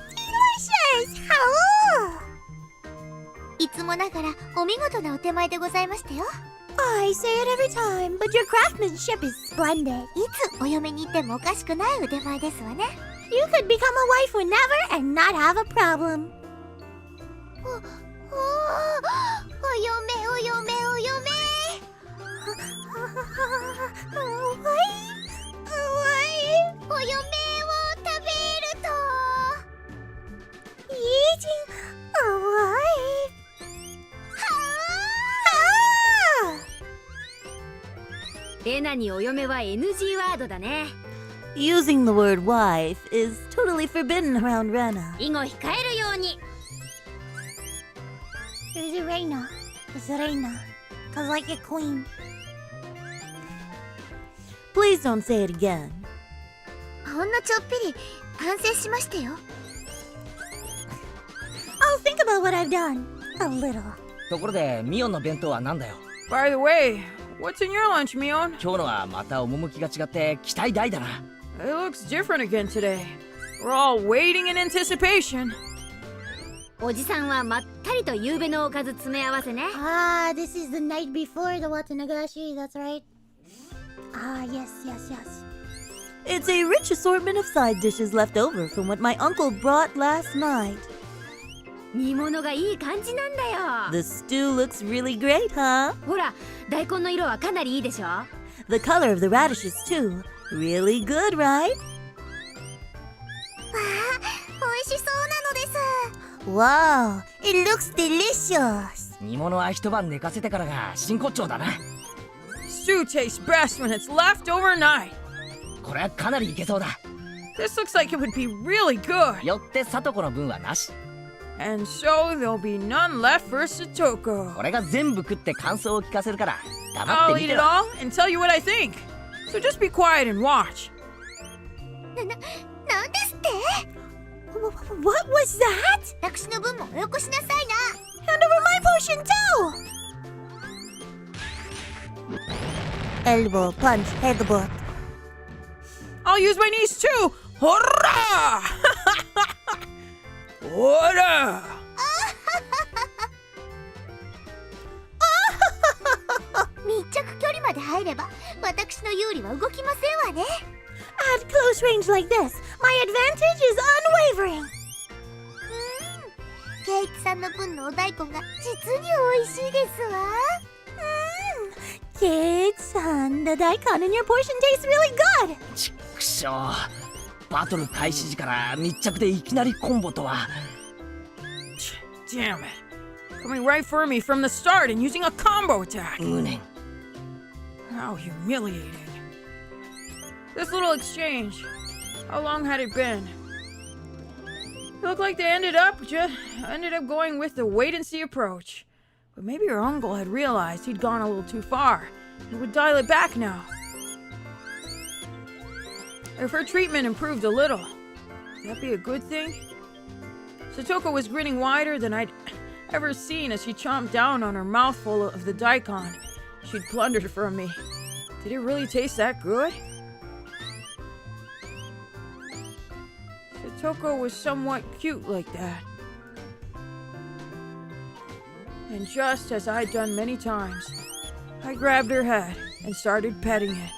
Delicious. How? いつもながらお見事なお手前でございましたよ。I say it every time, but your craftsmanship is splendid. いつお嫁に行ってもおかしくない腕前ですわね。 You could become a wife whenever and not have a problem. お嫁お嫁お嫁。お嫁を食べると Eating a wife. レナにお嫁は NG ワードだね。 Using the word wife is totally forbidden around Rena. 以後控えるように。 There's a Reina. It's a Reina. Cause like a queen. Please don't say it again. ほんのちょっぴり反省しましたよ。 I'll think about what I've done. A little. ところでミオンの弁当は何だよ。 By the way, what's in your lunch, Mion? 今日のはまた趣が違って期待大だな。 It looks different again today. We're all waiting in anticipation. おじさんはまったりと夕べのおかず詰め合わせね。 Ah, this is the night before the Watanagashi. That's right. Ah, yes. It's a rich assortment of side dishes left over from what my uncle brought last night. 煮物がいい感じなんだよ。 The stew looks really great, huh? ほら、大根の色はかなりいいでしょ。 The color of the radishes, too. Really good, right? 美味しそうなのです。 Wow, it looks delicious. 煮物は一晩寝かせてからが真骨頂だな。 Stew tastes best when it's left overnight. これはかなりいけそうだ。 This looks like it would be really good. よってサトコの分はなし。 And so there'll be none left for Satoko. 俺が全部食って感想を聞かせるから黙っ I'll てみ eat て it ろ。 all and tell you what I think. So just be quiet and watch. なんですって？ What was that? 私の分もおよこしなさいな。 Hand over my potion too. Elbow, punch, headbutt. I'll use my knees too. Hurrah! Hurrah! 密着距離まで入れば私の有利は動きませんわね。 At close range like this, my advantage is unwavering. ケイチさんの分のお大根が実に美味しいですわ。 Kid-san, the daikon in your portion tastes really good. ちっくしょう。バトル開始時から密着でいきなりコンボとは。 Damn it. Coming right for me from the start and using a combo attack. 無念。 How humiliating. This little exchange. How long had it been? It looked like they ended up going with the wait and see approach. But maybe her uncle had realized he'd gone a little too far and would dial it back now. If her treatment improved a little, would that be a good thing? Satoko was grinning wider than I'd ever seen as she chomped down on her mouthful of the daikon she'd plundered from me. Did it really taste that good? Satoko was somewhat cute like that. And just as I'd done many times, I grabbed her head and started petting it.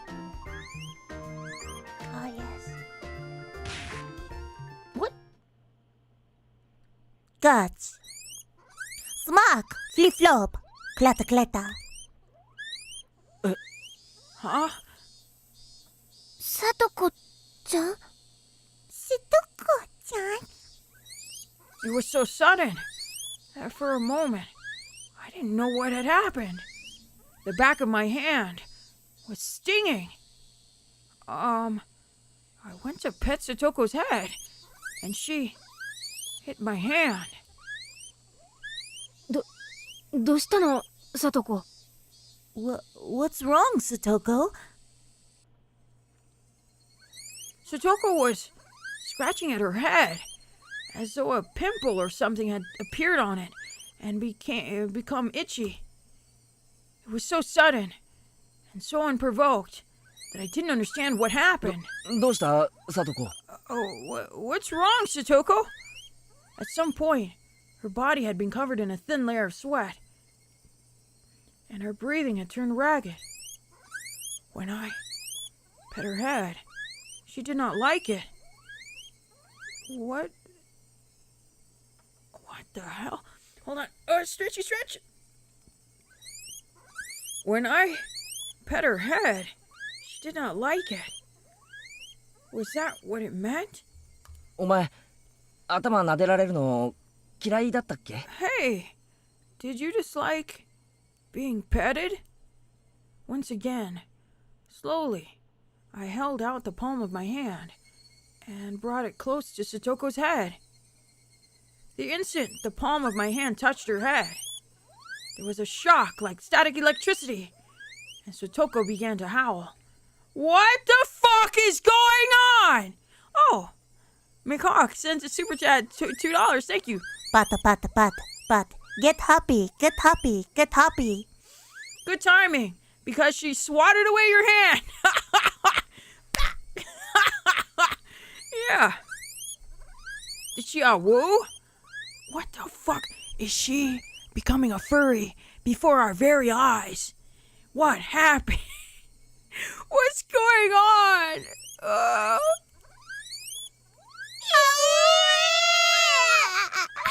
Ah, yes. What? Guts. Smack, flip-flop, clatta-clatta. Huh? さとこちゃん？ Satoko-chan? It was so sudden that for a moment, I didn't know what had happened. The back of my hand was stinging. I went to pet Satoko's head, and she hit my hand. どうしたの、サトコ。 What's wrong, Satoko? Satoko was scratching at her head, as though a pimple or something had appeared on it and become itchy. It was so sudden and so unprovoked that I didn't understand what happened. どうしたサトコ。 Oh, what's wrong, Satoko? At some point, her body had been covered in a thin layer of sweat. and her breathing had turned ragged. When I pet her head, she did not like it. What the hell? Hold on. Stretchy stretch. When I pet her head, she did not like it. Was that what it meant? お前、頭撫でられるの嫌いだったっけ？ Hey, did you dislike being petted? Once again, slowly, I held out the palm of my hand and brought it close to Satoko's head. The instant the palm of my hand touched her head, there was a shock like static electricity, and Satoko began to howl. What the fuck is going on? Oh, McHawk sends a super chat, $2. Thank you. But. Get happy. Good timing, because she swatted away your hand. Yeah. Did she woo? What the fuck? Is she becoming a furry before our very eyes? What happened? What's going on? I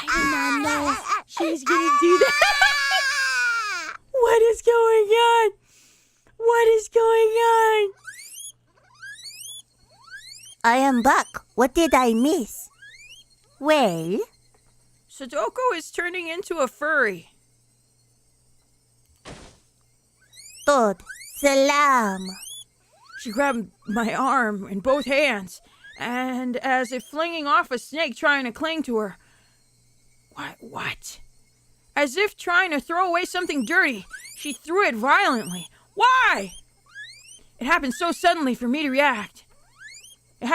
did not know she was gonna do that. What is going on? What is going on? I am back. What did I miss? Well, Satoko is turning into a furry. Tod, salam. She grabbed my arm in both hands, and as if flinging off a snake trying to cling to her. What? As if trying to throw away something dirty, she threw it violently. Why? It happened so suddenly for me to react. I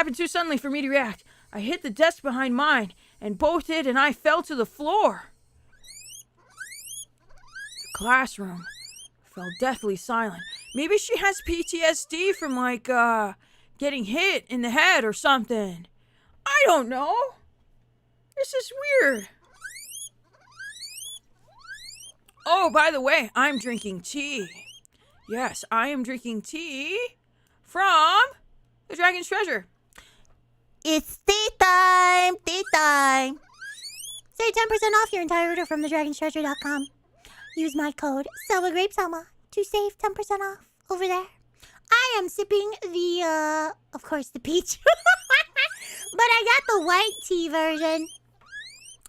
hit the desk behind mine, and both it and I fell to the floor. The classroom fell deathly silent. Maybe she has PTSD from, getting hit in the head or something. I don't know. This is weird. Oh, by the way, I'm drinking tea. Yes, I am drinking tea from the Dragon's Treasure. It's tea time. Save 10% off your entire order from thedragonstreasure.com. Use my code sawagrapesama to save 10% off over there. I am sipping of course, the peach. But I got the white tea version.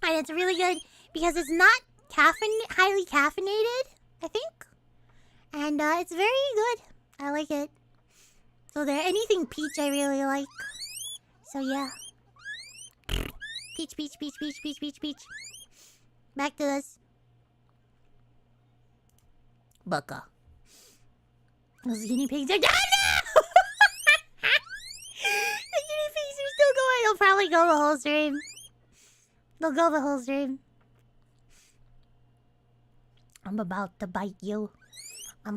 And it's really good because it's not highly caffeinated, I think. And it's very good. I like it. So anything peach I really like. So yeah. Peach. Back to this. Baka. Those guinea pigs are done! The guinea pigs are still going. They'll probably go the whole stream. I'm about to bite you. Tea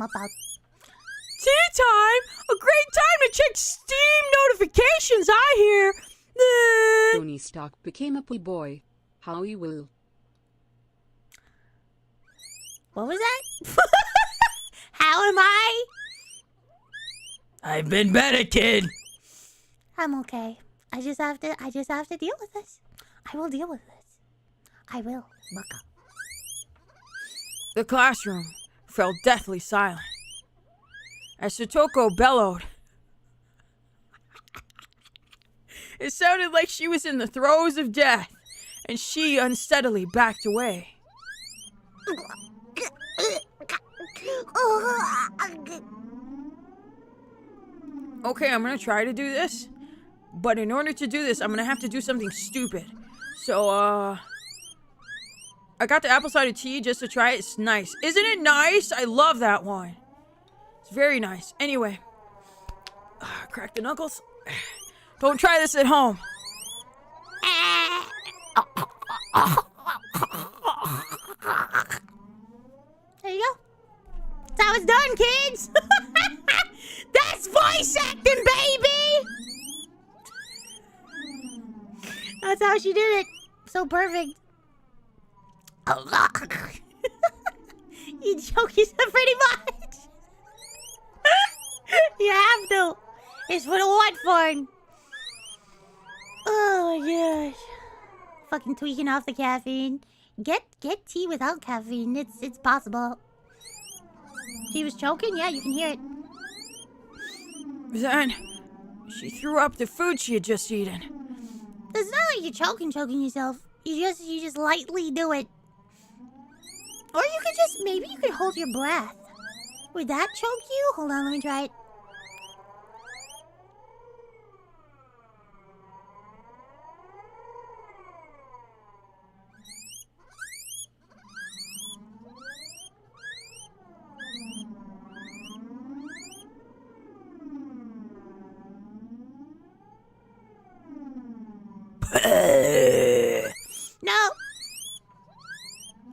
time? A great time to check Steam notifications, I hear. Tony Stark became a pool boy. How he will. What was that? How am I? I've been better, kid. I'm okay. I just have to deal with this. I will deal with this. I will. Baka. The classroom fell deathly silent as Satoko bellowed. It sounded like she was in the throes of death, and she unsteadily backed away. Okay, I'm gonna try to do this, but in order to do this, I'm gonna have to do something stupid. So, I got the apple cider tea just to try it. It's nice. Isn't it nice? I love that one. It's very nice. Anyway, crack the knuckles. Don't try this at home. There you go. That's how it's done, kids. That's voice acting, baby. That's how she did it. So perfect. You choke yourself pretty much. You have to. It's for the white form. Oh my gosh. Fucking tweaking off the caffeine. Get tea without caffeine. It's possible. She was choking? Yeah, you can hear it. Then she threw up the food she had just eaten. It's not like you're choking yourself. You just lightly do it. Or you could just, maybe you could hold your breath. Would that choke you? Hold on, let me try it. No.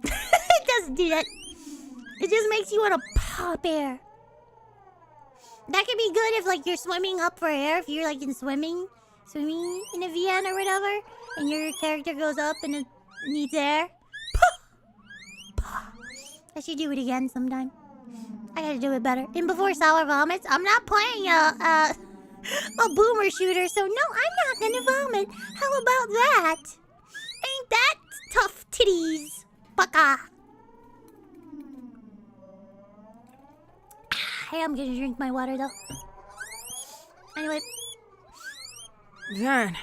It doesn't do that. It just makes you want to pop air. That could be good if like you're swimming up for air. If you're like swimming in a VN or whatever, and your character goes up and it needs air. I should do it again sometime. I gotta do it better. And before sour vomits, I'm not playing a boomer shooter, so no, I'm not gonna vomit. How about that? Ain't that tough titties, baka? I am gonna drink my water though. Anyway. Then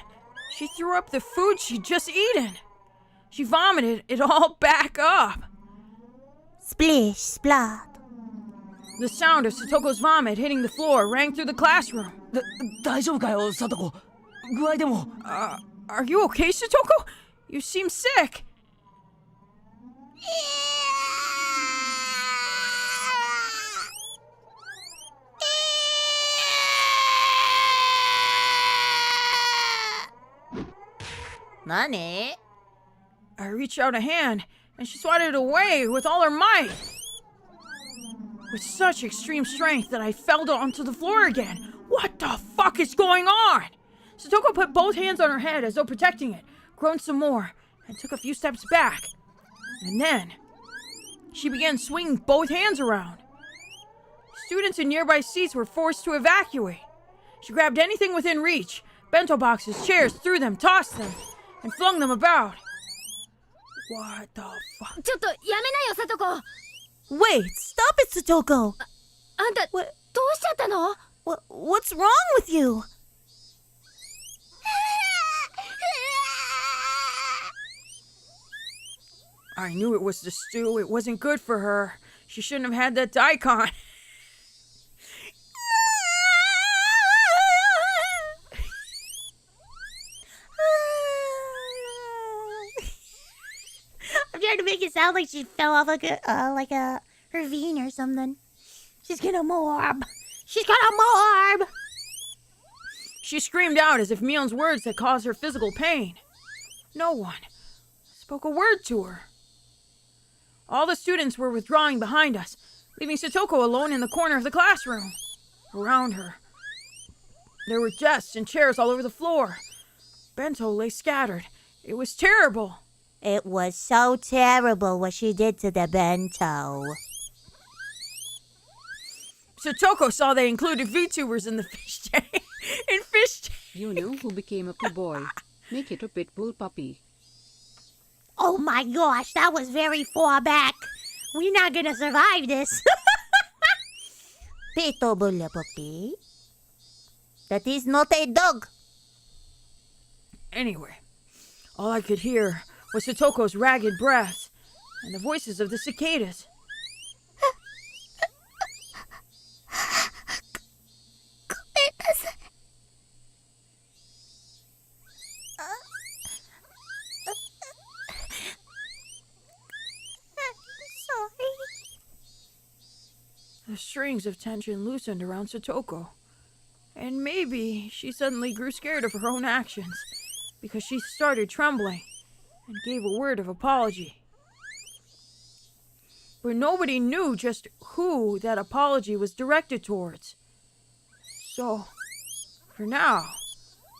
she threw up the food she'd just eaten. She vomited it all back up. Splish, splat. The sound of Satoko's vomit hitting the floor rang through the classroom. 大丈夫かよ、サトコ。具合でも。Are you okay, Satoko? You seem sick. Nani? I reached out a hand, and she swatted it away with all her might. With such extreme strength that I fell onto the floor again. What the fuck is going on? Satoko put both hands on her head as though protecting it, groaned some more, and took a few steps back. And then, she began swinging both hands around. Students in nearby seats were forced to evacuate. She grabbed anything within reach, bento boxes, chairs, threw them, tossed them, and flung them about. What the fuck? ちょっとやめなよ、サトコ。 Wait, stop it, Satoko! あんた、どうしちゃったの？ What's wrong with you? I knew it was the stew. It wasn't good for her. She shouldn't have had that daikon. I'm trying to make it sound like she fell off like a ravine or something. She's gonna morb. She's gonna morb. She screamed out as if Mion's words had caused her physical pain. No one spoke a word to her. All the students were withdrawing behind us, leaving Satoko alone in the corner of the classroom. Around her, there were desks and chairs all over the floor. Bento lay scattered. It was terrible. It was so terrible what she did to the bento. Satoko saw they included VTubers in the fish tank. You know who became a poo boy. Make it a pit bull puppy. Oh my gosh, that was very far back. We're not gonna survive this. Pito bulla puppy. That is not a dog. Anyway, all I could hear was Satoko's ragged breaths and the voices of the cicadas. The strings of tension loosened around Satoko. And maybe she suddenly grew scared of her own actions because she started trembling and gave a word of apology. But nobody knew just who that apology was directed towards. So, for now,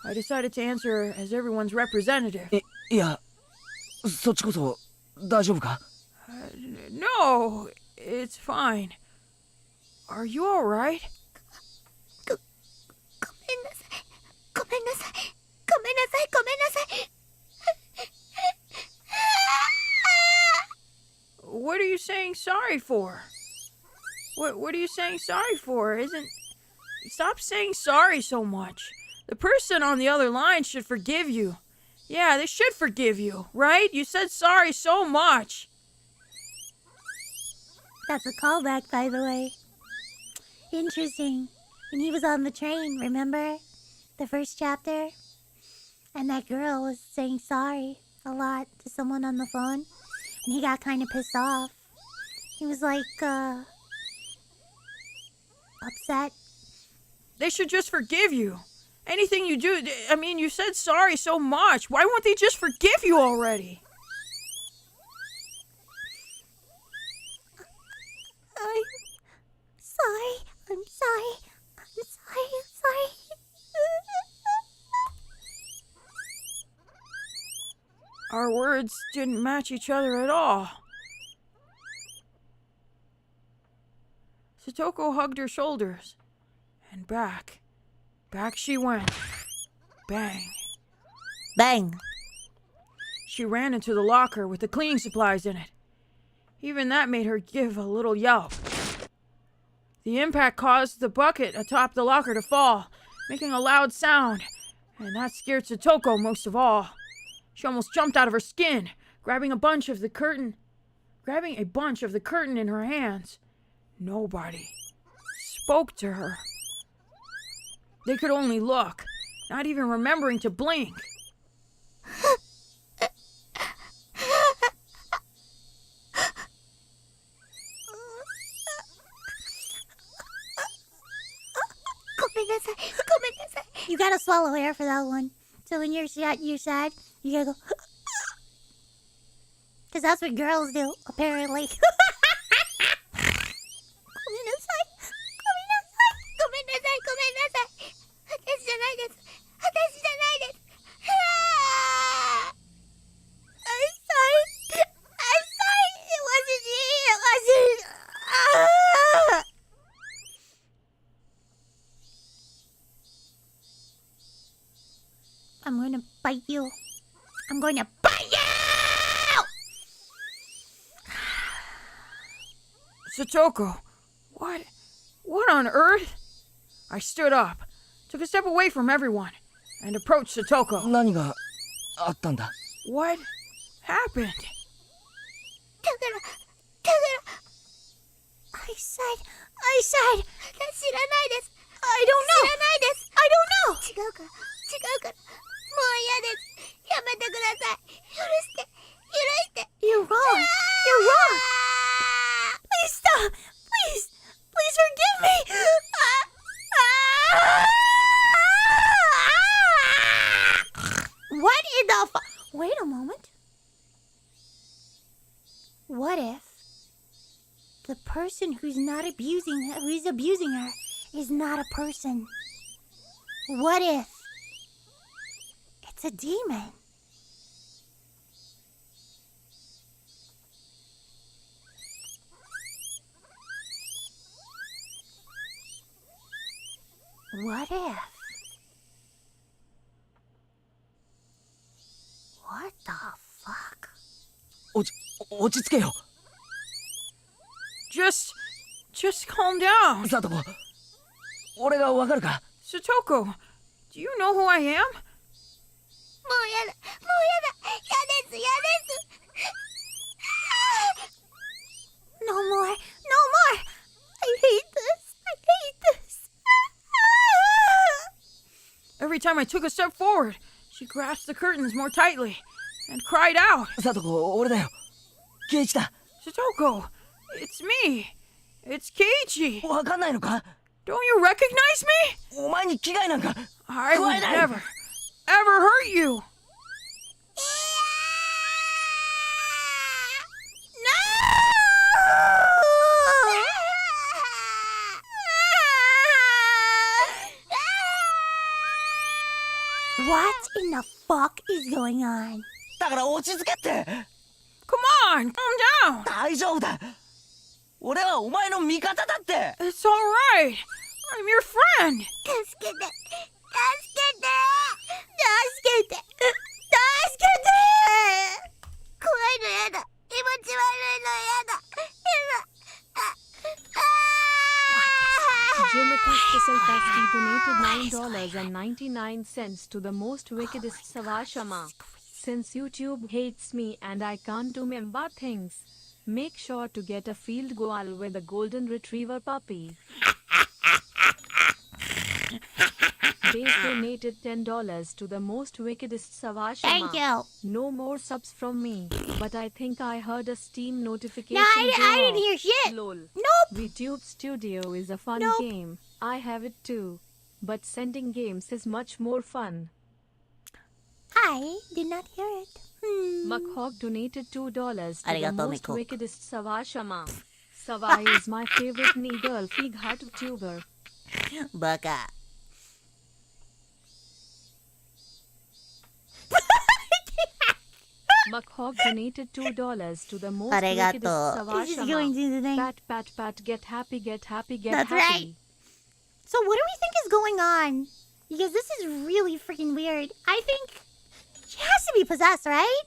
I decided to answer as everyone's representative. いや、そっちこそ大丈夫か？ No, It's fine. Are you alright? ごめんなさい。ごめんなさい。ごめんなさい。ごめんなさい。 What are you saying sorry for? What are you saying sorry for? Stop saying sorry so much. The person on the other line should forgive you. Yeah, they should forgive you, right? You said sorry so much. That's a callback, by the way. Interesting. When he was on the train, remember? The first chapter? And that girl was saying sorry a lot to someone on the phone. And he got kind of pissed off. He was like, upset. They should just forgive you. Anything you do, I mean, you said sorry so much. Why won't they just forgive you already? I'm sorry. I'm sorry. I'm sorry. I'm sorry. Our words didn't match each other at all. Satoko hugged her shoulders. And back. Back she went. Bang. Bang. She ran into the locker with the cleaning supplies in it. Even that made her give a little yelp. The impact caused the bucket atop the locker to fall, making a loud sound, and that scared Satoko most of all. She almost jumped out of her skin, grabbing a bunch of the curtain in her hands. Nobody spoke to her. They could only look, not even remembering to blink. You gotta swallow air for that one. So when you're sad, you gotta go. Because that's what girls do, apparently. I'm gonna bite you. I'm going to bite you! Satoko, what on earth? I stood up, took a step away from everyone, and approached Satoko. 何があったんだ? What happened? I said, I don't know. I don't know. 違うからもう嫌ですやめてください許して You're wrong. Please stop. Please forgive me. What in the Wait a moment. What if the person who's abusing her is not a person? What if it's a demon? What if? What the fuck? 落ち着けよ Just calm down. サトコ俺がわかるか Satoko, do you know who I am? もう嫌です No more. I hate this. Every time I took a step forward, she grasped the curtains more tightly and cried out. サトコ俺だよケイチだ Satoko, it's me. It's Keiichi. わかんないのか Don't you recognize me? お前に危害なんか I would 加えない never, ever hurt you. What in the fuck is going on? だから落ち着けって Come on, calm down. 大丈夫だ俺はお前の味方だって。 It's alright. I'm your friend. 助けて助けて助けて助けて怖いのやだ。気持ち悪いのやだ。Jimothy $9.99 to the most wickedest Sawashama. Since YouTube hates me and I can't do member things, make sure to get a field goal with a golden retriever puppy. Base donated $10 to the most wickedest Sawashama. Thank you. No more subs from me, but I think I heard a Steam notification. No, I go didn't off. hear shit. Lol. Nope. VTube Studio is a fun Nope. game. I have it too. But sending games is much more fun. I did not hear it. Mukhog donated $2 to the Arigato, most Mikko. wickedest Sawashama. Sawai is my favorite Nii-Girl Fig Heart tuber. Baka. Mukhog donated $2 to the most Arigato. wickedest He's just going Sawashama. through the thing. Pat, pat, pat, get happy, get happy, get That's happy. right. So what do we think is going on? Because this is really freaking weird. I think she has to be possessed, right?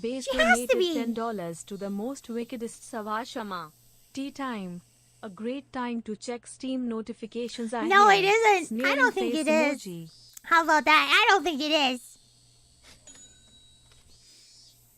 Base She has to donated be. $10 to the most wickedest Sawashama. Tea time. A great time to check Steam notifications. I No, hear. it isn't. I Sneering don't think face it is. emoji. How about that? I don't think it is.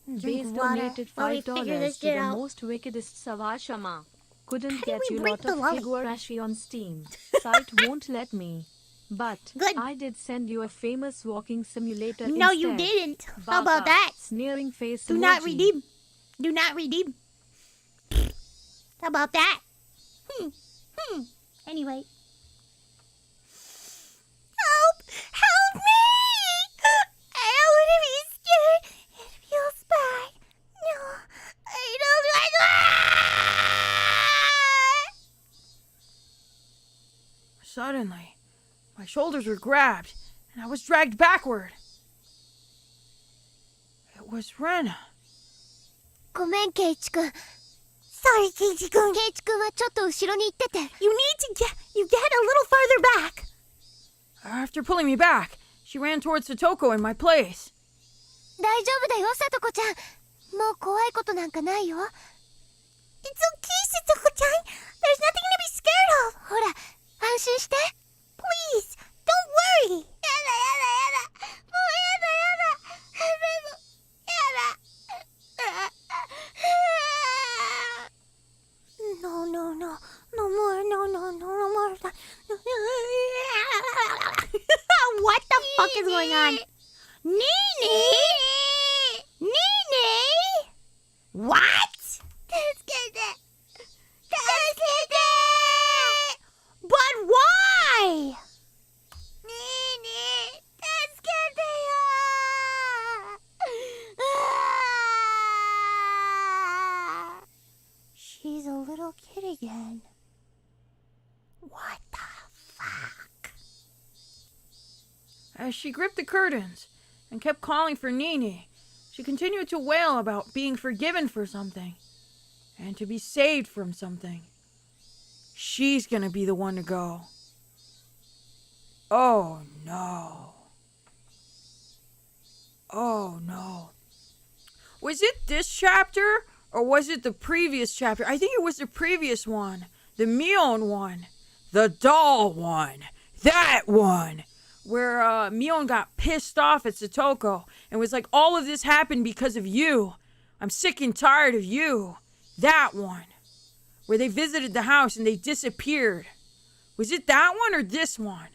Base Drink water donated while we figure $5 this to shit the out. most wickedest Sawashama. Couldn't How did get we you break lot of the lolly? Higurashi on Steam. Site won't let me. But Good. I did send you a famous walking simulator No, you instead. didn't. How about Baka. that? Sneering face Do emoji. not redeem. Do not redeem. How about that? Anyway. Help! Help me! I don't want to be scared. It feels bad. No, I don't like that. Suddenly, my shoulders were grabbed and I was dragged backward. It was Rena. ごめんケイチくん。 Sorry, Keiji-kun. ケイチくんはちょっと後ろに行ってて。 You need to get a little farther back. After pulling me back, she ran towards Satoko in my place. 大丈夫だよ、さとこちゃん。もう怖いことなんかないよ。 It's okay, Satoko-chan. There's nothing to be scared of. ほら、安心して。 Please, don't worry. やだやだやだ。もうやだやだ。No, no, no. No more. No, no, no, no more. What the fuck is going on? Nii-Nii? Nii-Nii? What? 助けて。 But why? にーにー、助けてよー。 She's a little kid again. What the fuck? As she gripped the curtains and kept calling for Nii-Nii, she continued to wail about being forgiven for something and to be saved from something. She's gonna be the one to go. Oh no. Oh no. Was it this chapter or was it the previous chapter? I think it was the previous one. The Mion one. The doll one. That one. Where Mion got pissed off at Satoko and was like, all of this happened because of you. I'm sick and tired of you. That one. Where they visited the house and they disappeared. Was it that one or this one?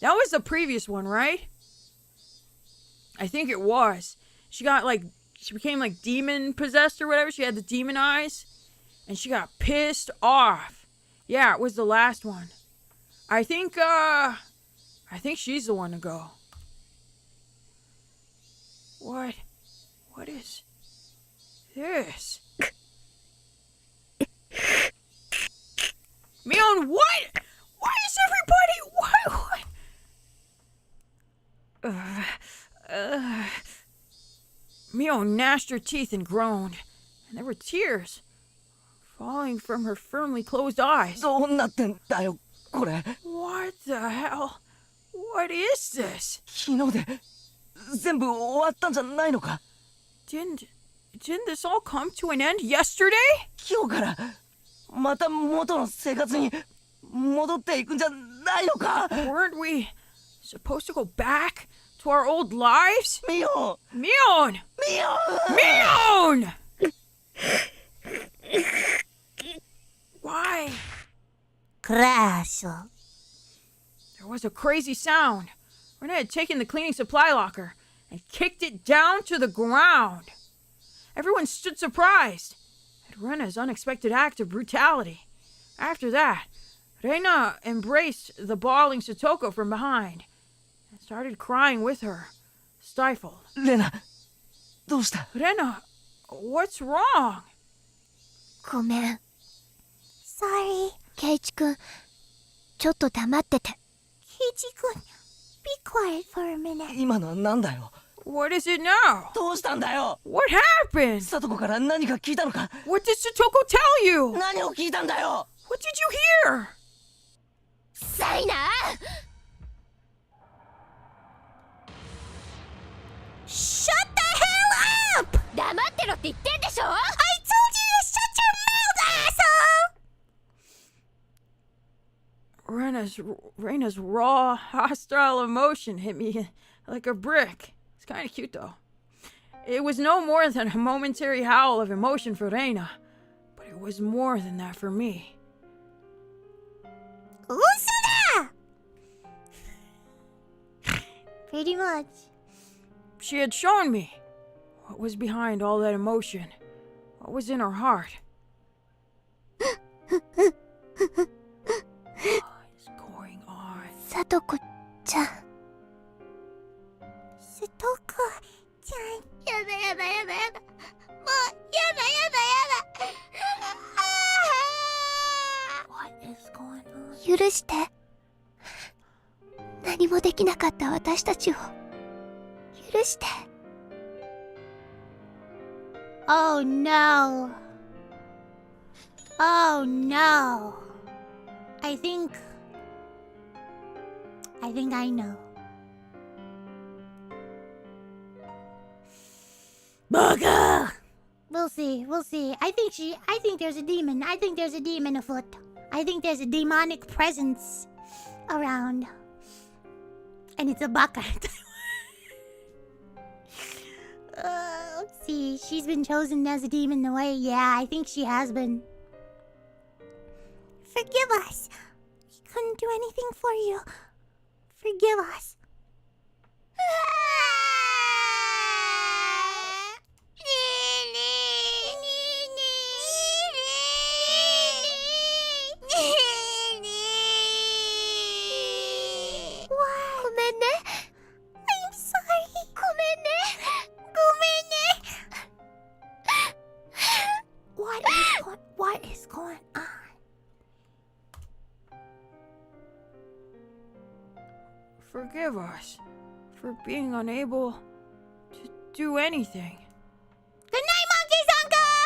That was the previous one, right? I think it was. She became like demon possessed or whatever. She had the demon eyes. And she got pissed off. Yeah, it was the last one. I think she's the one to go. What is this? Mion, what? Why is everybody... Mion gnashed her teeth and groaned. And there were tears falling from her firmly closed eyes. どうなってんだよこれ。 What the hell? What is this? 昨日で全部終わったんじゃないのか。 Didn't this all come to an end yesterday? 今日からまた元の生活に戻っていくんじゃないのか。 Weren't we supposed to go back to our old lives? ミオン Mion! ミオン Mion! Why? Crash. There was a crazy sound. Rena had taken the cleaning supply locker and kicked it down to the ground. Everyone stood surprised at Rena's unexpected act of brutality. After that, Rena embraced the bawling Satoko from behind and started crying with her, stifled. レナどうした。 Rena, what's wrong? ごめん。Sorry。ケイチくん、ちょっと黙ってて。ケイチくん、be quiet for a minute。今のはなんだよ。 What is it now? どうしたんだよ。 What happened? サトコから何か聞いたのか。 What did Satoko tell you? 何を聞いたんだよ。 What did you hear? サイナー Shut the hell up! 黙ってろって言ってんでしょ I told you to shut your mouth, asshole! Rena's raw, hostile emotion hit me like a brick. It's kind of cute though. It was no more than a momentary howl of emotion for Rena, but it was more than that for me. 嘘だ! Pretty much. She had shown me what was behind all that emotion, what was in her heart. What is going on? サトコちゃん。サトコちゃん。やだやだやだやだ。もう、やだやだやだ。What is going on? 許して。何もできなかった私たちを許して。Oh no. Oh no. I think I know. Baka! We'll see. I think there's a demon. I think there's a demon afoot. I think there's a demonic presence around. And it's a baka. Let's see. She's been chosen as a demon in a way. Yeah, I think she has been. Forgive us. We couldn't do anything for you. Forgive us. I'm sorry. ごめんね。What is going on? Forgive us for being unable to do anything. Good night, Monkey Uncle!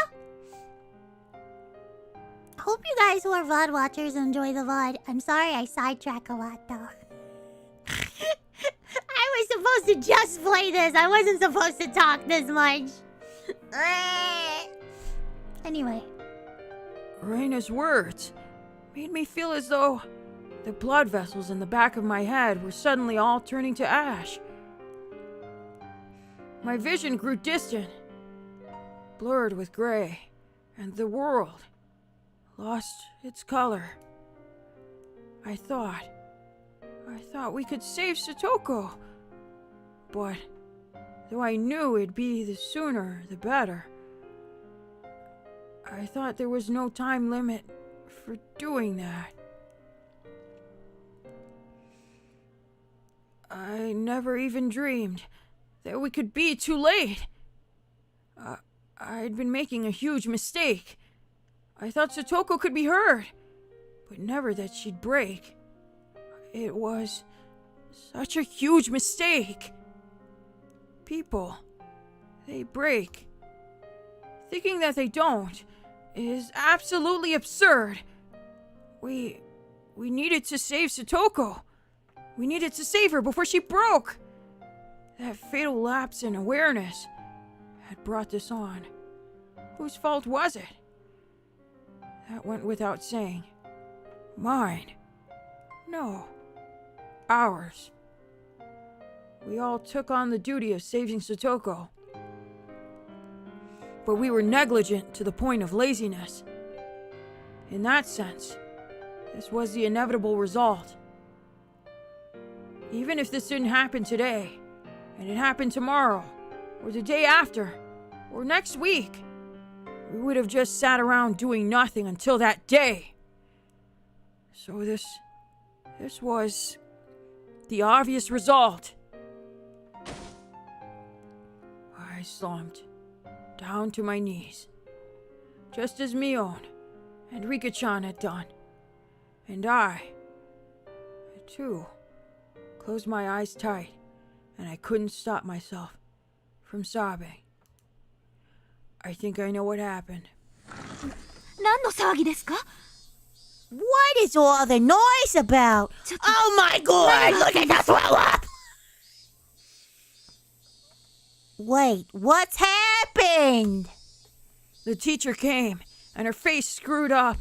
Hope you guys who are VOD watchers enjoy the VOD. I'm sorry I sidetrack a lot though. I was supposed to just play this. I wasn't supposed to talk this much. Anyway. Reina's words made me feel as though the blood vessels in the back of my head were suddenly all turning to ash. My vision grew distant, blurred with gray, and the world lost its color. I thought we could save Satoko, but though I knew it'd be the sooner the better, I thought there was no time limit for doing that. I never even dreamed that we could be too late. I'd been making a huge mistake. I thought Satoko could be hurt, but never that she'd break. It was such a huge mistake. People, they break, thinking that they don't, is absolutely absurd. We needed to save Satoko. We needed to save her before she broke. That fatal lapse in awareness had brought this on. Whose fault was it? That went without saying. Mine. No. Ours. We all took on the duty of saving Satoko. But we were negligent to the point of laziness. In that sense, this was the inevitable result. Even if this didn't happen today, and it happened tomorrow, or the day after, or next week, we would have just sat around doing nothing until that day. So this was the obvious result. I slumped down to my knees, just as Mion and Rika-chan had done. And I, too, closed my eyes tight, and I couldn't stop myself from sobbing. I think I know what happened. 何の騒ぎですか? What is all the noise about? Oh my god, look at the swell up! Wait, what's happened? The teacher came, and her face screwed up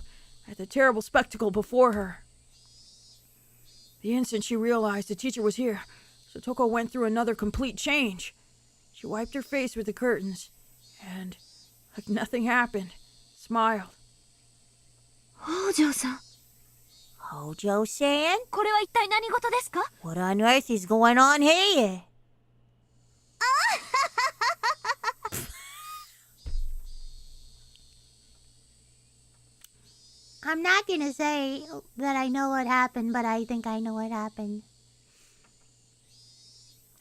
at the terrible spectacle before her. The instant she realized the teacher was here, Satoko went through another complete change. She wiped her face with the curtains, and, like nothing happened, smiled. Hojo-san. Hojo-san? これは一体何事ですか? What on earth is going on here? I'm not gonna say that I know what happened, but I think I know what happened.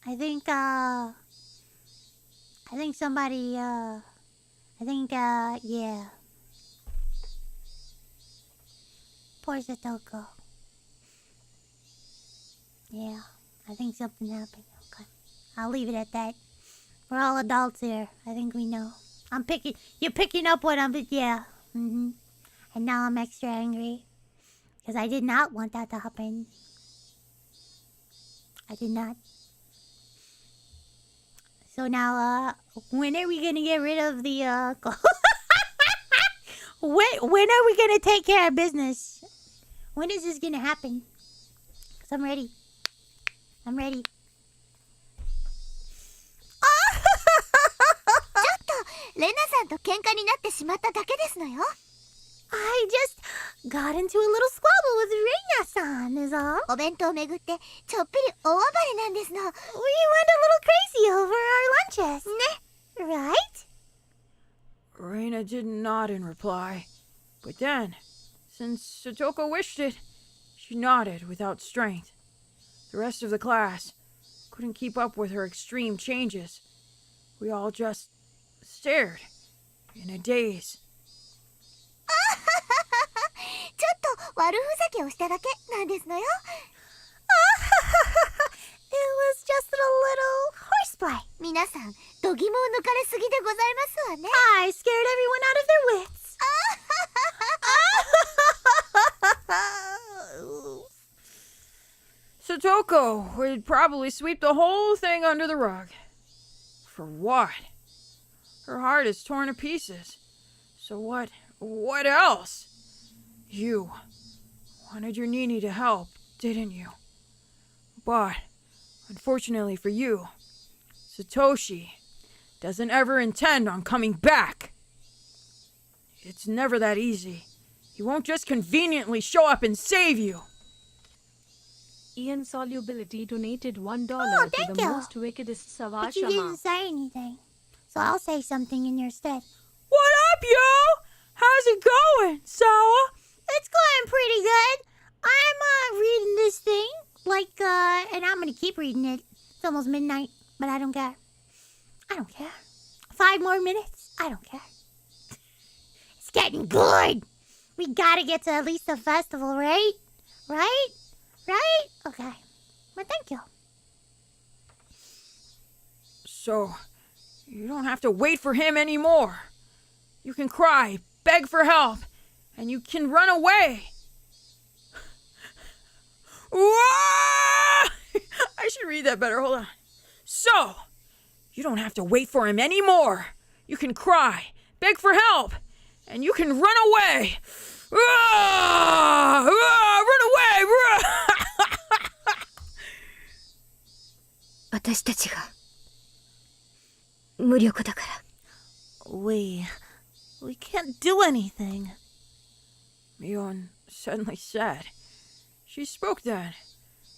I think somebody, yeah. Poor Satoko. Yeah, I think something happened. Okay. I'll leave it at that. We're all adults here. I think we know. You're picking up what yeah. Mm-hmm. And now I'm extra angry. Because I did not want that to happen. I did not. So now, when are we gonna get rid of the, when are we gonna take care of business? When is this gonna happen? Because I'm ready. I'm ready. レナさんと喧嘩になってしまっただけですのよ。I just got into a little squabble with Reina-san is all. お弁当をめぐってちょっぴり大暴れなんですの。 We went a little crazy over our lunches. ね。Right? Reina did nod in reply, but then, since Satoko wished it, she nodded without strength. The rest of the class couldn't keep up with her extreme changes. We all just stared in a daze. ちょっと悪ふざけをしただけなんですのよ。It was just a little horseplay. 皆さん、度肝を抜かれすぎでございますわね。I scared everyone out of their wits. Satoko would probably sweep the whole thing under the rug. For what? Her heart is torn to pieces. So what else? You wanted your Nii-Nii to help, didn't you? But, unfortunately for you, Satoshi doesn't ever intend on coming back. It's never that easy. He won't just conveniently show up and save you. Ian Solubility donated $1 Oh, to thank the you. most wickedest But you Savashama. didn't say anything. So I'll say something in your stead. What up, yo? How's it going, Sawa? It's going pretty good. I'm reading this thing, and I'm gonna keep reading it. It's almost midnight, but I don't care. I don't care. 5 more minutes? I don't care. It's getting good. We gotta get to at least the festival, right? Right? Okay. Well, thank you. So, you don't have to wait for him anymore. You can cry beg for help, and you can run away. Whoa! I should read that better. Hold on. So, you don't have to wait for him anymore. You can cry, beg for help, and you can run away. Run away! 私たちが無力だから。We can't do anything. Mion suddenly said. She spoke then.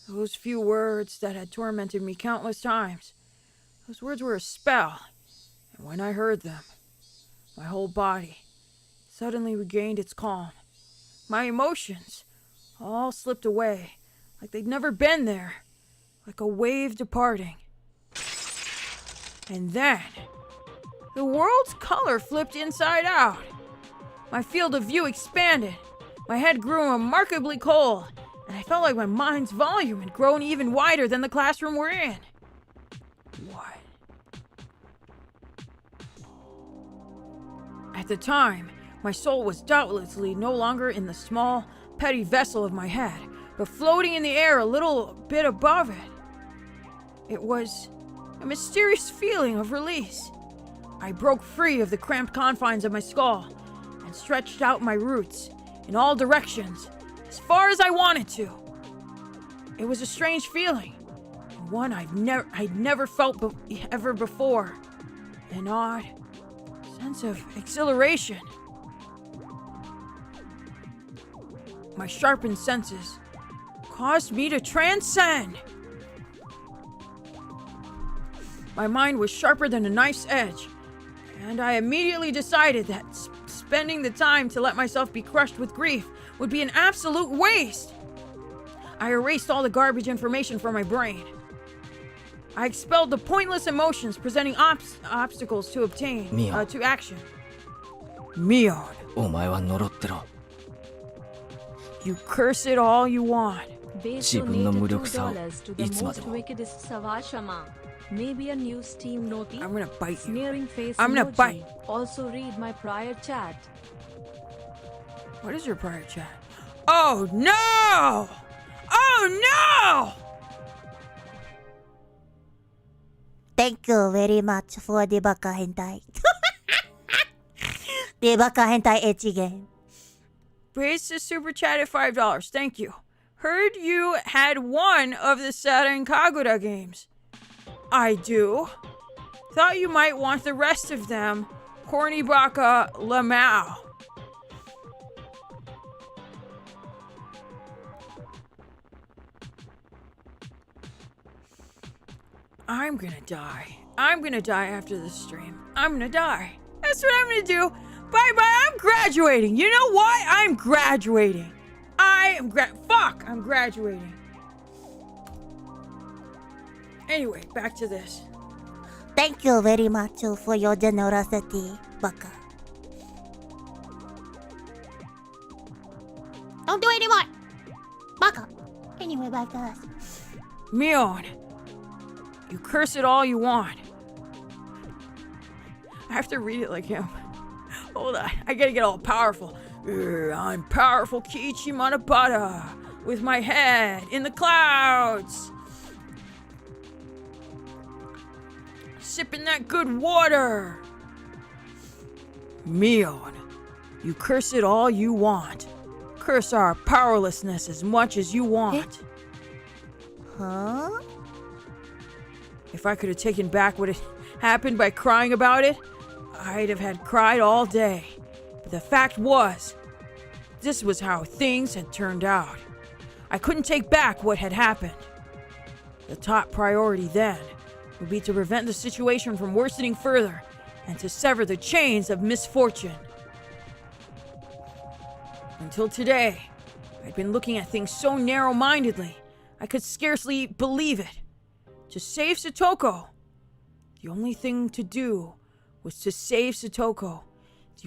Those few words that had tormented me countless times. Those words were a spell. And when I heard them, my whole body suddenly regained its calm. My emotions all slipped away, like they'd never been there, like a wave departing. And then, the world's color flipped inside out. My field of view expanded. My head grew remarkably cold, and I felt like my mind's volume had grown even wider than the classroom we're in. What? At the time, my soul was doubtlessly no longer in the small, petty vessel of my head, but floating in the air a little bit above it. It was a mysterious feeling of release. I broke free of the cramped confines of my skull and stretched out my roots in all directions, as far as I wanted to. It was a strange feeling, and one I'd never felt ever before. An odd sense of exhilaration. My sharpened senses caused me to transcend. My mind was sharper than a knife's edge, and I immediately decided that spending the time to let myself be crushed with grief would be an absolute waste. I erased all the garbage information from my brain. I expelled the pointless emotions presenting obstacles to action. Mion. お前は呪ってろ。 You curse it all you want. Base 自分の無 donated 力さを $2 to the いつまで most も。 wickedest Sawashama. Maybe a new Steam noti? I'm gonna bite you. Sneering face I'm gonna emoji. bite. Also read my prior chat. What is your prior chat? Oh no! Oh no! Thank you very much for the baka hentai. The baka hentai ecchi game. Raised the super chat at $5. Thank you. Heard you had one of the Saturn Kagura games. I do. Thought you might want the rest of them. Corny Baka Lamau. I'm gonna die. I'm gonna die after this stream. I'm gonna die. That's what I'm gonna do. Bye-bye. I'm graduating. You know why? I'm graduating. I'm graduating. Anyway, back to this. Thank you very much for your generosity, baka. Don't do it anymore! Baka. Anyway, back to us. Mion, you curse it all you want. I have to read it like him. Hold on, I gotta get all powerful. I'm powerful Kiichi Manabata with my head in the clouds. Sipping that good water. Mion, you curse it all you want. Curse our powerlessness as much as you want. Huh? If I could have taken back what had happened by crying about it, I'd have had cried all day. But the fact was, this was how things had turned out. I couldn't take back what had happened. The top priority then would be to prevent the situation from worsening further and to sever the chains of misfortune. Until today, I'd been looking at things so narrow-mindedly, I could scarcely believe it. To save Satoko, the only thing to do was to save Satoko. That's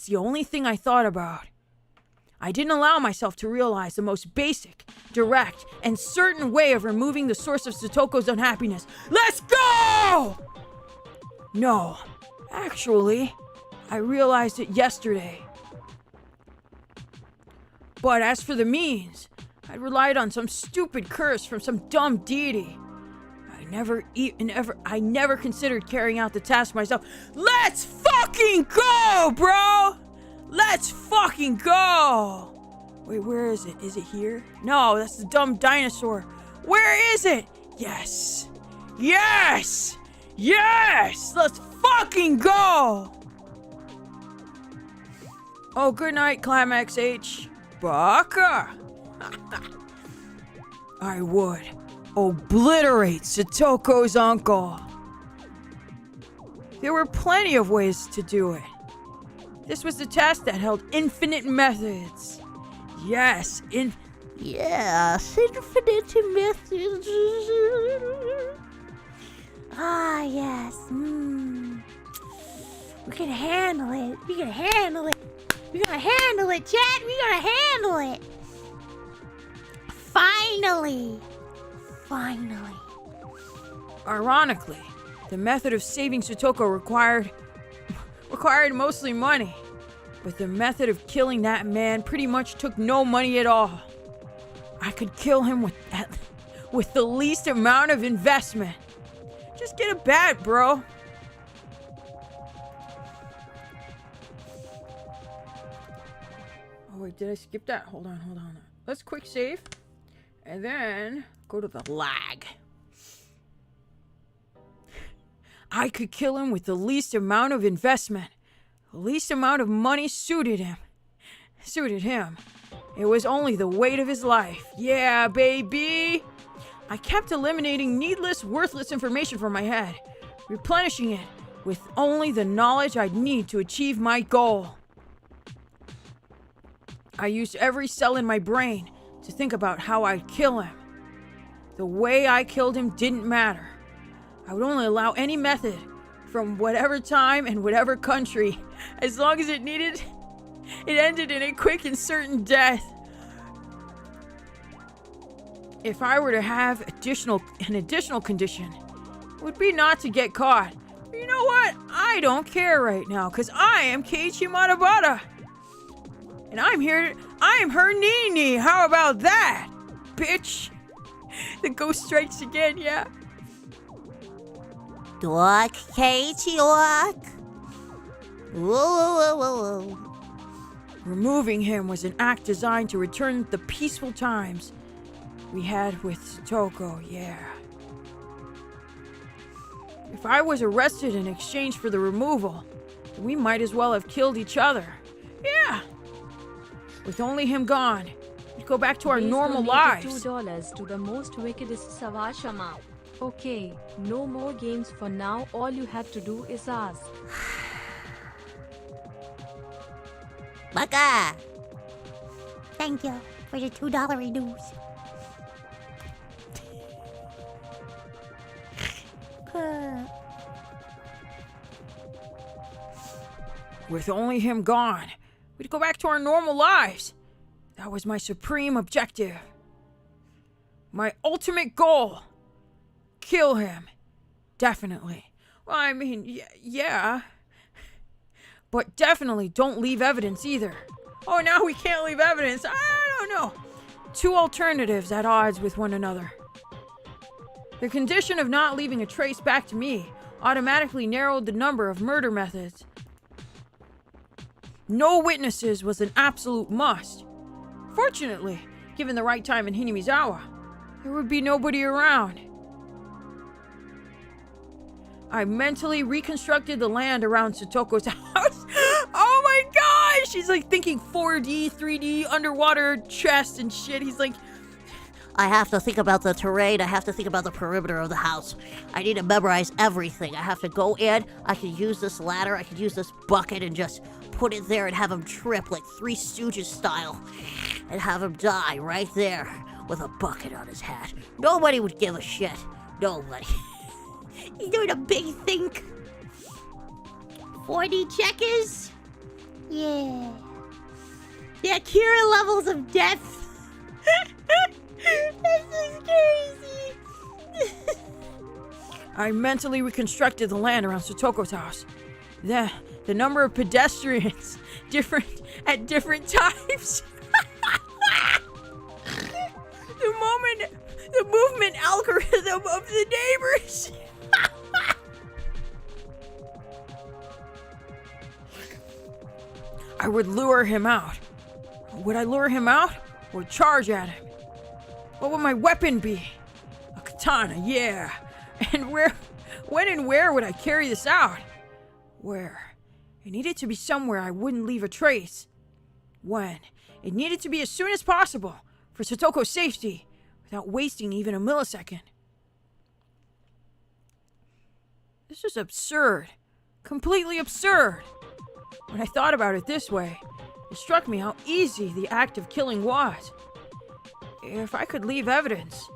the only thing I thought about. I didn't allow myself to realize the most basic, direct, and certain way of removing the source of Satoko's unhappiness. Let's go! No, actually, I realized it yesterday. But as for the means, I relied on some stupid curse from some dumb deity. I never considered carrying out the task myself. Let's fucking go, bro! Let's fucking go! Wait, where is it? Is it here? No, that's the dumb dinosaur. Where is it? Yes! Yes! Yes! Let's fucking go! Oh, good night, Climax H. Baka! I would obliterate Satoko's uncle. There were plenty of ways to do it. This was the test that held infinite methods. Yes, infinite methods. Ah, yes. We can handle it. We can handle it. We're gonna handle it, chat. We're gonna handle it. Finally. Ironically, the method of saving Satoko required mostly money. But the method of killing that man pretty much took no money at all. I could kill him with the least amount of investment. Just get a bat, bro. Oh wait, did I skip that? Hold on. Let's quick save. And then go to the lag. I could kill him with the least amount of investment. The least amount of money suited him. It was only the weight of his life. Yeah, baby! I kept eliminating needless, worthless information from my head, replenishing it with only the knowledge I'd need to achieve my goal. I used every cell in my brain to think about how I'd kill him. The way I killed him didn't matter. I would only allow any method from whatever time and whatever country, as long as it ended in a quick and certain death. If I were to have an additional condition, it would be not to get caught. But you know what? I don't care right now, because I am Keiichi Matabata. And I am her Nii-Nii. How about that, bitch? The ghost strikes again, yeah. Dork, Keiichi, dork. Whoa. Removing him was an act designed to return the peaceful times we had with Satoko, yeah. If I was arrested in exchange for the removal, then we might as well have killed each other. Yeah. With only him gone, we'd go back to our normal lives. $2 to the most wickedest Sawashama. Okay, no more games for now. All you have to do is ask. Baka! Thank you for the $2 reduce. With only him gone, we'd go back to our normal lives. That was my supreme objective. My ultimate goal. Kill him. Definitely. Well, I mean, yeah. But definitely don't leave evidence either. Oh, now we can't leave evidence. I don't know. Two alternatives at odds with one another. The condition of not leaving a trace back to me automatically narrowed the number of murder methods. No witnesses was an absolute must. Fortunately, given the right time in Hinamizawa, there would be nobody around. I mentally reconstructed the land around Satoko's house. Oh my gosh! He's like thinking 4D, 3D, underwater chest and shit. He's like, I have to think about the terrain. I have to think about the perimeter of the house. I need to memorize everything. I have to go in. I can use this ladder. I can use this bucket and just put it there and have him trip like Three Stooges style. And have him die right there with a bucket on his head. Nobody would give a shit. Nobody. He's doing a big think. 4D checkers? Yeah. The Akira levels of death. This is crazy. I mentally reconstructed the land around Satoko's house. the number of pedestrians at different times. The movement algorithm of the neighbors. I would lure him out. Would I lure him out or charge at him? What would my weapon be? A katana, yeah. And when and where would I carry this out? Where? It needed to be somewhere I wouldn't leave a trace. When? It needed to be as soon as possible for Satoko's safety without wasting even a millisecond. This is absurd. Completely absurd. When I thought about it this way, it struck me how easy the act of killing was. If I could leave evidence,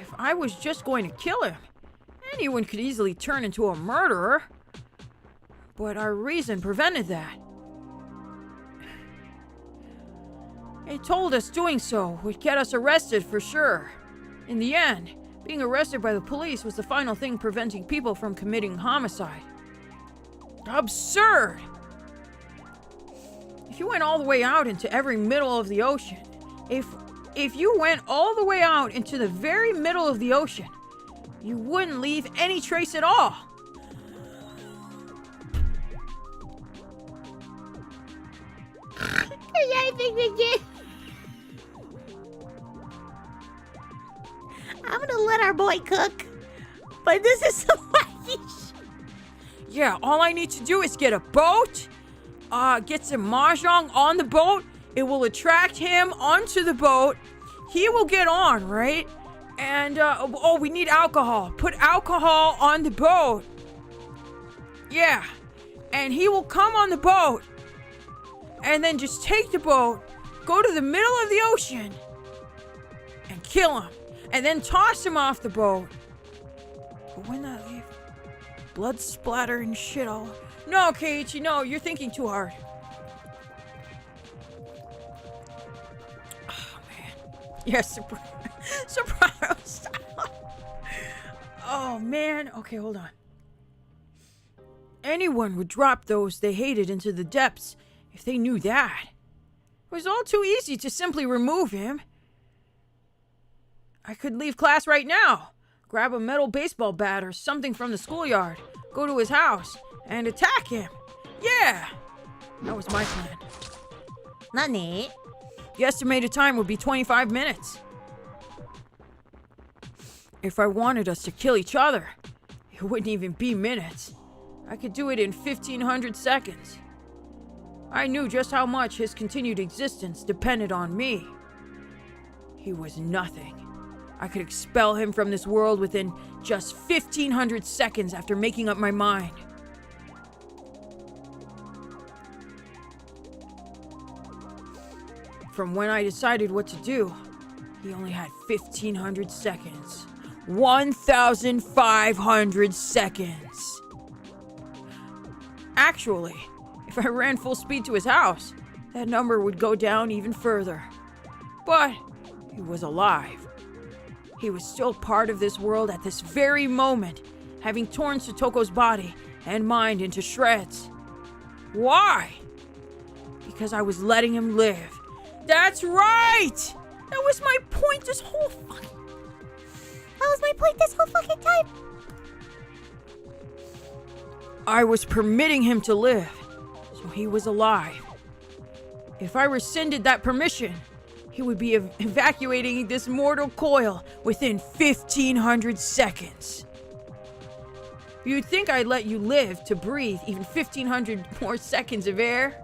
if I was just going to kill him, anyone could easily turn into a murderer. But our reason prevented that. It told us doing so would get us arrested for sure. In the end, being arrested by the police was the final thing preventing people from committing homicide. Absurd! If you went all the way out into every middle of the ocean, if you went all the way out into the very middle of the ocean, you wouldn't leave any trace at all. I think we get. I'm gonna let our boy cook, but this is so wacky. Yeah, all I need to do is get a boat, get some mahjong on the boat. It will attract him onto the boat. He will get on, right? And, we need alcohol. Put alcohol on the boat. Yeah. And he will come on the boat. And then just take the boat, go to the middle of the ocean, and kill him. And then toss him off the boat. But when that leave, blood splatter and shit all. No, Keiichi, no, you're thinking too hard. Oh, man. Yes, soprano style. Oh, man. Okay, hold on. Anyone would drop those they hated into the depths if they knew that. It was all too easy to simply remove him. I could leave class right now, grab a metal baseball bat or something from the schoolyard, go to his house, and attack him. Yeah! That was my plan. Nani? The estimated time would be 25 minutes. If I wanted us to kill each other, it wouldn't even be minutes. I could do it in 1,500 seconds. I knew just how much his continued existence depended on me. He was nothing. I could expel him from this world within just 1,500 seconds after making up my mind. From when I decided what to do, he only had 1,500 seconds. 1,500 seconds. Actually, if I ran full speed to his house, that number would go down even further. But he was alive. He was still part of this world at this very moment, having torn Satoko's body and mind into shreds. Why? Because I was letting him live. That's right! That was my point this whole fucking time. I was permitting him to live, so he was alive. If I rescinded that permission, he would be evacuating this mortal coil within 1,500 seconds. You'd think I'd let you live to breathe even 1,500 more seconds of air?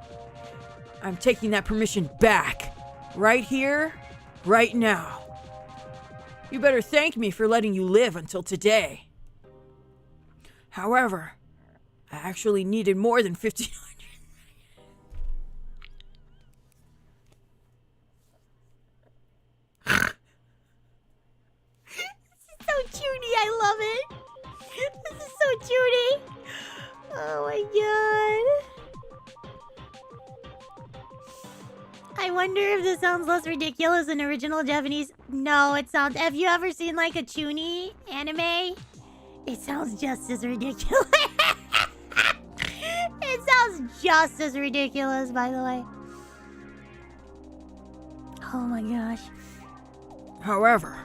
I'm taking that permission back. Right here, right now. You better thank me for letting you live until today. However, I actually needed more than 1,500. So cutie, I love it. This is so cutie. Oh my god. I wonder if this sounds less ridiculous than original Japanese. No, it sounds. Have you ever seen like a Chuuni anime? It sounds just as ridiculous. was just as ridiculous, by the way. Oh my gosh. However,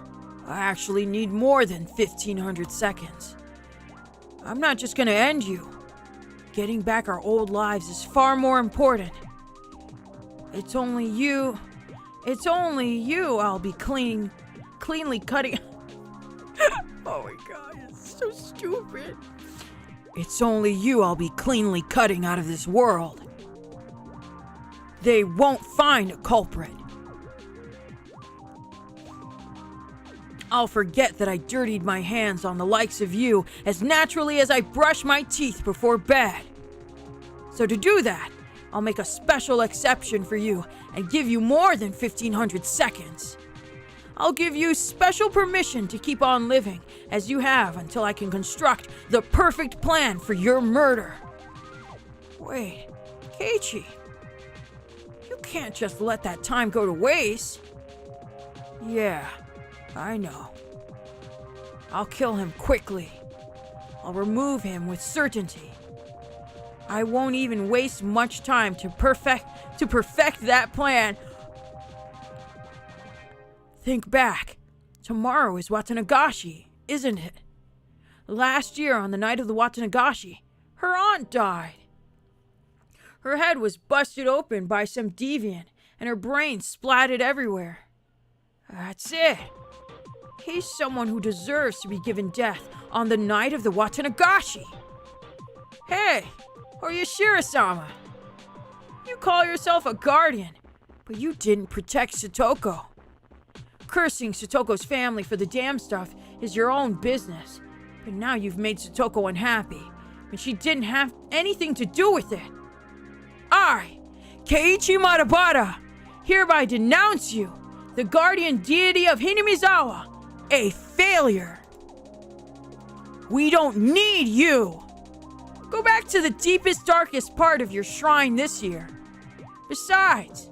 I actually need more than 1,500 seconds. I'm not just gonna end you. Getting back our old lives is far more important. It's only you I'll be cleanly cutting. Oh my god, it's so stupid. It's only you I'll be cleanly cutting out of this world. They won't find a culprit. I'll forget that I dirtied my hands on the likes of you as naturally as I brush my teeth before bed. So to do that, I'll make a special exception for you and give you more than 1,500 seconds. I'll give you special permission to keep on living as you have until I can construct the perfect plan for your murder. Wait, Keiichi, you can't just let that time go to waste. Yeah, I know. I'll kill him quickly. I'll remove him with certainty. I won't even waste much time to perfect that plan. Think back. Tomorrow is Watanagashi, isn't it? Last year on the night of the Watanagashi, her aunt died. Her head was busted open by some deviant and her brain splattered everywhere. That's it. He's someone who deserves to be given death on the night of the Watanagashi. Hey, Oyashiro-sama. You call yourself a guardian, but you didn't protect Satoko. Cursing Satoko's family for the damn stuff is your own business, but now you've made Satoko unhappy, and she didn't have anything to do with it. I, Keiichi Madarabara, hereby denounce you, the guardian deity of Hinamizawa, a failure. We don't need you. Go back to the deepest, darkest part of your shrine this year. Besides,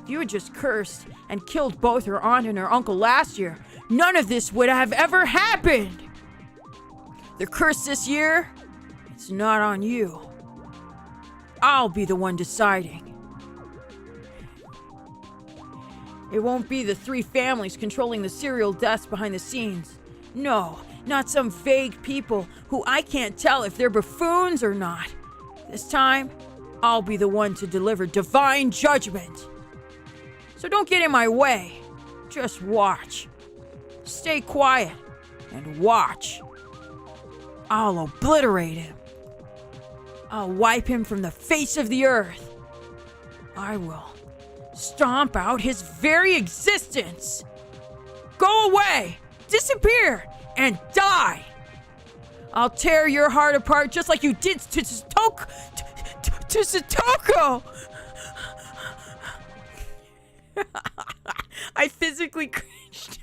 if you had just cursed and killed both her aunt and her uncle last year, none of this would have ever happened. The curse this year, it's not on you. I'll be the one deciding. It won't be the three families controlling the serial deaths behind the scenes. No, not some vague people who I can't tell if they're buffoons or not. This time, I'll be the one to deliver divine judgment. So don't get in my way. Just watch. Stay quiet and watch. I'll obliterate him. I'll wipe him from the face of the earth. I will stomp out his very existence. Go away, disappear, and die. I'll tear your heart apart just like you did to Satoko. To Satoko. I physically cringed.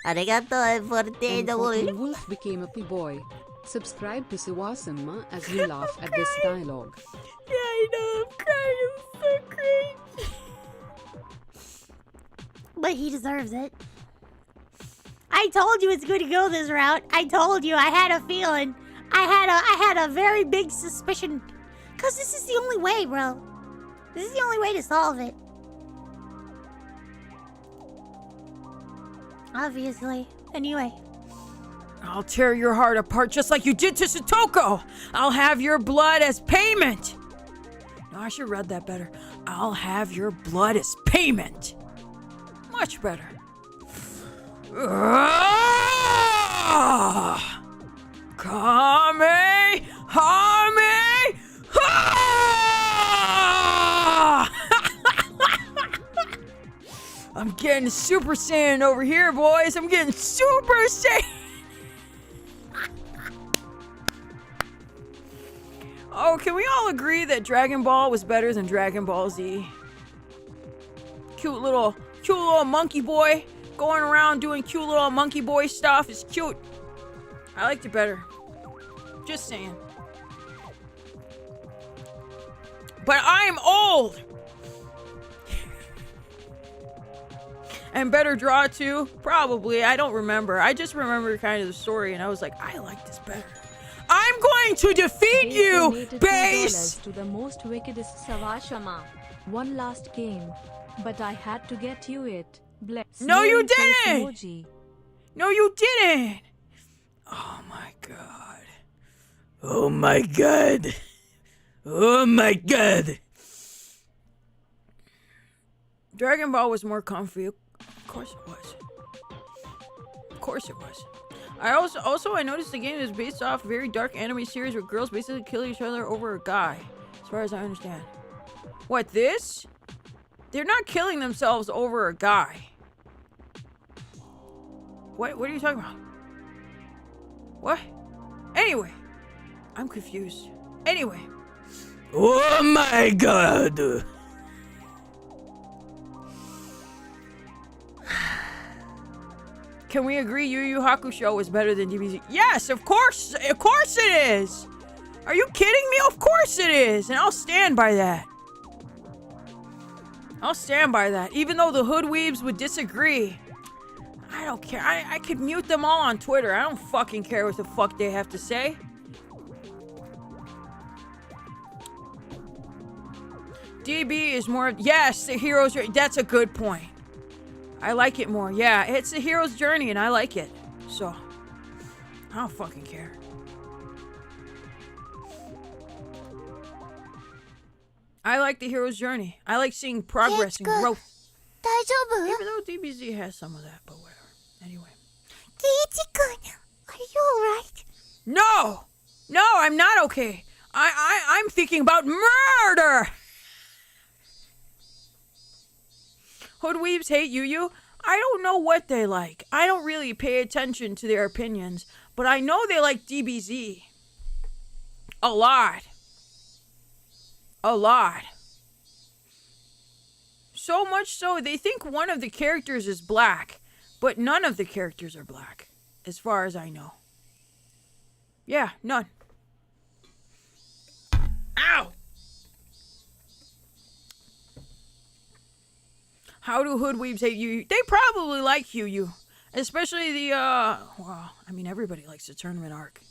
Arigato por te And fucking Wolf became a boy. Subscribe to Sawasama as you laugh at this dialogue. Yeah, I know, I'm crying. It's so cringe. But he deserves it. I told you it's going to go this route. I told you. I had a feeling. I had a very big suspicion. Because this is the only way, bro. This is the only way to solve it. Obviously. Anyway. I'll tear your heart apart just like you did to Satoko. I'll have your blood as payment. No, I should have read that better. I'll have your blood as payment. Much better. Kame! Hame! I'm getting Super Saiyan over here, boys. I'm getting Super Saiyan. Oh, can we all agree that Dragon Ball was better than Dragon Ball Z? Cute little monkey boy going around doing cute little monkey boy stuff is cute. I liked it better. Just saying. But I'm old. And better draw too? Probably. I don't remember. I just remember kind of the story, and I was like, I like this better. I'm going to defeat They you, donated base! $2 to the most wickedest Sawashama. One last game, but I had to get you it. Bless. No, you Smiling face didn't! emoji. No, you didn't! Oh my god. Oh my god. Oh my god. Dragon Ball was more comfy. Of course it was. Of course it was. I noticed the game is based off a very dark anime series where girls basically kill each other over a guy. As far as I understand. What, this? They're not killing themselves over a guy. What are you talking about? What? Anyway. I'm confused. Anyway. Oh my god. Can we agree Yu Yu Hakusho is better than DBZ? Yes, of course it is. Are you kidding me? Of course it is, and I'll stand by that. I'll stand by that, even though the hoodweebs would disagree. I don't care. I could mute them all on Twitter. I don't fucking care what the fuck they have to say. DB is more... Yes, the hero's... That's a good point. I like it more. Yeah, it's the hero's journey, and I like it. So, I don't fucking care. I like the hero's journey. I like seeing progress and growth. 大丈夫? Even though DBZ has some of that, but whatever. Anyway. Keiichi-kun, are you alright? No! No, I'm not okay. I'm thinking about murder! Hoodweebs hate Yu. I don't know what they like. I don't really pay attention to their opinions, but I know they like DBZ. A lot. A lot. So much so, they think one of the characters is black, but none of the characters are black, as far as I know. Yeah, none. Ow! How do hoodweebs hate Yu? They probably like Yu. Especially the, well, I mean, everybody likes the tournament arc.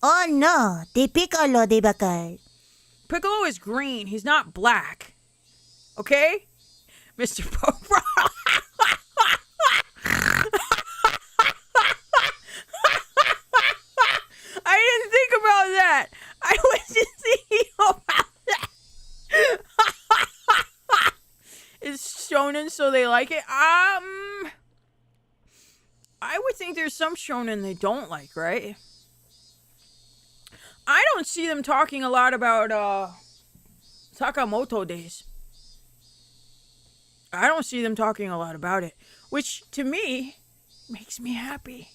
Oh no, the Piccolo de baka. Piccolo is green. He's not black. Okay? Mr. Pope. I didn't think about that. I was just thinking about that. It's shonen, so they like it. I would think there's some shonen they don't like, right? I don't see them talking a lot about Sakamoto days. I don't see them talking a lot about it, which to me makes me happy.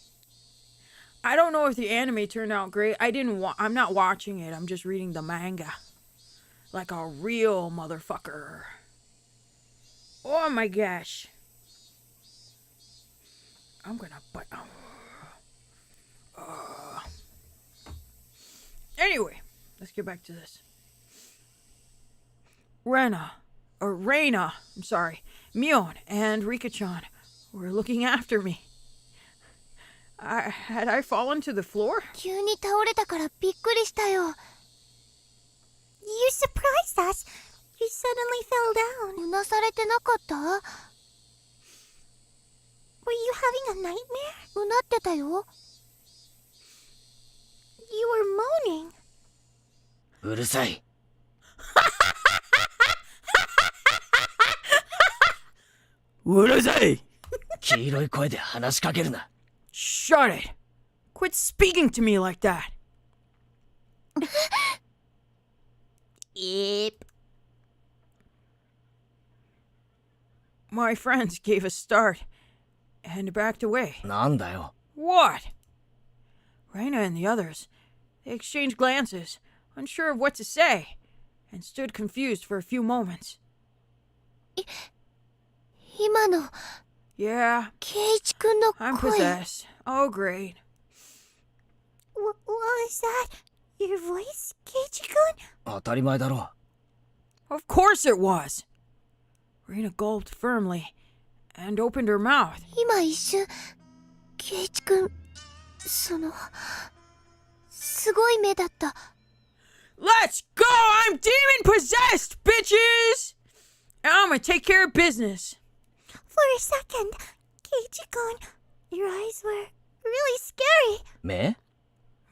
I don't know if the anime turned out great. I'm not watching it. I'm just reading the manga like a real motherfucker. Oh my gosh. I'm gonna bite. Anyway, let's get back to this. Reyna, Mion, and Rika-chan were looking after me. Had I fallen to the floor? 急に倒れたからびっくりしたよ。You surprised us. You suddenly fell down. うなされてなかった? Were you having a nightmare? うなってたよ。You were moaning. うるさい。うるさい! 黄色い声で話しかけるな。Shut it! Quit speaking to me like that! Yep. My friends gave a start and backed away. なんだよ。 What? Reyna and the others, they exchanged glances, unsure of what to say, and stood confused for a few moments. 今の Yeah, ケイイチ君の I'm 声。 possessed. Oh, great. Was that your voice, ケイイチ君? 当たり前だろ。 Of course it was! Reyna gulped firmly and opened her mouth. 今一瞬圭一君すごい目だった。 Let's go! I'm demon possessed, bitches! And I'm gonna take care of business. For a second, Keiichi-kun, your eyes were really scary. 目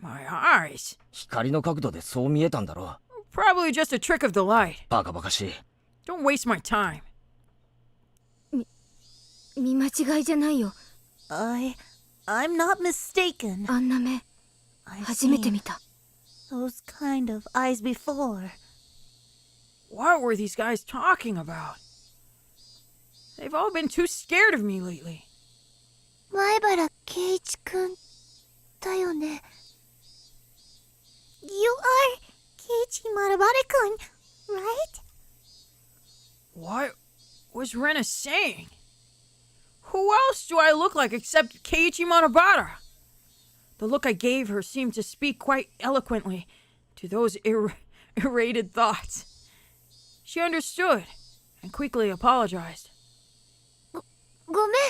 My eyes. 光の角度でそう見えたんだろ Probably just a trick of the light. バカバカしい Don't waste my time. 見間違いじゃないよ。 I'm not mistaken. あんな目 I've 初めて seen 見た。 those kind of eyes before. What were these guys talking about? They've all been too scared of me lately. 前原圭一君だよね。You are Keiichi Marabara-kun, right? What was Rena saying? Who else do I look like except Keiichi Marabara? The look I gave her seemed to speak quite eloquently to those irritated thoughts. She understood and quickly apologized. ごめん。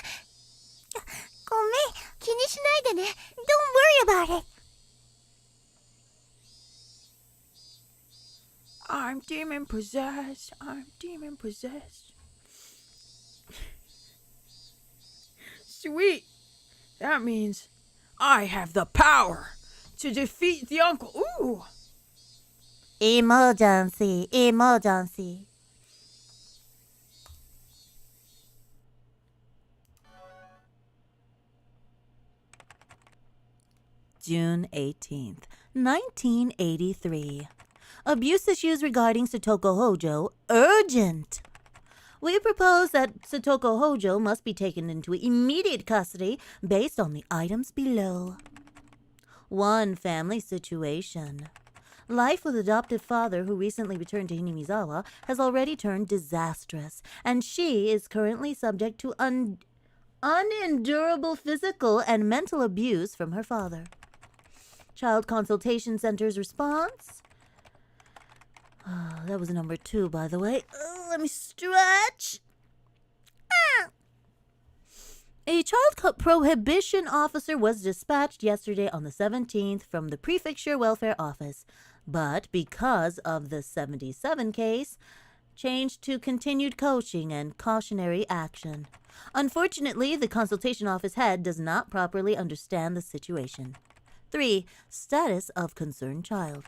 気にしないでね。Don't worry about it. I'm demon possessed. I'm demon possessed. Sweet. That means I have the power to defeat the uncle. Ooh. Emergency. June 18th, 1983. Abuse issues regarding Satoko Hojo urgent. We propose that Satoko Hojo must be taken into immediate custody based on the items below. 1. Family situation. Life with adoptive father who recently returned to Hinamizawa has already turned disastrous, and she is currently subject to unendurable physical and mental abuse from her father. Child Consultation Center's response? That was number 2, by the way. Let me stretch. A child prohibition officer was dispatched yesterday on the 17th from the prefecture welfare office, but because of the 77 case, changed to continued coaching and cautionary action. Unfortunately, the consultation office head does not properly understand the situation. 3. Status of concerned child.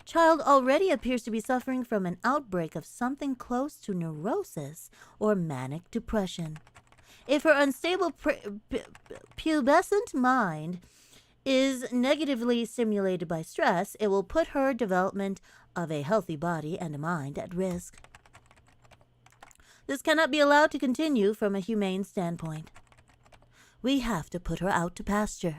Child already appears to be suffering from an outbreak of something close to neurosis or manic depression. If her unstable pubescent mind is negatively stimulated by stress, it will put her development of a healthy body and mind at risk. This cannot be allowed to continue from a humane standpoint. We have to put her out to pasture.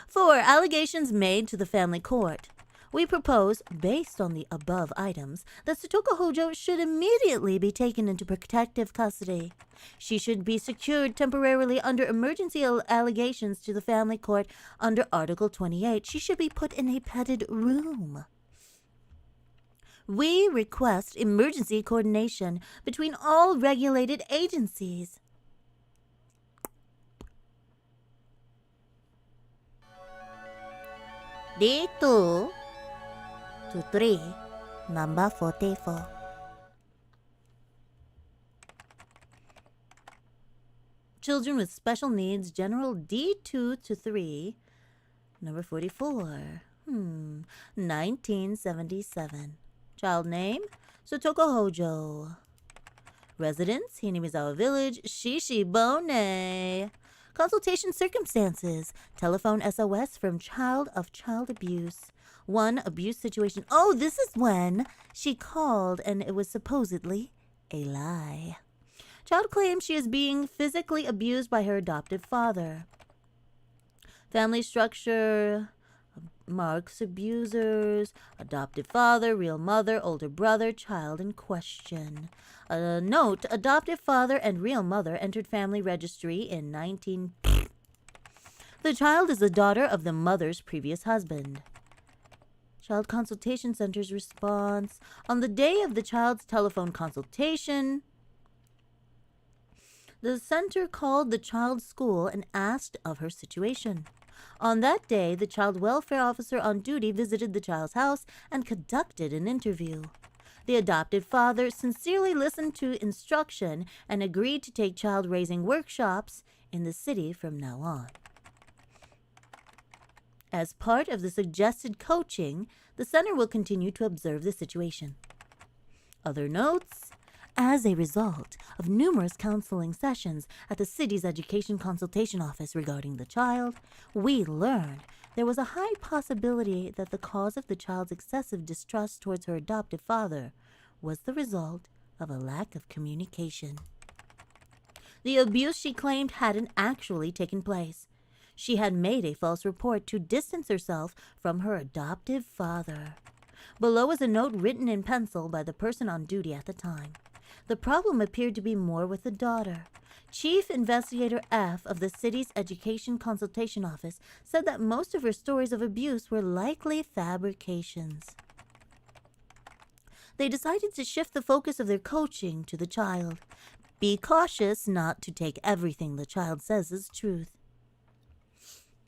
4. Allegations made to the family court. We propose, based on the above items, that Satoko Hojo should immediately be taken into protective custody. She should be secured temporarily under emergency allegations to the family court under Article 28. She should be put in a petted room. We request emergency coordination between all regulated agencies. D2 to 3, number 44. Children with special needs, general D2 to 3, number 44. 1977. Child name, Satoko Hojo. Residence, Hinamizawa Village, Shishibone. Consultation circumstances. Telephone SOS from child of child abuse. 1. Abuse situation. Oh, this is when she called and it was supposedly a lie. Child claims she is being physically abused by her adoptive father. Family structure. Marks abusers. Adoptive father, real mother, older brother, child in question. Note, adoptive father and real mother entered family registry in 19... The child is the daughter of the mother's previous husband. Child Consultation Center's response. On the day of the child's telephone consultation, The center called the child's school and asked of her situation. On that day, the child welfare officer on duty visited the child's house and conducted an interview. The adopted father sincerely listened to instruction and agreed to take child raising workshops in the city from now on. As part of the suggested coaching, the center will continue to observe the situation. Other notes: as a result of numerous counseling sessions at the city's education consultation office regarding the child, we learned there was a high possibility that the cause of the child's excessive distrust towards her adoptive father was the result of a lack of communication. The abuse she claimed hadn't actually taken place. She had made a false report to distance herself from her adoptive father. Below is a note written in pencil by the person on duty at the time. The problem appeared to be more with the daughter. Chief Investigator F of the city's Education Consultation Office said that most of her stories of abuse were likely fabrications. They decided to shift the focus of their coaching to the child. Be cautious not to take everything the child says as truth.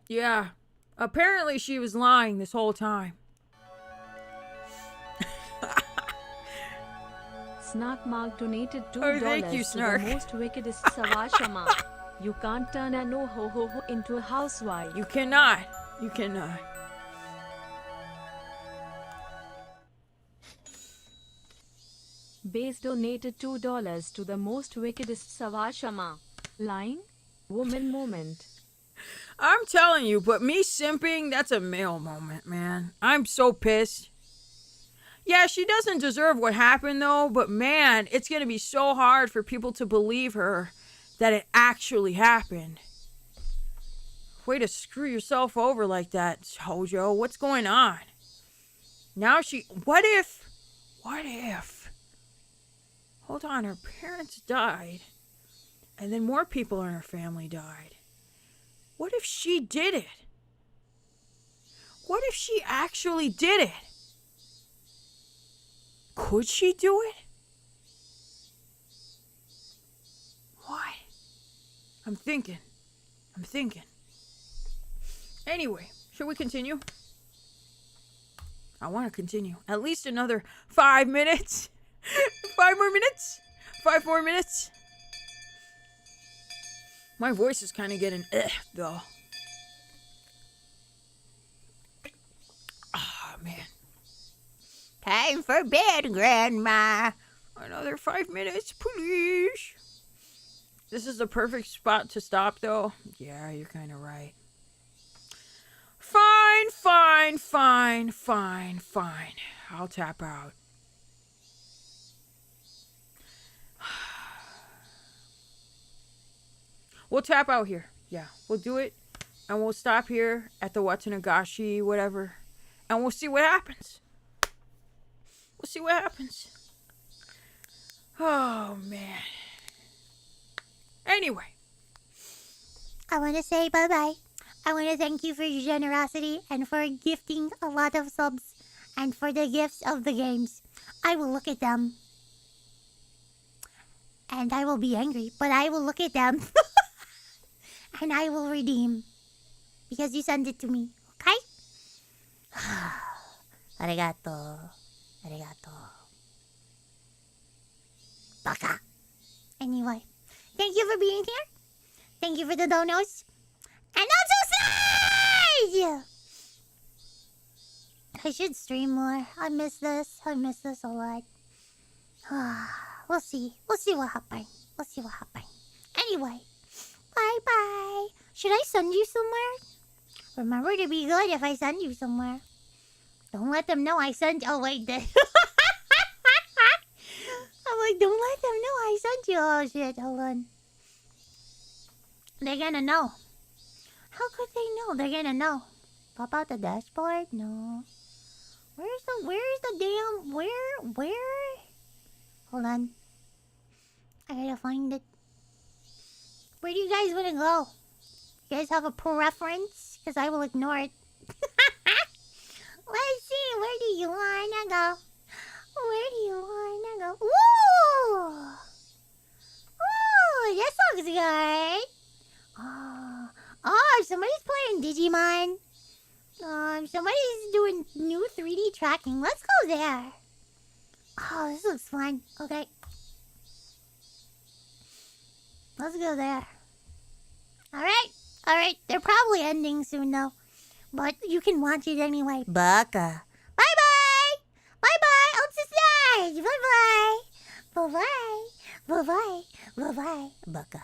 Yeah, apparently she was lying this whole time. Snarkmark donated $2 Oh, thank you, to Snark. the most wickedest Sawashama. You can't turn a no-ho-ho-ho into a housewife. You cannot. You cannot. Base donated $2 to the most wickedest Sawashama. Lying? Woman moment. I'm telling you, but me simping, that's a male moment, man. I'm so pissed. Yeah, she doesn't deserve what happened, though, but man, it's going to be so hard for people to believe her that it actually happened. Way to screw yourself over like that, Hojo. What's going on? Now what if, hold on, her parents died, and then more people in her family died. What if she did it? What if she actually did it? Could she do it? Why? I'm thinking. Anyway, should we continue? I want to continue. At least another 5 minutes. 5 more minutes? 5 more minutes? My voice is kind of getting though. Ah, man. Time for bed, Grandma. Another 5 minutes, please. This is the perfect spot to stop, though. Yeah, you're kind of right. Fine. I'll tap out. We'll tap out here. Yeah, we'll do it. And we'll stop here at the Watanagashi, whatever. And we'll see what happens. Oh, man. Anyway. I want to say bye-bye. I want to thank you for your generosity and for gifting a lot of subs and for the gifts of the games. I will look at them. And I will be angry, but I will look at them. And I will redeem. Because you sent it to me. Okay? Arigato. Baka. Anyway, thank you for being here. Thank you for the donos. And also say! I should stream more. I miss this a lot. We'll see what happens. Anyway, bye-bye. Should I send you somewhere? Remember to be good if I send you somewhere. Don't let them know I sent... Oh, wait. I'm like, don't let them know I sent you. Oh, shit. Hold on. They're gonna know. How could they know? They're gonna know. Pop out the dashboard? No. Where's the damn... Where? Hold on. I gotta find it. Where do you guys want to go? You guys have a preference? Because I will ignore it. Let's see. Where do you wanna go? Woo! Ooh, this looks good. Oh, somebody's playing Digimon. Somebody's doing new 3D tracking. Let's go there. Oh, this looks fun. Okay. Let's go there. Alright. They're probably ending soon, though. But you can watch it anyway. Baka. Bye-bye! Bye-bye! Ultra Snarge! Bye-bye! Bye-bye! Bye-bye! Bye-bye! Baka.